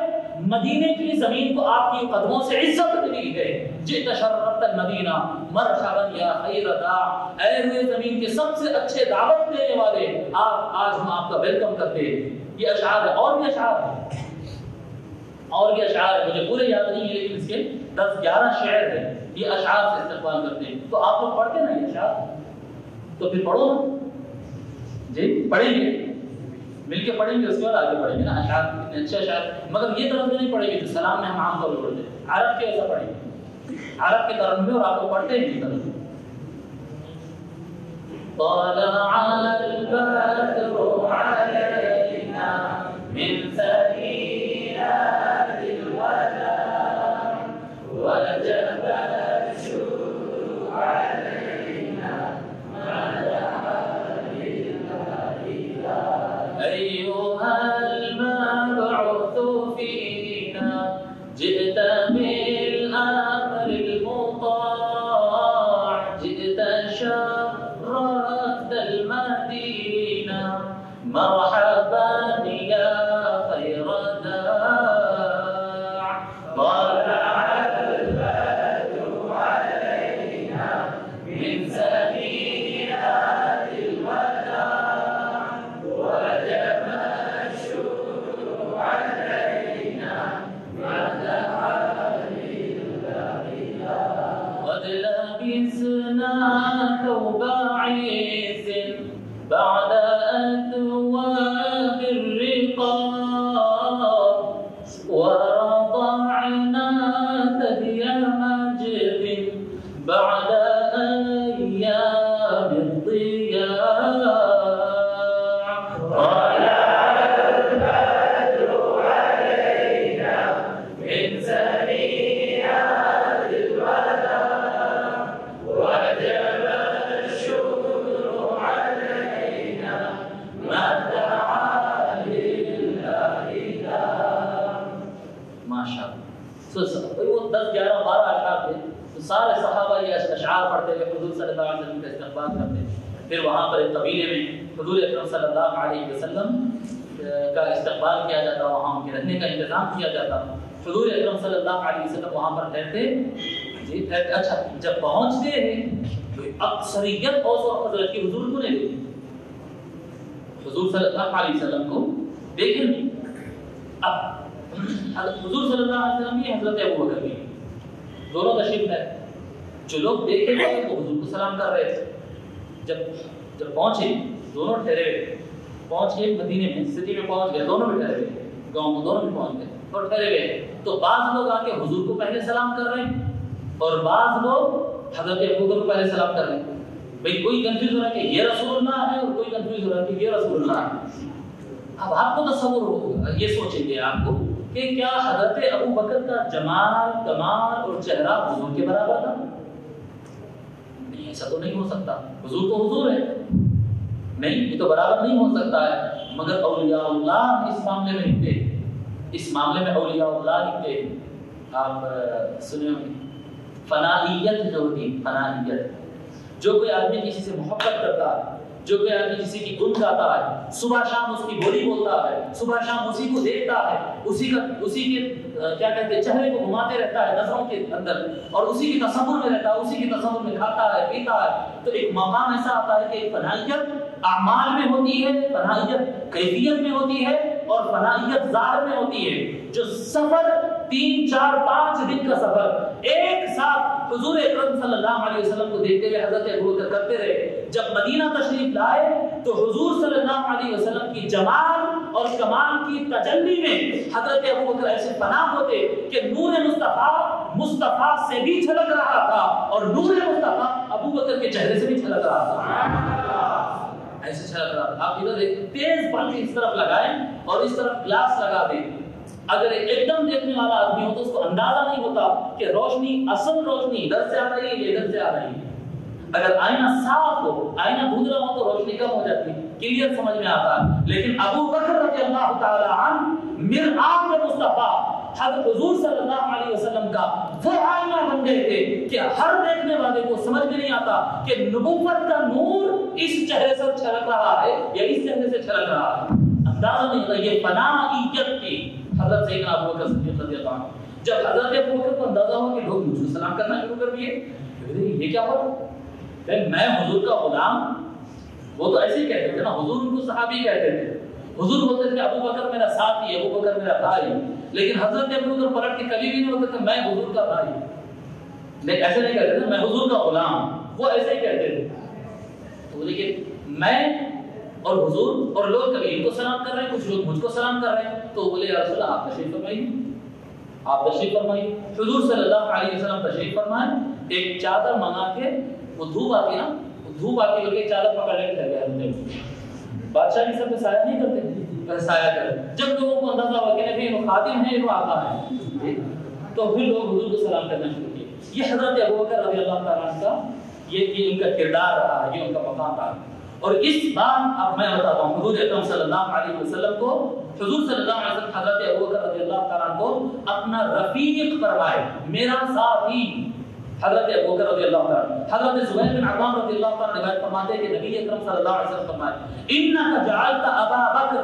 مدینے کی زمین کو آپ کی قدموں سے عزت ملی ہے. جئت شرفت المدینہ مرحبا یا خیر داع، اے ہوئے زمین کے سب سے اچھے دعوت دینے والے آپ، آج ہم آپ کا ویلکم کرتے ہیں. یہ اشعار ہے، اور بھی اشعار ہے، اور بھی اشعار ہے، مجھے پورے یاد نہیں ہے لیکن اس کے 10-11 شعر ہیں، یہ اشعار سے استقبال کرتے ہیں. تو آپ لوگ پڑھتے نا یہ اشعار، تو پھر پڑھو نا جی، پڑھیں گے مل کے پڑھیں گے، اس کے بعد آگے پڑھیں گے نا. اشعار اتنے اچھے اشعار، مگر یہ طرف سے نہیں پڑھیں گے جو سلام میں ہم عام طور پر پڑھتے ہیں، عرب کے ایسا پڑھیں گے، عرب کے طرف میں، اور آپ لوگ پڑھتے ہیں اس طرف. طلع البدر علینا من ثنیات الوداع وجب الشکر علینا ما دعا للہ داع ایھا المبعوث فینا جئت بالامر المطاع جئت شرفت المدینہ مرحبا یا خیر داع. طلع البدر علینا من ثنیات الوداع وجب الشکر علینا ما دعا للہ داع. قد لبسنا ثوب عز بعد أثواب الرقاب ورضعنا ثدي مجد بعد أيام الضياع. طلع البدر علينا من ثنيات الوداع وجب الشكر علينا ما دعا لله داع. ماشاءاللہ. وہ 10-11-12 اشعار تھے، تو سارے صحابہ یہ اشعار پڑھتے ہوئے حضور صلی اللہ علیہ وسلم کا استقبال کرتے. پھر وہاں پر ایک قبیلے میں حضور اکرم صلی اللہ علیہ وسلم کا استقبال کیا جاتا، وہاں ان کے رہنے کا انتظام کیا جاتا. حضور اکرم صلی اللہ علیہ وسلم وہاں پر ٹھہرتے جی ٹھہرتے. اچھا جب پہنچتے ہیں تو اکثریت اوس اور خزرج کی حضور کو نہیں دیکھتے، حضور صلی اللہ علیہ وسلم کو دیکھیں نہیں. اب حضور صلی اللہ علیہ وسلم کی حضرت ابو بکر بھی دونوں تشریف لائے، جو لوگ دیکھے گئے وہ حضور کو سلام کر رہے تھے. جب پہنچے دونوں ٹھہرے ہوئے، پہنچ کے مدینے میں سٹی میں پہنچ گئے، دونوں بھی ٹھہرے ہوئے، گاؤں میں دونوں بھی پہنچ گئے اور ٹھہرے ہوئے. تو بعض لوگ آ کے حضور کو پہلے سلام کر رہے ہیں اور بعض لوگ حضرت ابو بکر کو پہلے سلام کر رہے ہیں. بھئی کوئی کنفیوز ہو رہا ہے کہ یہ رسول اللہ ہے اور کوئی کنفیوز ہو رہا ہے کہ یہ رسول اللہ ہے. اب آپ کو تصور ہوگا، یہ سوچیں گے آپ کو کہ کیا حضرت ابو بکر کا جمال کمال اور چہرہ حضور کے برابر تھا؟ نہیں ایسا تو نہیں ہو سکتا، حضور تو حضور ہے، نہیں یہ تو برابر نہیں ہو سکتا ہے۔ مگر اولیاء اللہ اس معاملے میں لکھتے ہیں، اس معاملے میں اولیاء اللہ لکھتے ہیں۔ آپ سنے ہوں گے فنائیت جو ہوتی، فنائیت، جو کوئی آدمی کسی سے محبت کرتا ہے، جو کوئی آدمی کسی کی گن گاتا ہے، صبح شام اس کی بولی بولتا ہے، صبح شام اسی کو دیکھتا ہے، اسی کے کیا کہتے ہیں چہرے کو گھماتے رہتا ہے نظروں کے اندر، اور اسی کے تصور میں رہتا ہے، اسی کے تصور میں کھاتا ہے پیتا ہے، تو ایک مقام ایسا آتا ہے کہ ایک فنائیت اعمال میں ہوتی ہے، فنائیت کیفیت میں ہوتی ہے، اور فنائیت ظاہر میں ہوتی ہے۔ جو سفر 3 4 5 دن کا سفر ایک ساتھ حضور اکرم صلی اللہ علیہ وسلم کو دیکھتے ہوئے حضرت ابوبکر کرتے رہے، جب مدینہ تشریف لائے تو حضور صلی اللہ علیہ وسلم کی جمال اور کمال کی تجلی میں حضرت ابوبکر ایسے پناہ ہوتے کہ نور مصطفیٰ سے بھی چھلک رہا تھا، اور نور مصطفیٰ ابوبکر کے چہرے سے بھی چھلک رہا تھا، ایسے چھلک رہا تھا۔ آپ ادھر ایک تیز پن اس طرف لگائیں اور اس طرف گلاس لگا دیں، اگر ایک دم دیکھنے والا آدمی ہو تو اس کو اندازہ نہیں ہوتا کہ روشنی، اصل روشنی ادھر سے آ رہی ہے یا ادھر سے آ رہی ہے۔ اگر آئینہ صاف ہو، آئینہ دھندلا ہو تو روشنی کم ہو جاتی ہے، کلیئر سمجھ میں آتا ہے۔ لیکن ابو بکر رضی اللہ تعالی عنہ مرآت مصطفیٰ حضرت حضور صلی اللہ علیہ وسلم کا وہ آئینہ بن گئے تھے کہ ہر دیکھنے والے کو سمجھ میں نہیں آتا کہ نبوت کا نور اس چہرے سے چھلک رہا ہے یا اس چہرے سے چھلک رہا ہے، اندازہ نہیں ہوتا۔ یہ فنائیت کی حضرت سیدنا ابو بکر صدیق رضی اللہ عنہ، جب حضرت ابو بکر کو اندازہ ہوا کہ لوگ مجھ کو سلام کرنا شروع کر دیے، یہ کیا ہوا؟ میں حضور کا غلام، وہ تو ایسے ہی کہتے تھے نا، حضور ان کو صحابی کہتے تھے، حضور بولتے تھے ابو بکر میرا ساتھی ہے، ابو بکر میرا بھائی، لیکن حضرت ابو بکر پلٹ کے کبھی بھی نہیں بولتے تھے میں حضور کا بھائی، لیکن ایسے نہیں کہتے تھے میں حضور کا غلام، وہ ایسے ہی کہتے تھے۔ تو لیکن میں اور حضور، اور لوگ کبھی ان کو سلام کر رہے ہیں، کچھ لوگ مجھ کو سلام کر رہے ہیں، تو بولے یا رسول اللہ آپ تشریف فرمائیے، آپ تشریف فرمائیے۔ حضور صلی اللہ علیہ وسلم تشریف فرمائے، ایک چادر منگا کے، وہ دھوپ آتی نا، دھوپ آتی بلکہ چادر پکڑ لے کے گیا، بادشاہ کی سب پہ سایہ نہیں کرتے، سایہ کرتے۔ جب لوگوں کو اندازہ ہوا کہ نہیں وہ خادم ہے، وہ آقا ہے، تو پھر لوگ حضور کو سلام کرنا شروع کیے۔ یہ حضرت ابوبکر رضی اللہ تعالیٰ عنہ کا یہ ان کا کردار رہا ہے، یہ ان کا مقام رہا۔ اور اس بار اب میں بتاتا ہوں، حضور اکرم صلی اللہ علیہ وسلم کو، حضور صلی اللہ علیہ وسلم حضرت ابوبکر رضی اللہ تعالیٰ عنہ کو اپنا رفیق فرمائے، میرا ساتھی حضرت ابوبکر رضی اللہ تعالیٰ عنہ۔ حضرت زبیر بن عوام رضی اللہ تعالیٰ عنہ روایت فرماتے ہیں کہ نبی اکرم صلی اللہ علیہ وسلم فرمائے انک جعلت ابا بکر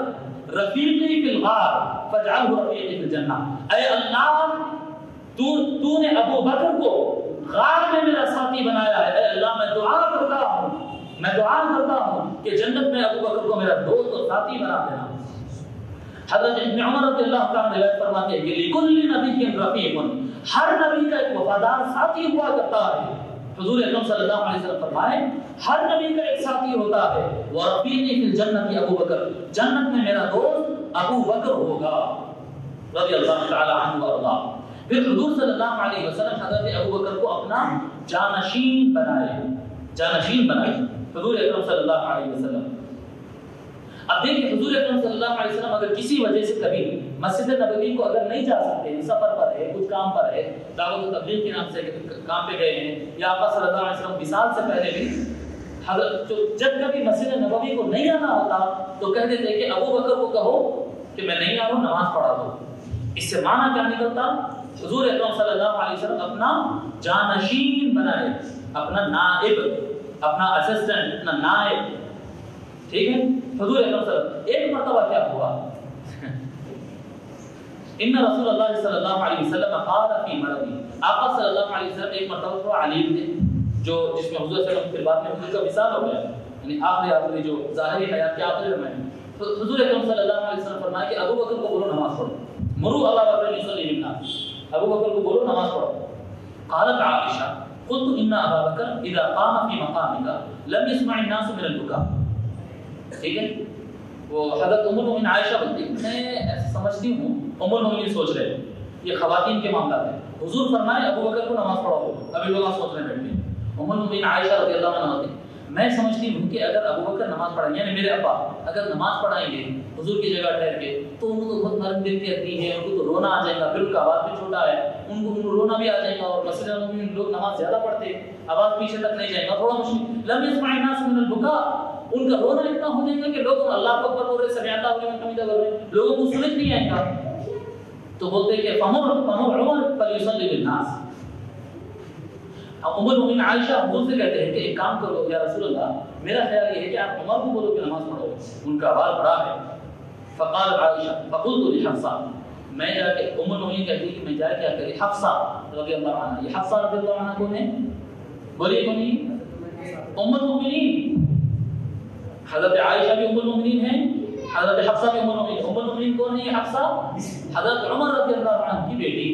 رفیقی فی الغار فاجعلہ رفیقی فی الجنہ، اے اللہ تو نے ابو بکر کو غار میں میرا ساتھی بنایا ہے، اے اللہ میں دعا کرتا ہوں کہ جنت میں ابو بکر کو میرا دوست اور ساتھی بنا دینا۔ حضرت ابن عمر رضی اللہ تعالیٰ عنہ روایت فرماتے ہیں کہ لکل نبی رفیق، ہر نبی کا ایک وفادار ساتھی ہوا کرتا ہے۔ حضور اکرم صلی اللہ علیہ وسلم فرمائے ہر نبی کا ایک ساتھی ہوتا ہے، ورفیقی فی الجنت ابو بکر، جنت میں میرا دوست ابو بکر ہوگا رضی اللہ تعالی عنہ وارضاہ۔ پھر حضور صلی اللہ علیہ وسلم حضرت ابو بکر کو اپنا جانشین بنائے، حضور اکرم صلی اللہ علیہ وسلم۔ اب دیکھیں حضور اکرم صلی اللہ علیہ وسلم اگر کسی وجہ سے کبھی مسجد نبوی کو اگر نہیں جا سکتے، سفر پر ہے، کچھ کام پر ہے، دعوت و تبلیغ کے نام سے کام پہ گئے ہیں، یا آقا صلی اللہ علیہ وسلم وصال سے پہلے بھی حضرت جب کبھی مسجد نبوی کو نہیں آنا ہوتا تو کہتے تھے کہ ابو بکر کو کہو کہ میں نہیں آ رہا ہوں، نماز پڑھا دو۔ اس سے معنی کیا نکلتا؟ حضور اکرم صلی اللہ علیہ وسلم اپنا جانشین بنائے، اپنا نائب، اپنا اسسٹنٹ، اپنا نائب، ٹھیک ہے۔ حضور اکرم صلی اللہ علیہ وسلم ایک مرتبہ کیا ہوا، ان رسول اللہ صلی اللہ علیہ وسلم قال فی مرضی، آقا صلی اللہ علیہ وسلم ایک مرتبہ تھوڑا علیم تھے، جو جس میں حضور صلی اللہ علیہ وسلم پھر بعد میں حضور کا وصال ہو گیا، یعنی آخری جو ظاہری حیات کے آخری میں تو حضور اکرم صلی اللہ علیہ وسلم فرمایا کہ ابو بکر کو بولو نماز پڑھو، مرو ابا بکر یصلی بالناس، ابو بکر کو بولو نماز پڑھو۔ قالت عائشہ قلت ان ابا بکر اذا قام في مقامك لم يسمع الناس من البكاء، ٹھیک ہے۔ وہ حضرت ام المؤمنین عائشہ بولتی میں ایسا سمجھتی ہوں، ام المؤمنین سوچ رہے ہیں یہ خواتین کے معاملات ہیں، حضور فرمائے ابو بکر کو نماز پڑھاؤ، ابھی لوگ سوچ رہے ہیں بیٹھے۔ ام المؤمنین عائشہ رضی اللہ عنہا ہوتی میں سمجھتی ہوں کہ اگر ابو بکر نماز پڑھائیں یعنی میرے ابا اگر نماز پڑھائیں گے حضور کی جگہ ٹھہر کے تو ان کو بہت نرم دل کی آتی ہے، ان کو تو رونا آ جائے گا، پھر ان کا آواز بھی چھوٹا ہے، ان کو رونا بھی آ جائے گا، اور مسجد میں لوگ نماز زیادہ پڑھتے ہیں، آواز پیچھے تک نہیں جائے گا، تھوڑا مشکل. لم يسمع الناس من البكاء، ان کا رونا اتنا ہو جائے گا کہ لوگ اللہ اکبر بول رہے، سمع اللہ لمن حمدہ بول رہے، لوگوں کو سمجھ نہیں آئے گا. تو بولتے کہ فمر عمر فلیصلی بالناس. ام المؤمنین عائشہ حضور سے کہتے ہیں کہ ایک کام کرو یا رسول اللہ، میرا خیال یہ ہے کہ آپ عمر کو بولو کہ نماز پڑھو، ان کا آواز بڑا ہے. فقال عائشہ فقلت لحفصہ، میں جا کے ام المؤمنین کہتی کہ میں جا کے کیا کری، حفصہ رضی اللہ عنہ. یہ حفصہ رضی اللہ عنہ کون ہے؟ بولیے کون ہے؟ ام المؤمنین. حضرت عائشہ بھی ام المؤمنین ہیں، حضرت حفصہ بھی ام المؤمنین. ام المؤمنین کون ہے؟ حفصہ حضرت عمر رضی اللہ عنہ کی بیٹی.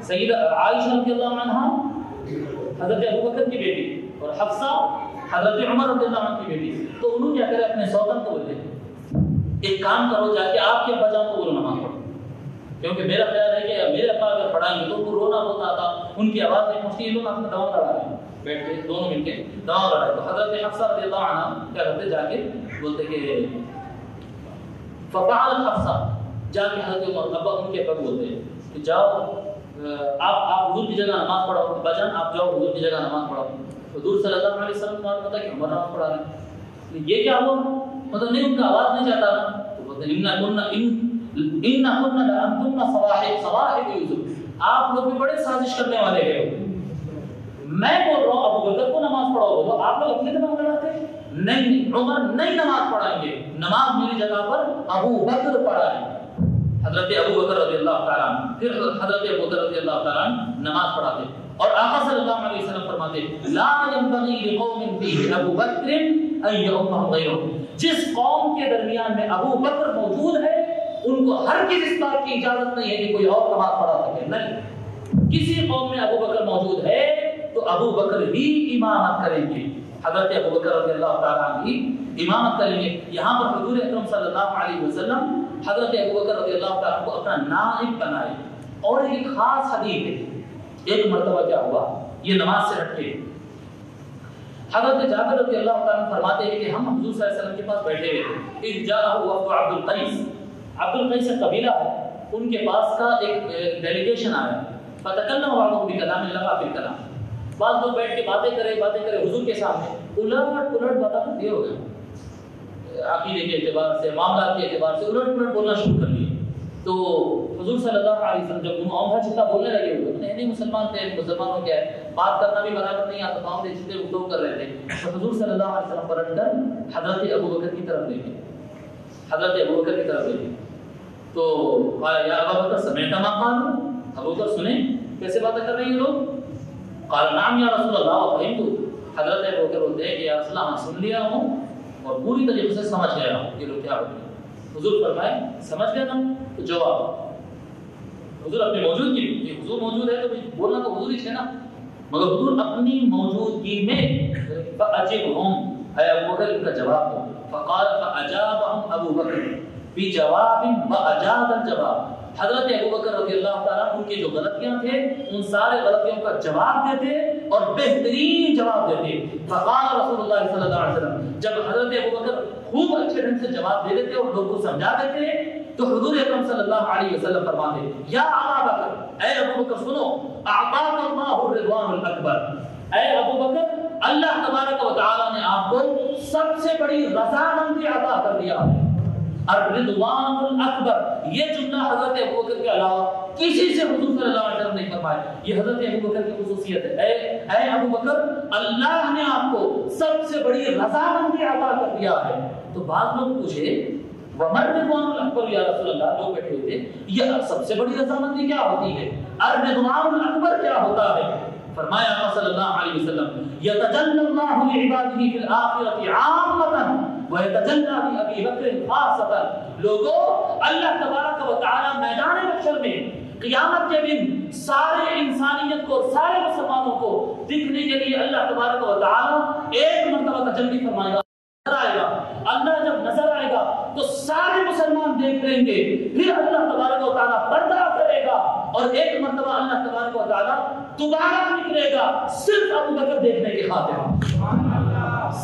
سیدہ عائشہ رضی اللہ عنہ حضرت ابوبکر کی بیٹی، اور حفصہ حضرت عمر رضی اللہ عنہ کی بیٹی. تو انہوں کیا کرے، اپنے سوتن کو بولے ایک کام کرو، جا کے آپ کے ابا جان کو بولو نماز پڑھو، کیونکہ میرا خیال ہے کہ میرے ابا اگر پڑھائیں گے تو وہ رونا ہوتا تھا، ان کی آواز نہیں پہنچتی، لوگ آپ میں دوا لڑا رہے ہیں بیٹھ کے، دونوں مل کے دوا لڑائے. تو حضرت حفصہ رضی اللہ عنہ کیا کرتے، جا کے بولتے کہ ففعلت حفصہ، جا کے حضرت عمر ابا ان کے ابا بولتے کہ جاؤ آپ حضور کی جگہ نماز پڑھاؤ، ابا جان آپ جاؤ حضور کی جگہ نماز پڑھاؤ. حضور صلی اللہ علیہ وسلم کو معلوم ہوتا کہ عمر نماز پڑھا رہے ہیں، یہ کیا ہوا، مطلب نہیں ان کا آواز نہیں جاتا نا. تو بولتے صواحب یوسف، آپ لوگ بھی بڑے سازش کرنے والے ہیں. میں بول رہا ہوں ابو بکر کو نماز پڑھاؤ، بولو آپ لوگ اپنے دماغ لڑاتے ہیں. نہیں عمر نہیں نماز پڑھائیں گے، نماز میری جگہ پر ابو بکر پڑھائیں. حضرت ابو بکر رضی اللہ تعالیٰ عنہ، پھر حضرت ابو بکر رضی اللہ تعالیٰ عنہ نماز پڑھاتے. اور آقا صلی اللہ علیہ وسلم فرماتے لا ينبغي لقوم فيه ابو بکر ان يؤمهم غيرهم، جس قوم کے درمیان میں ابو بکر موجود ہے ان کو ہرگز اس بات کی اجازت نہیں ہے کہ کوئی اور نماز پڑھا سکے. نہیں، کسی قوم میں ابو بکر موجود ہے تو ابو بکر ہی امامت کریں گے، حضرت ابو بکر رضی اللہ تعالیٰ عنہ ہی امامت کریں گے. یہاں پر حضور اکرم صلی اللہ علیہ وسلم حضرت ابو بکر رضی اللہ تعالیٰ عنہ کو اپنا نائب بنائے. اور ایک خاص حدیث ہے، ایک مرتبہ کیا ہوا، یہ نماز سے ہٹ کے حضرت جابر رضی اللہ تعالیٰ عنہ فرماتے ہیں کہ ہم حضور صلی اللہ علیہ وسلم کے پاس بیٹھے ہوئے تھے. اذ جاءه وفد عبد القیس، عبد القیس ایک قبیلہ ہے، ان کے پاس کا ایک ڈیلیگیشن آیا. فتکلم بعضهم بکلام لغا فی الکلام، بعض لوگ بیٹھ کے باتیں کرے حضور کے سامنے، الٹ باتیں کرتے ہو گئے، عقیدے کے اعتبار سے، معاملات کے اعتبار سے الٹ بولنا شروع کر لیے. تو حضور صلی اللہ علیہ وسلم جب انہوں عمر جتنا بولنے لگے ہوئے، نہیں مسلمان تھے، مسلمانوں کیا ہے، بات کرنا بھی برابر نہیں آتا تھا، جتنے لوگ کر رہے تھے. تو حضور صلی اللہ علیہ وسلم پلٹ کر حضرت ابو بکر کی طرف دیکھے، تو یا ابا بکر سمعت ما قالوا، ابو بکر سنیں کیسے باتیں کر رہے ہیں یہ لوگ. قال نعم یا رسول اللہ فہمت، حضرت ابو بکر بولتے ہیں کہ یا رسول اللہ سن لیا ہوں اور پوری طریقے سے سمجھ گیا ہوں یہ لوگ کیا بول رہے ہیں. حضور فرمائے سمجھ گیا نا، تو جواب حضور اپنی موجودگی، حضور موجود ہے تو بولنا تو حضور ہی ہے نا، مگر حضور اپنی موجودگی میں فاجبهم، اے ابو بکر ان کا جواب دو. فقال فاجابهم ابو بکر بجواب واجاب الجواب، حضرت ابو بکر رضی اللہ تعالیٰ ان کی جو غلطیاں تھے ان سارے غلطیوں کا جواب دیتے اور بہترین جواب دیتے. فقال رسول اللہ صلی اللہ علیہ وسلم، جب حضرت ابو بکر خوب اچھے ڈھنگ سے جواب دے دیتے اور لوگوں کو سمجھا دیتے تو حضور اکرم صلی اللہ علیہ وسلم فرماتے یا ابا بکر، اے ابو بکر سنو، اعطاک اللہ الرضوان الاکبر، اے ابو بکر اللہ تبارک و تعالی نے آپ کو سب سے بڑی رضامندی عطا کر دیا ہے. الرضوان الاکبر، یہ جملہ حضرت ابو بکر کے علاوہ کسی سے حضور صلی اللہ علیہ وسلم نہیں فرمایا، یہ حضرت ابو بکر کی خصوصیت ہے. اے ابو بکر اللہ نے آپ کو سب سے بڑی رضامندی عطا کر دیا ہے. تو بعض لوگ پوچھے ومر رضوان الاکبر یا رسول اللہ، لوگ بیٹھے ہوئے تھے، یہ سب سے بڑی رضامندی کیا ہوتی ہے، الرضوان الاکبر کیا ہوتا ہے. فرمایا آقا صلی اللہ علیہ وسلم یتجلی اللہ لعبادہ فی الآخرۃ عامۃ ویتجلی لأبی بکر خاصۃ، لوگوں اللہ تبارک و تعالی میدان محشر میں قیامت کے دن سارے انسانیت کو، سارے مسلمانوں کو دیکھنے کے لیے اللہ تبارک و تعالی ایک مرتبہ تجلی فرمائے گا، نظر آئے گا. اللہ جب نظر آئے گا تو سارے مسلمان دیکھ لیں گے، پھر اللہ تبارک و تعالی پردہ کرے گا اور ایک مرتبہ اللہ تبارک و تعالی دوبارہ نکلے گا صرف ابو بکر دیکھنے کی خاطر،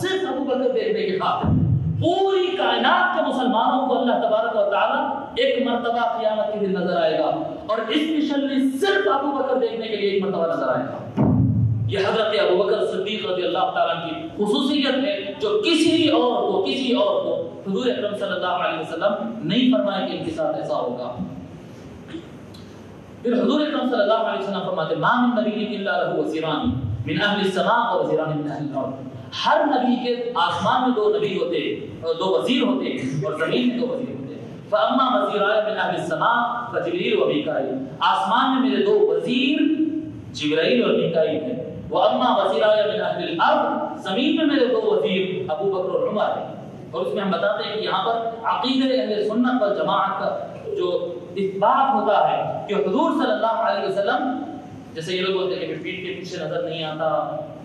صرف ابو بکر دیکھنے کی خاطر. پوری کائنات کے مسلمانوں کو اللہ تبارک و تعالی ایک مرتبہ قیامت کے دن نظر آئے گا، اور اسپیشلی صرف ابو بکر دیکھنے کے لیے ایک مرتبہ نظر آئے گا۔ یہ حضرت ابو بکر صدیق رضی اللہ تعالیٰ کی خصوصیت ہے جو کسی اور کو حضور اکرم صلی اللہ علیہ وسلم نہیں فرمائے کہ ان کے ساتھ ایسا ہوگا۔ پھر حضور اکرم صلی اللہ علیہ وسلم فرماتے ما من نبی الا له وزیران من اہل السماء ووزیران من اہل الارض۔ ہر نبی کے آسمان میں 2 نبی ہوتے، 2 وزیر ہوتے، اور زمین میں 2 وزیر ہوتے۔ فاما وزیرائے من اہل السماء فجبریل و میکائیل، آسمان میں میرے 2 وزیر جبرائیل اور میکائیل ہیں۔ واما وزیرائے من اہل الارض، زمین میں میرے 2 وزیر ابو بکر اور عمر ہیں۔ اور اس میں ہم بتاتے ہیں کہ یہاں پر عقیدہ اہل سنت والجماعت کا جو اس بات ہوتا ہے کہ حضور صلی اللہ علیہ وسلم، جیسے یہ لوگ بولتے ہیں کہ پیٹ کے پیچھے نظر نہیں آتا،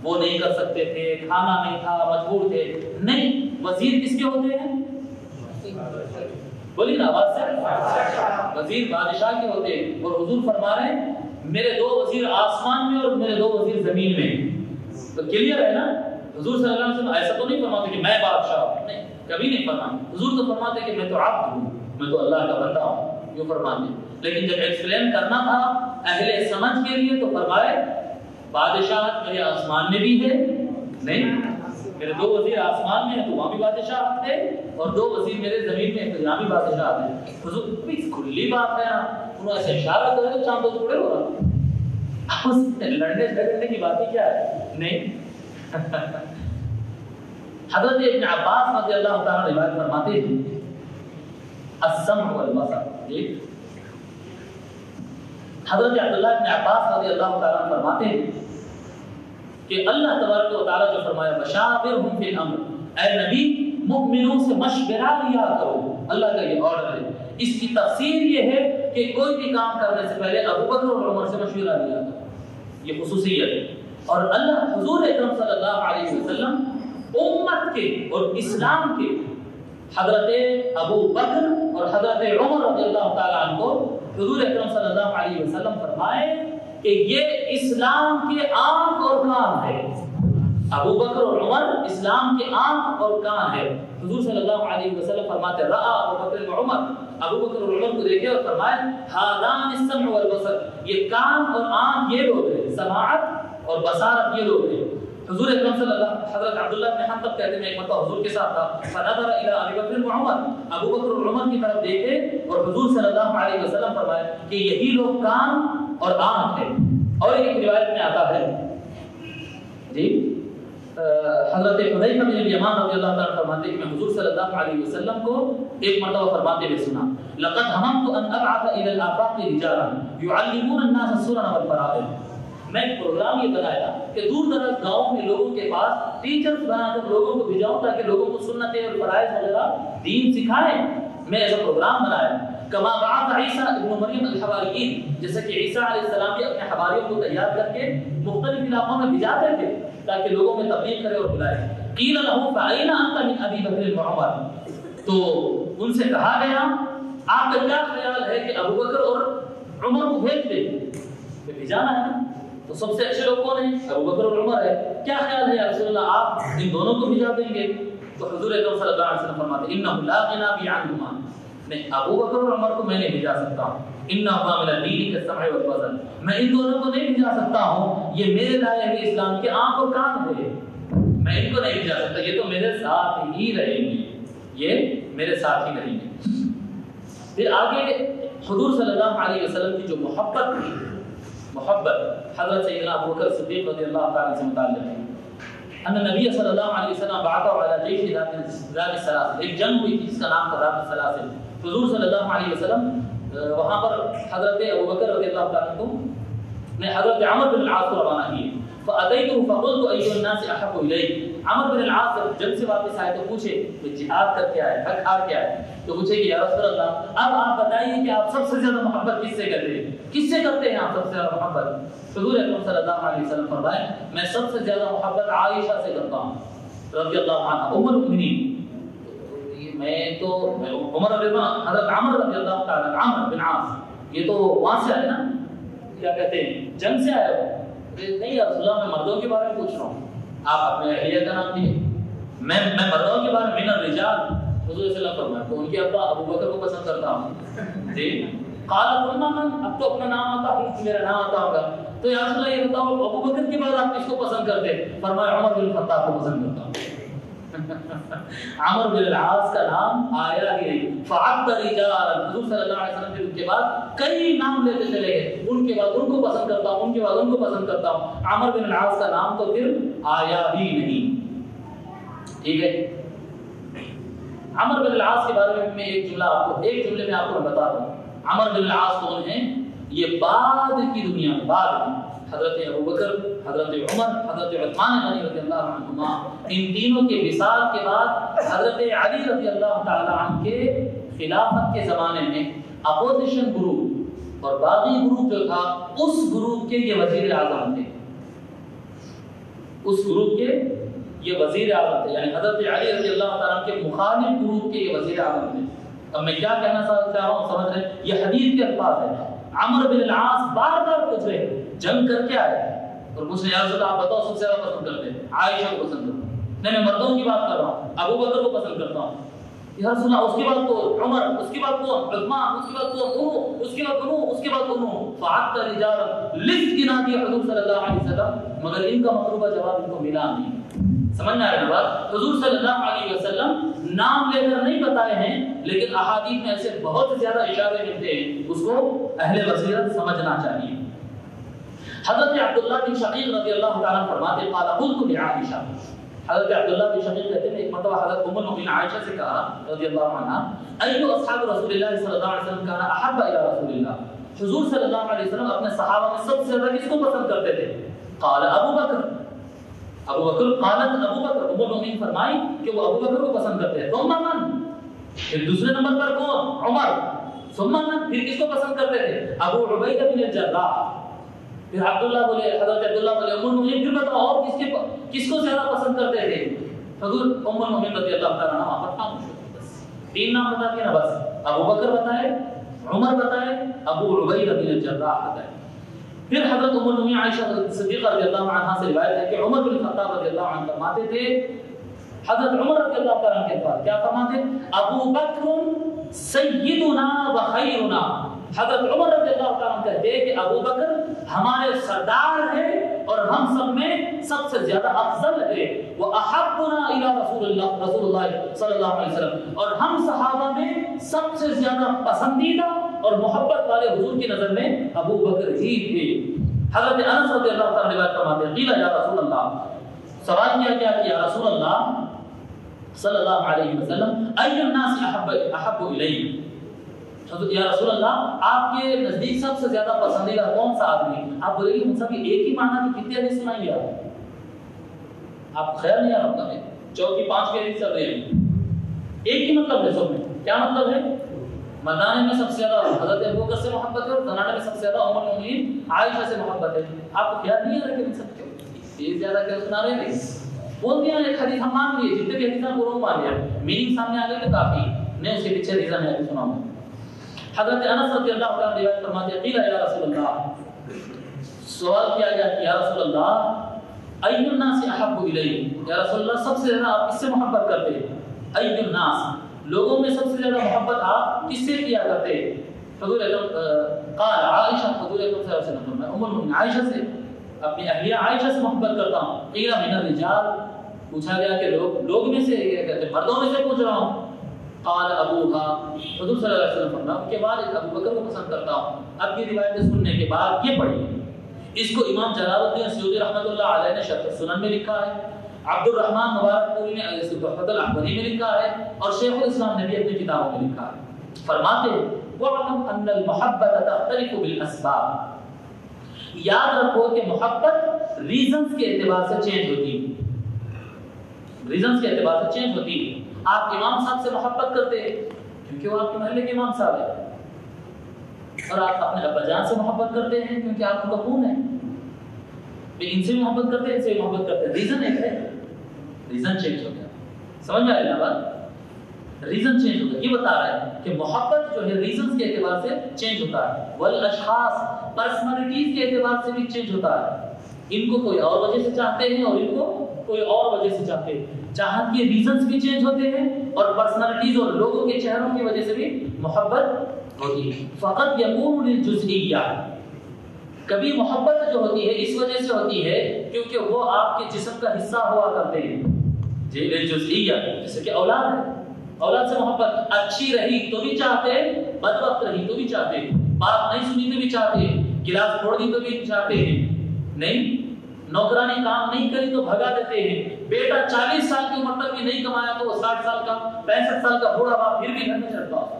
وہ نہیں کر سکتے تھے، کھانا نہیں تھا، مجبور تھے، نہیں، وزیر کس کے ہوتے ہیں؟ بولی نا آواز سے، وزیر بادشاہ کے ہوتے ہیں۔ اور حضور فرما رہے ہیں میرے 2 وزیر آسمان میں اور میرے 2 وزیر زمین میں۔ تو کلیئر ہے نا، حضور صلی اللہ علیہ وسلم ایسا تو نہیں فرماتے کہ میں بادشاہ ہوں، نہیں، کبھی نہیں فرماتے۔ حضور تو فرماتے کہ میں تو عبد ہوں، میں تو اللہ کا بندہ ہوں، یہ فرماتے۔ لیکن جب ایکسپلین کرنا تھا اہل سمجھ کے لیے تو فرمائے بادشاہ میرے آسمان میں بھی ہے، نہیں، میرے 2 وزیر آسمان میں ہیں تو وہاں بھی بادشاہ تھے، اور 2 وزیر میرے زمین میں ہیں تو یہاں بھی بادشاہ تھے۔ حضور کھلی بات ہے نا، انہوں ایسے اشارہ کرے تو چاند تو تھوڑے ہو رہا، لڑنے جھگڑنے کی بات ہی کیا ہے، نہیں۔ حضرت ابن عباس رضی اللہ تعالیٰ روایت فرماتے ہیں السمع والبصر، حضرت عبداللہ ابن عباس رضی اللہ تعالیٰ فرماتے ہیں کہ اللہ تبارک و تعالیٰ جو فرمایا بشاورہم فی الامر، اے نبی مؤمنوں سے مشورہ لیا کرو، اللہ کا یہ آرڈر ہے۔ اس کی تفسیر یہ ہے کہ کوئی بھی کام کرنے سے پہلے ابو بکر اور عمر سے مشورہ لیا کرو، یہ خصوصیت ہے۔ اور اللہ حضور اکرم صلی اللہ علیہ وسلم امت کے اور اسلام کے حضرت ابو بکر اور حضرت عمر رضی اللہ تعالیٰ عنہ کو حضور اکرم صلی اللہ علیہ وسلم فرمائے کہ یہ اسلام کے آنکھ اور کان ہے۔ ابو بکر اور عمر اسلام کے آنکھ اور کان ہے۔ حضور صلی اللہ علیہ وسلم فرماتے رأى ابو بکر و عمر، ابو بکر اور عمر کو دیکھے اور فرمائے ھذان السمع والبصر، یہ کان اور آنکھ یہ لوگ ہیں، سماعت اور بصارت یہ لوگ ہیں۔ حضور اکرم صلی اللہ، حضرت عبداللہ بن حنطب کہتے ہیں ایک مرتبہ حضور کے ساتھ تھا، فنظر الی ابی بکر و عمر، ابو بکر اور عمر کی طرف دیکھے اور حضور صلی اللہ علیہ وسلم فرمائے کہ یہی لوگ کان اور آنکھ ہیں۔ اور ایک روایت میں آتا ہے جی حضرت حذیفہ بن الیمان رضی اللہ عنہ فرماتے ہیں کہ میں حضور صلی اللہ علیہ وسلم کو ایک مرتبہ فرماتے ہوئے سنا لقد هممت ان ابعث الى الافاق رجالا يعلمون الناس السنن والفرائض، میں ایک پروگرام یہ بنایا کہ دور دراز گاؤں میں لوگوں کے پاس ٹیچرز بنا کر لوگوں کو بھیجاؤں تاکہ لوگوں کو سنتیں اور فرائض وغیرہ دین سکھائیں۔ میں ایسا پروگرام بنایا کما بعث عیسیٰ ابن مریم الحواریین، جیسے کہ عیسیٰ علیہ السلام بھی اپنے حواریوں کو تیار کر کے مختلف علاقوں میں بھیجاتے تھے تاکہ لوگوں میں تبلیغ کرے اور بلائے۔ قیل له فأین انت من ابی بکر وعمر، تو ان سے کہا گیا آپ کا کیا خیال ہے کہ ابو بکر اور عمر کو بھیج دیں، بھیجانا ہے نا، تو سب سے اچھے لوگ کون ہیں؟ ابو بکر اور عمر ہے، کیا خیال ہے یا رسول اللہ آپ ان دونوں کو بھیجا دیں گے؟ تو حضور اکرم صلی اللہ علیہ وسلم فرماتے انہ لا غنا بی عنہما، نہیں ابو بکر اور عمر کو میں نہیں بھیجا سکتا ہوں، انہما من الدین کالسمع والبصر، میں ان دونوں کو نہیں بھیجا سکتا ہوں، یہ میرے لائے ہوئے اسلام کے آنکھ اور کان ہے، میں ان کو نہیں بھیجا سکتا، یہ تو میرے ساتھ ہی رہیں گے، یہ میرے ساتھ ہی رہیں گے۔ پھر آگے حضور صلی اللہ علیہ وسلم کی جو محبت تھی، محبت حضرت سیدنا ابو بکر صدیق رضی اللہ تعالیٰ سے متعلق ہے۔ ان نبی صلی اللہ علیہ وسلم بعث علی جیش ذات السلاسل، ایک جنگ ہوئی تھی جس کا نام تھا ذات السلاسل، حضور صلی اللہ علیہ وسلم وہاں پر حضرت ابو بکر رضی اللہ تعالیٰ کو نے حضرت عمر بن العاص کو روانہ کیے، فأتيته فقلت أي الناس أحب إليك، عمر بن العاص جب سے واپس آئے تو پوچھے کہ جہاد کا کیا ہے، حق ہار کیا ہے، تو پوچھے کہ یا رسول اللہ اب آپ بتائیے کہ آپ سب سے زیادہ محبت کس سے کرتے ہیں، کس سے کرتے ہیں آپ سب سے زیادہ محبت؟ حضور اکرم صلی اللہ علیہ وسلم فرمائے میں سب سے زیادہ محبت عائشہ سے کرتا ہوں رضی اللہ عنہ ام المؤمنین، میں تو عمر رضی اللہ، حضرت عمر رضی اللہ تعالیٰ، عمر بن عاص یہ تو وہاں سے آئے نا، کیا کہتے ہیں جنگ سے آئے ہو، نہیں یا رسول اللہ میں مردوں کے بارے میں پوچھ رہا ہوں، آپ اپنے اہلیہ کا نام دیے، میں مردوں کے بارے میں من الرجال حضور صلی اللہ علیہ وسلم فرمایا تو ان کے ابا ابو بکر کو پسند کرتا ہوں جی قال ثم من اب تو اپنا نام آتا ہے میرا نام آتا ہوگا تو یا رسول اللہ یہ بتاؤ ابو بکر کے بعد آپ کس کو پسند کرتے فرمایا عمر بن الخطاب کو پسند کرتا ہوں عمر بن العاص کا نام آیا ہی نہیں فعد رجال حضور صلی اللہ علیہ وسلم کے بعد کئی نام لیتے چلے گئے ان کے بعد ان کو پسند کرتا ہوں ان کے بعد ان کو پسند کرتا ہوں عمر بن العاص کا نام تو پھر آیا ہی نہیں ٹھیک ہے عمر بن العاص کے بارے میں ایک جملے میں آپ کو بتاتا ہوں عمر بن العاص کون ہیں یہ بعد کی دنیا میں بعد میں حضرت ابو بکر حضرت عمر حضرت عثمان غنی رضی اللہ عنہما ان تینوں کے وصال کے بعد حضرت علی رضی اللہ تعالی عنہ کے خلافت کے زمانے میں اپوزیشن گروپ اور باغی گروپ جو تھا اس گروپ کے یہ وزیر اعظم تھے اس گروپ کے یہ وزیر اعظم تھے یعنی حضرت علی رضی اللہ تعالی عنہ کے مخالف گروپ کے یہ وزیر اعظم تھے اب میں کیا کہنا چاہ رہا ہوں سمجھ رہے ہیں یہ حدیث کے الفاظ ہیں عمر بن العاص بار بار پوچھ رہے جنگ کر کے آئے اور مجھ سے یا رسول اللہ آپ بتاؤ سب سے زیادہ پسند کرتے ہیں عائشہ کو پسند کرتا ہوں نہیں میں مردوں کی بات کر رہا ہوں ابو بکر کو پسند کرتا ہوں یا رسول اللہ اس کے بعد تو عمر اس کے بعد تو عثمان اس کے بعد تو اس کے بعد تو اس کے بعد تو فعد رجال لسٹ گنا دی حضور صلی اللہ علیہ وسلم مگر ان کا مطلوبہ جواب ان کو ملا نہیں سمجھ میں آ رہا ہے بات حضور صلی اللہ علیہ وسلم نام لے کر نہیں بتائے ہیں لیکن احادیث میں ایسے بہت زیادہ اشارے ملتے ہیں اس کو اہل بصیرت سمجھنا چاہیے حضرت عبداللہ بن شقیق رضی اللہ تعالیٰ فرماتے قال قلت لعائشہ حضرت عبداللہ بن شقیق کہتے ہیں ایک مرتبہ حضرت ام المؤمنین عائشہ سے کہا رضی اللہ عنہا ایو اصحاب رسول اللہ صلی اللہ علیہ وسلم کان احب الی رسول اللہ حضور صلی اللہ علیہ وسلم اپنے صحابہ میں سب سے زیادہ کس کو پسند کرتے تھے قال ابو بکر قالت ابو بکر ام المؤمنین فرمائی کہ وہ ابو بکر کو پسند کرتے ہیں ثم من پھر دوسرے نمبر پر کون عمر ثم من پھر کس کو پسند کرتے تھے ابو عبیدہ بن الجراح پھر عبداللہ بولے حضرت عبداللہ بولے ام المؤمنین پھر بتاؤ اور کس کو زیادہ پسند کرتے تھے حضور ام المؤمنین رضی اللہ تعالیٰ عنہا پر خاموش ہوئی بس تین نام بتا دیا نا بس ابو بکر بتائے عمر بتائے ابو عبیدہ بن الجراح بتائے پھر حضرت ام المؤمنین عائشہ صدیقہ رضی اللہ عنہا سے روایت ہے کہ عمر بن الخطاب رضی اللہ عنہ فرماتے تھے حضرت عمر رضی اللہ تعالیٰ عنہ کے بعد کیا فرماتے ابو بکر سیدنا و خیرنا حضرت عمر رضی اللہ تعالیٰ عنہ کہتے ہیں کہ ابو بکر ہمارے سردار ہے اور ہم سب میں سب سے زیادہ افضل ہے وہ احبنا الی رسول اللہ صلی اللہ علیہ وسلم اور ہم صحابہ میں سب سے زیادہ پسندیدہ اور محبت والے حضور کی نظر میں ابو بکر ہی تھے حضرت انس رضی اللہ تعالیٰ عنہ روایت فرماتے ہیں قیل یا رسول اللہ سوال کیا گیا کہ یا رسول اللہ صلی اللہ علیہ وسلم ای الناس احب الیہ یا رسول اللہ آپ کے نزدیک سب سے زیادہ پسندیدہ کون سا آدمی آپ بولے گے سب ایک ہی معنی کی کتنی حدیث سنائیں گے آپ خیال نہیں آ رہا میں چوتھی پانچ کی حدیث چل رہی ہے ایک ہی مطلب ہے سب میں کیا مطلب ہے مردانے میں سب سے زیادہ حضرت ابو بکر سے محبت ہے اور زنانے میں سب سے زیادہ ام المؤمنین عائشہ سے محبت ہے آپ کو خیال نہیں آ رہا کہ سب کیوں یہ زیادہ کیا سنا رہے ہیں بول دیا ایک حدیث ہم مان لیے جتنے بھی حدیث ہیں وہ مان لیا میننگ سامنے آ گئے تو کافی نہیں اس کے پیچھے ریزن ہے سناؤں گا حضرت انس رضی اللہ تعالیٰ عنہ روایت فرماتے ہیں قیل یا رسول اللہ سوال کیا گیا کہ یا رسول اللہ ای الناس احب الیہ یا رسول اللہ سب سے زیادہ آپ کس سے محبت کرتے ہیں ای الناس لوگوں میں سب سے زیادہ محبت آپ کس سے کیا کرتے ہیں حضور قال عائشہ حضور صلی اللہ علیہ وسلم ام المؤمنین عائشہ سے اپنی اہلیہ عائشہ سے محبت کرتا ہوں قیل من الرجال پوچھا گیا کہ لوگ میں سے کہتے ہیں مردوں میں سے پوچھ رہا ہوں قال ابوها حضور صلی اللہ علیہ وسلم فرمایا ان کے بعد ابو بکر کو پسند کرتا ہوں اب یہ روایتیں سننے کے بعد یہ پڑھی اس کو امام جلال الدین سیوطی رحمۃ اللہ علیہ نے شرح سنن میں لکھا ہے عبد الرحمن مبارک پوری نے تحفۃ الاحوذی میں لکھا ہے اور شیخ الاسلام نے بھی اپنی کتابوں میں لکھا ہے فرماتے وَعْلَمْ أَنَّ الْمُحَبَّةَ تَخْتَلِفُ بِالْأَسْبَابِ یاد رکھو کہ محبت ریزنز کے اعتبار سے چینج ہوتی ہے ریزنز کے اعتبار سے چینج ہوتی ہے آپ امام صاحب سے محبت کرتے ہیں کیونکہ وہ آپ کے محلے کے امام صاحب ہیں اور آپ اپنے ابا جان سے محبت کرتے ہیں کیونکہ آپ کا خون ہے ان سے محبت کرتے ہیں ان سے محبت کرتے ہیں ریزن ایک ہے ریزن چینج ہو گیا سمجھ میں آئے نا بات ریزن چینج ہو گیا یہ بتا رہا ہے کہ محبت جو ہے ریزنز کے اعتبار سے چینج ہوتا ہے والاشخاص پرسنالٹیز کے اعتبار سے بھی چینج ہوتا ہے ان کو کوئی اور وجہ سے چاہتے ہیں اور ان کو کوئی اور وجہ سے چاہتے ہیں. چاہت کے ریزنز بھی چینج ہوتے ہیں اور پرسنالٹیز اور لوگوں کے چہروں کی وجہ سے بھی محبت ہوتی ہے. فقط یکون للجزئیہ، کبھی محبت جو ہوتی ہے اس وجہ سے ہوتی ہے کیونکہ وہ آپ کے جسم کا حصہ ہوا کرتے ہیں. جی للجزئیہ، جیسے کہ اولاد ہے، اولاد سے محبت، اچھی رہی تو بھی چاہتے، بدبخت رہی تو بھی چاہتے، بات نہیں سنی تو بھی چاہتے، گلاس پھوڑ دی تو بھی چاہتے ہیں، نہیں نوکرانی کام نہیں کری تو بھگا دیتے ہیں. بیٹا 40 سال کی عمر تک بھی نہیں کمایا تو وہ 60 سال کا 65 سال کا بوڑھا باپ پھر بھی گھر میں چلتا ہے،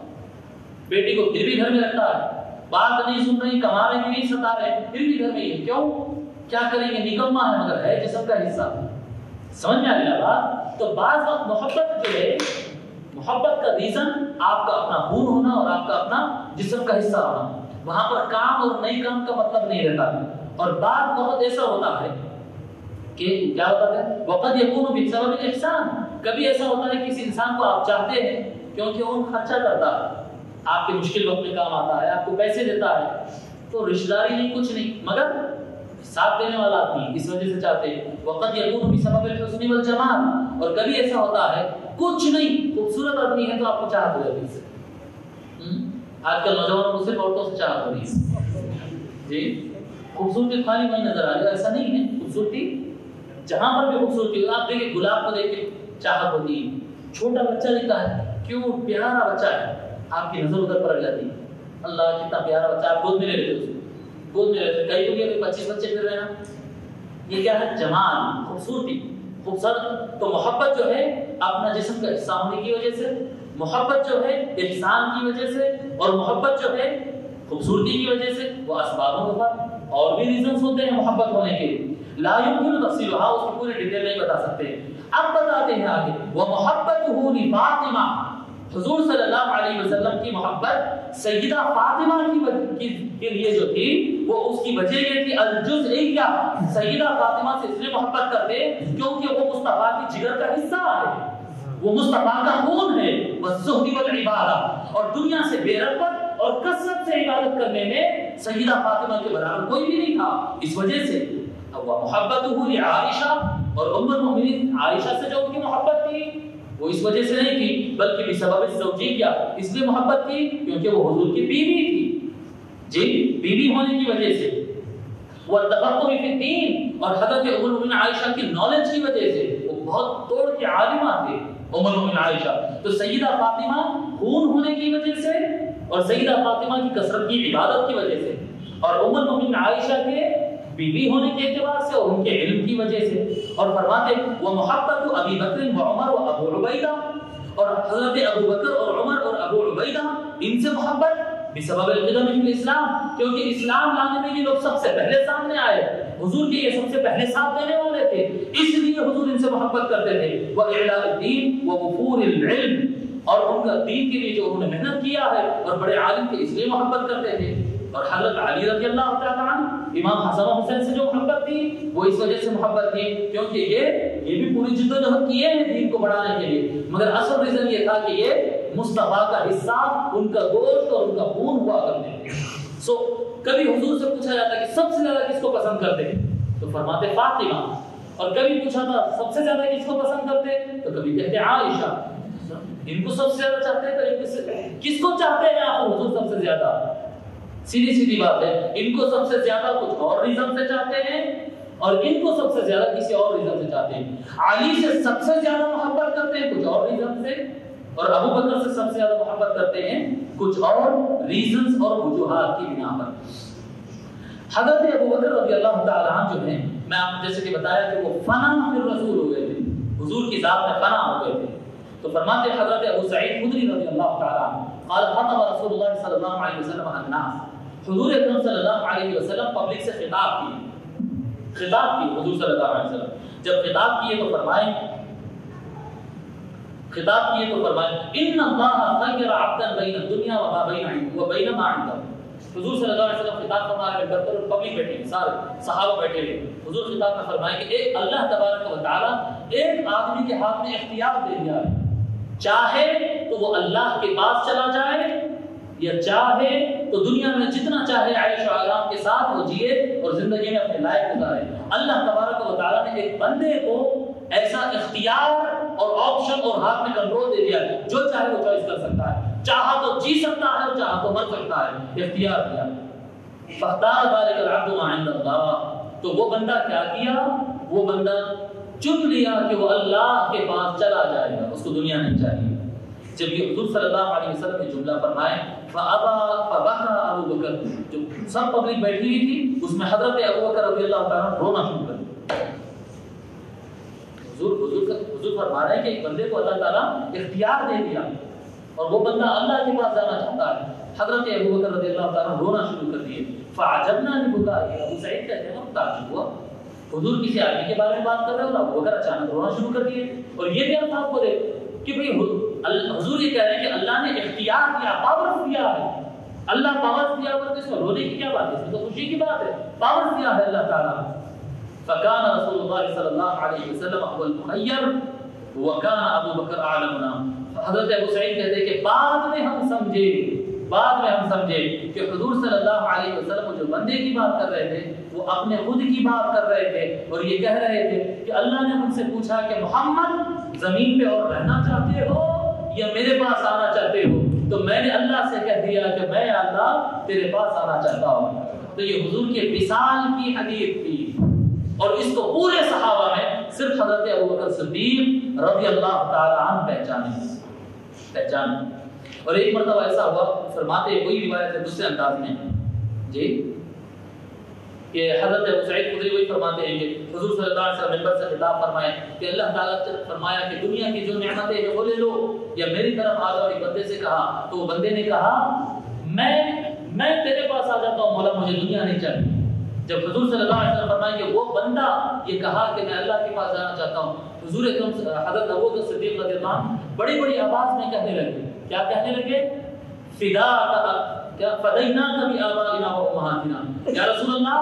بیٹی کو پھر بھی گھر میں رکھتا ہے، بات نہیں سن رہی، کما رہے نہیں ستا رہے، پھر بھی گھر میں ہی. کیوں؟ کیا کریں گے، نکما ہے مگر ہے جسم کا حصہ. سمجھ میں آ گیا بات؟ تو بعض وقت محبت جو ہے، محبت کا ریزن آپ کا اپنا خون ہونا اور آپ کا اپنا جسم کا حصہ ہونا، وہاں پر کام اور نئی کام کا مطلب نہیں رہتا. اور بعض وقت ایسا ہوتا ہے کہ کیا ہوتا ہے، وقت یکون بسبب الاحسان، کبھی ایسا ہوتا ہے کسی انسان کو آپ چاہتے ہیں کیونکہ وہ خرچہ کرتا ہے، آپ کے مشکل وقت میں کام آتا ہے، آپ کو پیسے دیتا ہے، تو رشتہ داری نہیں کچھ نہیں مگر ساتھ دینے والا آدمی، اس وجہ سے چاہتے ہیں. وقت یکون بسبب الحسن والجمال، اور کبھی ایسا ہوتا ہے کچھ نہیں، خوبصورت آدمی ہے تو آپ کو چاہت ہو جاتی ہے. آج کل نوجوانوں کو صرف عورتوں سے چاہت ہو رہی ہے. جی خوبصورتی خالی وہیں نظر آ رہی ہے، ایسا نہیں ہے. خوبصورتی جہاں پر بھی خوبصورتی، آپ دیکھیں گلاب کو دیکھ کے چاہت ہوتی ہے، چھوٹا بچہ دکھتا ہے کیوں پیارا بچہ ہے، آپ کی نظر ادھر پڑ جاتی ہے. اللہ کتنا پیارا بچہ، آپ گود میں لے لیتے اس کو، گود میں لیتے. کئی لوگ یہ 25 بچے پھر رہے ہیں، یہ کیا ہے، جمال، خوبصورتی، خوبصورت. تو محبت جو ہے اپنا جسم کا حصہ ہونے کی وجہ سے، محبت جو ہے احسان کی وجہ سے، اور محبت جو ہے خوبصورتی کی وجہ سے، وہ اسبابوں کے بعد اور بھی ریزنز ہوتے ہیں محبت ہونے کے. لا يمكن تفصیلها، اس کی پوری ڈیٹیل نہیں بتا سکتے. اب بتاتے ہیں آگے، ومحبته لفاطمہ، حضور صلی اللہ علیہ وسلم کی محبت سیدہ فاطمہ کے لیے جو تھی وہ اس کی وجہ یہ تھی الجزئیہ، سیدہ فاطمہ سے اس لیے محبت کرتے کیونکہ وہ مصطفیٰ کی جگر کا حصہ ہے، وہ مصطفیٰ کا خون ہے. والزہد والعبادہ، اور دنیا سے بے رغبت اور کثرت سے عبادت کرنے میں سیدہ فاطمہ کے برابر کوئی بھی نہیں تھا. اس وجہ سے وہ محبتہ لعائشہ، اور ام المؤمنین عائشہ سے جو ان کی محبت تھی وہ اس وجہ سے نہیں تھی بلکہ بسبب الزوجیہ، اس لیے محبت تھی کیونکہ وہ حضور کی بیوی تھی. جی بیوی ہونے کی وجہ سے، والتفقہ فی الدین، اور حضرت ام المؤمنین عائشہ کی نالج کی وجہ سے، وہ بہت توڑ کے عالمہ تھے ام المؤمنین عائشہ. تو سیدہ فاطمہ خون ہونے کی وجہ سے، اور سیدہ فاطمہ کی کثرت کی عبادت کی وجہ سے، اور ام المؤمنین عائشہ کے بیوی ہونے کے اعتبار سے اور ان کے علم کی وجہ سے. اور فرماتے وہ محبت ابی بکر و عمر و ابو عبیدہ، اور حضرت ابو بکر اور عمر اور ابو عبیدہ ان سے محبت بسبب القدم فی الاسلام، کیونکہ اسلام لانے میں یہ لوگ سب سے پہلے سامنے آئے، حضور کے یہ سب سے پہلے ساتھ دینے والے تھے، اس لیے حضور ان سے محبت کرتے تھے. وإعلاء الدین ووفور العلم، اور ان کا دین کے لیے جو انہوں نے محنت کیا ہے اور بڑے عالم تھے اس لیے محبت کرتے تھے. اور حضرت علی رضی اللہ تعالیٰ عنہ، امام حسن و حسین سے جو محبت تھی وہ اس وجہ سے محبت تھی کیونکہ یہ بھی پوری جدوجہد کیے ہیں دین کو بڑھانے کے لیے، مگر اصل ریزن یہ تھا کہ یہ مصطفیٰ کا حصہ، ان کا گوشت اور ان کا خون ہوا کرتے تھے. سو کبھی حضور سے پوچھا جاتا کہ سب سے زیادہ کس کو پسند کرتے تو فرماتے فاطمہ، اور کبھی پوچھا تھا سب سے زیادہ کس کو پسند کرتے تو کبھی کہتے عائشہ. ان کو سب سے زیادہ چاہتے ہیں، کس کو چاہتے ہیں آپ حضور سب سے زیادہ؟ سیدھی سیدھی بات ہے، ان کو سب سے زیادہ کچھ اور ریزن سے چاہتے ہیں اور ان کو سب سے زیادہ کسی اور ریزن سے چاہتے ہیں. علی سے سب سے زیادہ محبت کرتے ہیں کچھ اور ریزن سے، اور ابو بکر سے سب سے زیادہ محبت کرتے ہیں کچھ اور ریزنز اور وجوہات کی بنا پر. حضرت ابو بکر رضی اللہ تعالیٰ عنہ جو ہیں، میں آپ جیسے کہ بتایا کہ وہ فنا فی الرسول ہو گئے تھے، حضور کی ذات میں فنا ہو گئے تھے. تو فرماتے حضرت ابو سعید خدری رضی اللہ تعالیٰ عنہ قال خطب رسول اللہ صلی اللہ علیہ وسلم الناس، حضور اکرم صلی اللہ علیہ وسلم پبلک سے خطاب کیے حضور صلی اللہ علیہ وسلم. جب خطاب کیے تو فرمائے ان اللہ خیر عبدا بین الدنیا وما بین ما عنده. حضور صلی اللہ علیہ وسلم خطاب فرما رہے ہیں، پر پبلک بیٹھے ہیں، سارے صحابہ بیٹھے ہیں. حضور خطاب میں فرمائے کہ ایک اللہ تبارک و تعالی ایک آدمی کے ہاتھ میں اختیار دے دیا ہے، چاہے تو وہ اللہ کے پاس چلا جائے یا چاہے تو دنیا میں جتنا چاہے عیش و آرام کے ساتھ وہ جیے اور زندگی میں اپنے لائق گزارے. اللہ تبارک و تعالیٰ نے ایک بندے کو ایسا اختیار اور آپشن اور ہاتھ میں کنٹرول دے دیا، جو چاہے وہ چوائس کر سکتا ہے، چاہا تو جی سکتا ہے اور چاہا تو مر سکتا ہے، اختیار دیا۔ فاختار ذلك العبد ما عند اللہ، تو وہ بندہ کیا کیا؟ وہ بندہ چن لیا کہ وہ اللہ کے پاس چلا جائے گا، اس کو دنیا نہیں چاہیے۔ جب یہ حضور صلی اللہ علیہ وسلم نے جملہ فرمائے فبكى ابو بکر، جو سب پبلک بیٹھی ہوئی تھی اس میں حضرت ابو بکر رضی اللہ تعالیٰ رونا شروع کر دیا۔ حضور فرما رہے ہیں کہ ایک بندے کو اللہ تعالیٰ اختیار دے دیا اور وہ بندہ اللہ کے پاس جانا چاہتا ہے، حضرت ابو بکر رضی اللہ تعالیٰ رونا شروع کر دیے۔ فعجبنا لبكائه، ابو سعید کہتے ہیں تعجب ہوا، حضور کسی آدمی کے بارے میں بات کر رہے ہو اور ابو بکر اچانک رونا شروع کر دیے، اور یہ بھی الفاظ بولے کہ بھئی حضور یہ کہہ رہے ہیں کہ اللہ نے اختیار دیا، پاور دیا ہے۔ اللہ پاور دیا ہوا تو اس میں رونے کی کیا بات ہے؟ اس میں تو خوشی کی بات ہے، پاور دیا ہے اللہ تعالیٰ۔ فكان رسول الله صلی اللہ علیہ وسلم هو المخیر وكان ابو بکر اعلمنا۔ حضرت ابو سعید کہتے ہیں کہ بعد میں ہم سمجھے کہ حضور صلی اللہ علیہ وسلم جو بندے کی بات کر رہے تھے وہ اپنے خود کی بات کر رہے تھے، اور یہ کہہ رہے تھے کہ اللہ نے مجھ سے پوچھا کہ محمد زمین پہ اور رہنا چاہتے ہو یا میرے پاس آنا چاہتے ہو، تو میں نے اللہ سے کہہ دیا کہ میں اللہ تیرے پاس آنا چاہتا ہوں۔ تو یہ حضور کے وصال کی حدیث تھی، اور اس کو پورے صحابہ میں صرف حضرت ابو بکر صدیق رضی اللہ تعالی عنہ پہچانے۔ اور ایک مرتبہ ایسا ہوا، فرماتے ہیں کوئی روایت ہے دوسرے انداز میں جی کہ حضرت ابو سعید خدری وہی فرماتے ہیں کہ حضور صلی اللہ علیہ وسلم منبر سے خطاب فرمائے کہ اللہ تعالیٰ نے فرمایا کہ دنیا کی جو نعمتیں ہیں وہ لے لو یا میری طرف آ جاؤ۔ ایک بندے سے کہا تو وہ بندے نے کہا میں تیرے پاس آ جاتا ہوں مولا، مجھے دنیا نہیں چاہیے۔ جب حضور صلی اللہ علیہ وسلم فرمائے کہ وہ بندہ یہ کہا کہ میں اللہ کے پاس جانا چاہتا ہوں، حضور اکرم حضرت ابو بکر صدیق رضی اللہ عنہ بڑی بڑی آواز میں کہنے لگے، کیا کہنے لگے؟ فدیناک بآبائنا وامہاتنا، یا رسول اللہ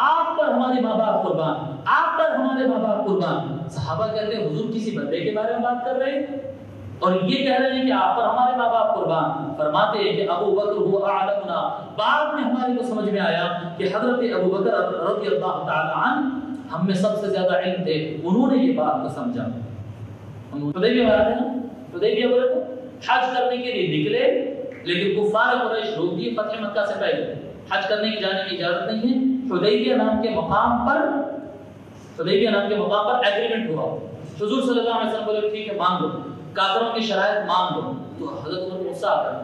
آپ پر ہمارے ماں باپ قربان، آپ پر ہمارے ماں باپ قربان۔ صحابہ کہتے ہیں حضور کسی بندے کے بارے میں بات کر رہے ہیں اور یہ کہہ رہے ہیں کہ آپ پر ہمارے ماں باپ قربان۔ فرماتے ہیں کہ ابو بکر هو اعلمنا، بعد میں ہمارے کو سمجھ میں آیا کہ حضرت ابو بکر رضی اللہ تعالی عنہ ہم میں سب سے زیادہ علم تھے، انہوں نے یہ بات کو سمجھا۔ حدیبیہ میں آتے ہیں، حدیبیہ بولے تو حج کرنے کے لیے نکلے، لیکن کفار قریش روک دیے فتح مکہ سے پہلے، حج کرنے کی جانے کی اجازت نہیں ہے۔ حدیبیہ نام کے مقام پر ایگریمنٹ ہوا، حضور صلی اللہ علیہ وسلم بولے ٹھیک ہے مان لو، کافروں کی شرائط مان لو۔ تو حضرت عمر کو غصہ آتا ہے،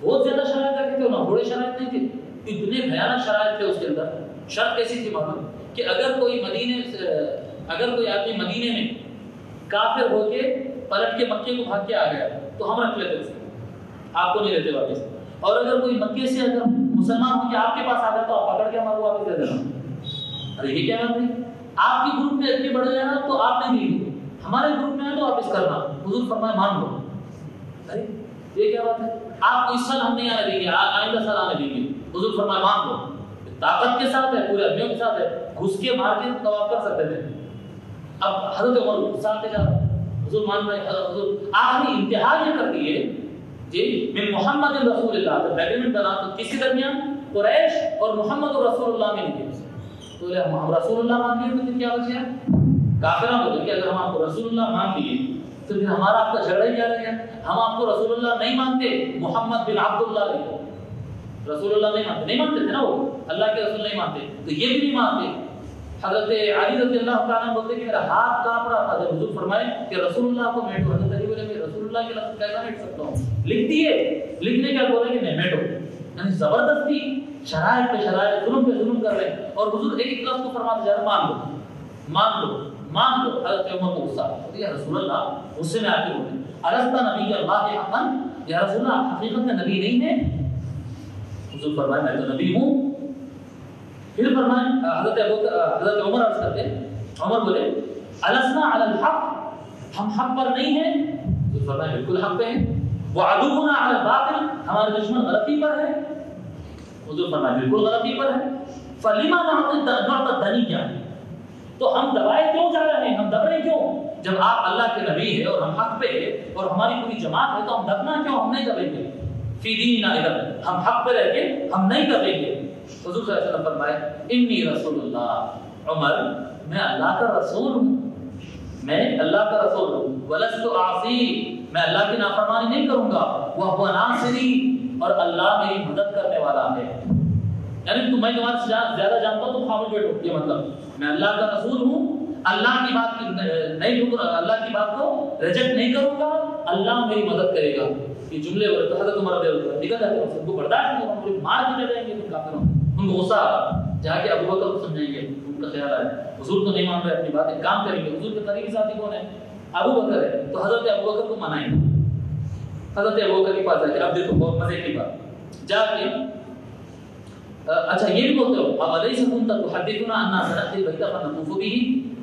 بہت زیادہ شرائط رکھے تھے، تھوڑے شرائط نہیں تھے، اتنے بھیانک شرائط تھے اس کے اندر۔ شرط کیسی تھی معلوم کہ اگر کوئی آدمی مدینے میں کافر ہو کے پلٹ کے مکے کو بھاگ کے آ گیا تو ہم رکھ لیتے اسے، آپ کو نہیں لیتے واپس، اور اگر کوئی مکے سے اگر مسلمان ہو کے آپ کے پاس آ گیا تو آپ پکڑ کے ہمارے واپس دے دینا۔ ارے یہ کیا بات ہے، آپ کی گروپ میں اتنے بڑھ جائے نا تو آپ نہیں دیں گے، ہمارے گروپ میں ہے تو واپس کرنا۔ حضور فرمائے مان لو۔ ارے یہ کیا بات ہے، آپ کو اس سال ہم نہیں آنے دیں گے، آئندہ سال آنے دیں گے۔ حضور فرمائے مان لو، طاقت کے ساتھ ہے، پورے آدمیوں کے ساتھ ہے، گھس کے مار کے طواف کر سکتے تھے۔ اب حضرت عمر غصہ آتے جا رہا، حضور مان رہے، حضور آخری انتہا یہ کر دی ہے جی من محمد رسول اللہ، جب ایگریمنٹ بنا تو کس کے درمیان؟ قریش اور محمد رسول اللہ میں نہیں، تو ہم رسول اللہ مان لیے تو کیا بچ گیا؟ کافرہ بولے کہ اگر ہم آپ کو رسول اللہ مان لیے تو پھر ہمارا آپ کا جھگڑا ہی کیا رہ گیا؟ ہم آپ کو رسول اللہ نہیں مانتے، محمد بن عبداللہ لکھو، رسول اللہ نہیں مانتے تھے نا، وہ اللہ کے رسول نہیں مانتے، تو یہ بھی نہیں مانتے۔ حضرت علی رضی اللہ تعالیٰ بولتے کہ میرا ہاتھ کانپ رہا تھا جب حضور فرمائے کہ رسول اللہ کو میٹو۔ حضرت علی بولے میں رسول اللہ کے لفظ کیسا میٹ سکتا ہوں، لکھ دیے، لکھنے کیا بولے کہ میں میٹو، یعنی زبردستی شرائط پہ شرائط، ظلم پہ ظلم کر رہے ہیں، اور حضور ایک لفظ کو فرماتے جا رہے مان لو مان لو مان لو۔ حضرت عمر کو غصہ آتا ہے، رسول اللہ غصے میں آ کے بولے الستا نبی اللہ حقا، یا رسول اللہ حقیقت میں نبی نہیں ہے؟ حضور فرمائے میں تو نبی ہوں۔ پھر فرمائے حضرت عمر عرض کرتے ہیں، عمر بولے السنا علی الحق، ہم حق پر نہیں ہیں؟ حضور فرمائے بالکل حق پہ ہیں۔ وعدونا علی الباطل، ہمارے دشمن غلطی پر ہے؟ حضور فرمائے بالکل غلطی پر ہے۔ فلما نعطي الدنيا، تو ہم دبائے کیوں جا رہے ہیں، ہم دب رہے کیوں؟ جب آپ اللہ کے نبی ہے اور ہم حق پہ ہے اور ہماری پوری جماعت ہے تو ہم دبنا کیوں، ہم نہیں دبیں گے۔ فی دیننا اذا، ہم حق پہ رہ کے ہم نہیں دبیں گے۔ حضور صلی اللہ علیہ وسلم فرمائے انی رسول اللہ، عمر میں اللہ کا رسول ہوں، میں اللہ کا رسول ہوں، ولست اعصی، میں اللہ کی نافرمانی نہیں کروں گا، وهو ناصری، اور اللہ میری مدد کرنے والا ہے۔ یعنی میں تمہارے سے زیادہ جانتا ہوں، تم خاموش بیٹھو، یہ مطلب میں اللہ کا رسول ہوں، اللہ کی بات نہیں، اللہ کی بات کو ریجیکٹ نہیں کروں گا، اللہ میری مدد کرے گا۔ یہ جملے تو حضرت عمر رضی اللہ عنہ نکل جاتے ہیں، ان کو برداشت نہیں ہوگا، مجھے مار کے چلے جائیں گے کافروں، ان کو غصہ جا کے ابو بکر کو سمجھائیں گے، ان کا خیال آئے حضور تو نہیں مان رہے اپنی بات، ایک کام کریں گے، حضور کے قریبی ساتھی کون ہے؟ ابو بکر ہے، تو حضرت ابو بکر کو منائیں گے، حضرت ابو بکر کے پاس جا کے، اب دیکھو بہت مزے کی بات، جا کے اچھا یہ بھی بولتے ہو اب علیہ سکون تک تحدثنا انا سنأتی البیت فنطوف به،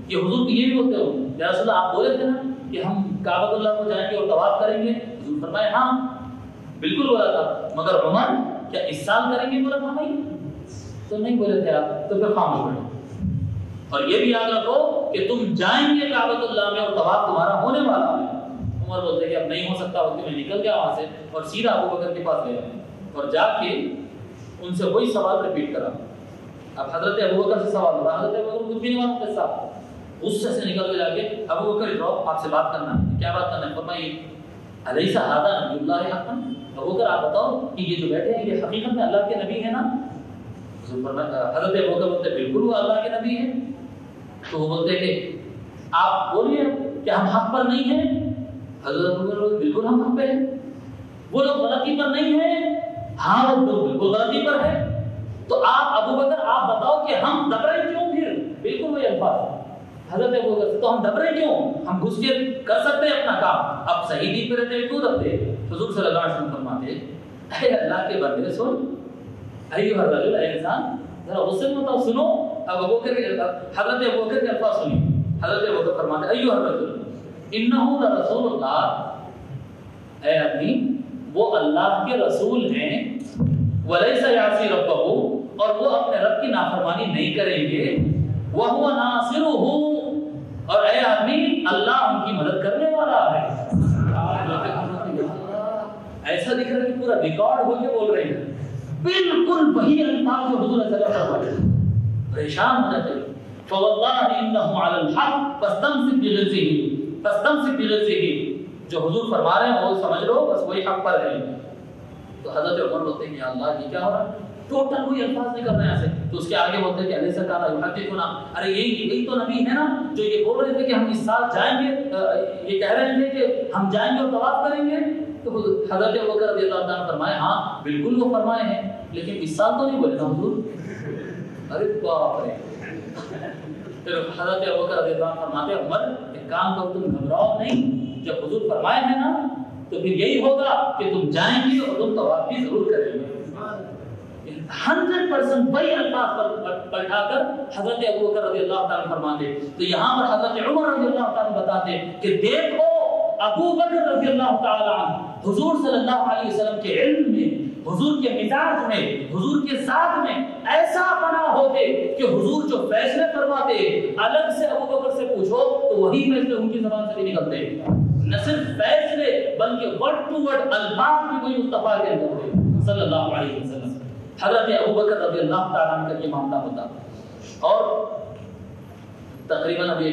یہ حضور کی یہ بھی بولتے ہو یا رسول اللہ آپ بولے تھے نا کہ ہم کعبۃ اللہ کو جائیں گے اور طواف کریں گے، حضور فرمائے ہاں بالکل بولا تھا، مگر عمر کیا اس سال کریں گے؟ بولا تھا بھائی، تو نہیں بولے تھے آپ، تو پھر خاموش بیٹھو، اور یہ بھی یاد رکھو کہ تم جائیں گے کعبۃ اللہ میں اور طواف تمہارا ہونے والا ہے۔ عمر بولتے کہ اب نہیں ہو سکتا، وقت میں نکل گیا وہاں سے اور سیدھا ابو بکر کے پاس گیا اور جا کے ان سے وہی سوال ریپیٹ کرا۔ اب حضرت ابو بکر سے سوال ہو رہا، حضرت ابو بکر کچھ بھی نہیں معلوم قصہ، غصے سے نکل کے جا کے ابو بکر ادھر آپ سے بات کرنا ہے، کیا بات کرنا ہے؟ فرمائیے الیس ھذا نبی اللہ حقا، ابو بکر آپ بتاؤ کہ یہ جو بیٹھے ہیں یہ حقیقت میں اللہ کے نبی ہے نا؟ حضرت ابو بکر بولتے بالکل وہ اللہ کے نبی ہے، تو وہ بولتے کہ آپ بولیے کہ ہم حق پر نہیں ہیں، حضرت ابو بکر بالکل ہم حق پہ ہیں، وہ لوگ غلطی پر نہیں ہیں، ہاں وہ لوگ بالکل غلطی پر ہے، تو آپ ابو بکر آپ بتاؤ کہ ہم دب رہے کیوں؟ پھر بالکل وہی الفاظ حضرت ابو بکر، تو ہم دب رہے کیوں؟ ہم گھس کے کر سکتے ہیں اپنا کام، اب صحیح دین پہ رہتے کیوں دبتے؟ حضور صلی اللہ علیہ وسلم فرماتے اے اللہ کے بندے سن، ایھا الرجل، اے انسان ذرا غصے میں مت سنو، اب ابو بکر حضرت ابو بکر کے الفاظ سنیے، حضرت ابو بکر فرماتے ایھا الرجل انہ لرسول اللہ، اے آدمی وہ اللہ کے رسول ہیں، ولیس یعصی ربہ، اور وہ اپنے رب کی نافرمانی نہیں کریں گے، وہو ناصرہ، اور اے آدمی اللہ ان کی مدد کرنے والا ہے۔ ایسا دکھ رہا ہے کہ پورا ریکارڈ ہو کے بول رہے ہیں، بالکل وہی الفاظ جو حضور صلی اللہ علیہ وسلم فرماتے، پریشان ہونا چاہیے۔ فواللہ انہ علی الحق فاستمسک بغرضہ، جو حضور فرما رہے ہیں وہ سمجھ لو بس وہی حق پر ہے۔ تو حضرت عمر بولتے ہیں یا اللہ یہ کیا ہو رہا ہے، ٹوٹل وہی الفاظ نہیں کر رہے ہیں ایسے، تو اس کے آگے بولتے ہیں کہ علیہ سکانہ یحدثنا، ارے یہی تو نبی ہے نا جو یہ بول رہے تھے کہ ہم اس سال جائیں گے، یہ کہہ رہے تھے کہ ہم جائیں گے اور طواف کریں گے، تو حضرت ابوبکر رضی اللہ عنہ فرمائے ہاں بالکل وہ فرمائے ہیں، لیکن اس سال تو نہیں بولے نا حضور۔ ارے باپ رے، پھر حضرت ابوبکر رضی اللہ عنہ فرماتے عمر ایک کام کرو، تم گھبراؤ نہیں، جب حضور فرمائے ہیں نا تو پھر یہی ہوگا کہ تم جائیں گے اور تم طواف بھی ضرور کریں گے۔ 100% وہی الفاظ پر پلٹا کر حضرت ابوبکر رضی اللہ تعالیٰ فرماتے، تو یہاں پر حضرت عمر رضی اللہ تعالیٰ بتاتے کہ دیکھو ابو بکر رضی اللہ تعالیٰ عنہ حضور صلی اللہ علیہ وسلم کے علم میں، حضور کے مزاج میں، حضور کے ساتھ میں ایسا بنا ہوتے کہ حضور جو فیصلے فرماتے الگ سے ابو بکر سے پوچھو تو وہی فیصلے ان کی زبان سے بھی نکلتے، نہ صرف فیصلے بلکہ ورڈ ٹو ورڈ الفاظ بھی وہی مصطفیٰ کے اندر ہوتے صلی اللہ علیہ وسلم۔ حضرت ابو بکر رضی اللہ تعالیٰ عنہ کا یہ معاملہ ہوتا، اور تقریباً ابھی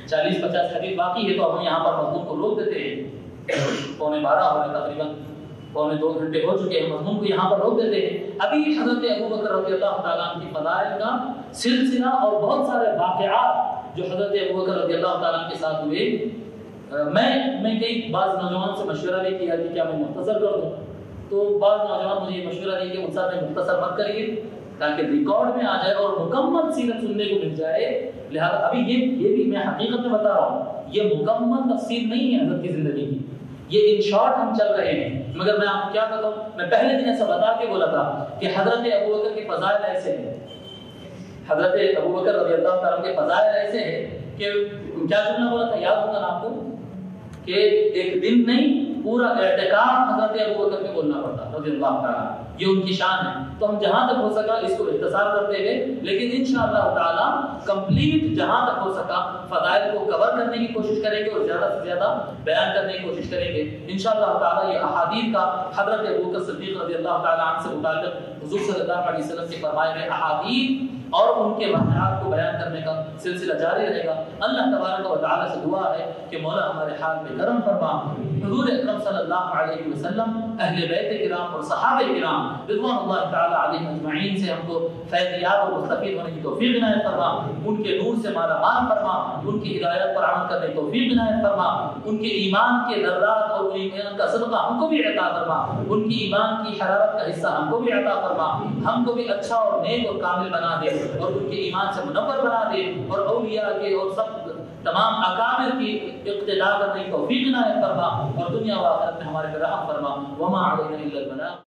40-50 حدیث باقی ہے، تو ہم یہاں پر مضمون کو روک دیتے ہیں، 11:15 ہو رہے، تقریباً 2 گھنٹے ہو چکے ہیں، مضمون کو یہاں پر روک دیتے ہیں۔ ابھی حضرت ابو بکر رضی اللہ تعالیٰ عنہ کی فضائل کا سلسلہ اور بہت سارے واقعات جو حضرت ابو بکر رضی اللہ تعالیٰ عنہ کے ساتھ ہوئے، میں کئی بعض نوجوان سے مشورہ بھی کیا کہ کیا میں مختصر کر دوں، تو بعض نوجوان مجھے یہ مشورہ دیں کہ ان صاحب میں مختصر مت کریے تاکہ ریکارڈ میں آ جائے اور مکمل سیرت سننے کو مل جائے، لہذا ابھی یہ بھی میں حقیقت میں بتا رہا ہوں، یہ مکمل تفسیر نہیں ہے حضرت کی زندگی کی، یہ ان شارٹ ہم چل رہے ہیں، مگر میں آپ کو کیا بتاؤں، میں پہلے دن ایسا بتا کے بولا تھا کہ حضرت ابو بکر کے فضائل ایسے ہیں، حضرت ابو بکر رضی اللہ تعالیٰ کے فضائل ایسے ہیں کہ کیا جملہ بولا تھا، یاد ہوگا نا آپ کو، کہ ایک دن نہیں پورا اعتکاف حضرت ابوبکر پہ بولنا پڑتا رضی اللہ تعالیٰ، یہ ان کی شان ہے۔ تو ہم جہاں تک ہو سکا اس کو اختصار کرتے ہوئے، لیکن انشاءاللہ تعالیٰ کمپلیٹ جہاں تک ہو سکا فضائل کو کور کرنے کی کوشش کریں گے اور زیادہ سے زیادہ بیان کرنے کی کوشش کریں گے انشاءاللہ تعالیٰ۔ یہ احادیث کا حضرت ابوبکر صدیق رضی اللہ تعالیٰ عنہ سے متعلق حضور صلی اللہ علیہ وسلم سے فرمائے گئے احادیث اور ان کے واقعات کو بیان کرنے کا سلسلہ جاری رہے گا۔ اللہ تبارک و تعالیٰ سے دعا ہے کہ مولا ہمارے حال پہ کرم فرما، حضور اکرم صلی اللہ علیہ وسلم، اہل بیت کرام اور صحابہ کرام رضوان اللہ تعالیٰ علیہم اجمعین سے ہم کو فیضیات اور مستفید ہونے کی توفیق عنایت فرما، ان کے نور سے مالا مال فرما، ان کی ہدایت پر عمل کرنے کی توفیق عنایت فرما، ان کے ایمان کے ذرات اور ایمان کا صدقہ ہم کو بھی عطا فرما، ان کی ایمان کی حرارت کا حصہ ہم کو بھی عطا فرما، ہم کو بھی اچھا اور نیک اور کامل بنا دے اور ان کے ایمان سے منور بنا دے، اور اولیاء کے اور سب تمام اکابر کی اقتداء کرنے کی توفیق عنایت فرما، اور دنیا و آخرت میں ہمارے پر رحم فرما۔ وما علینا الا البلاغ۔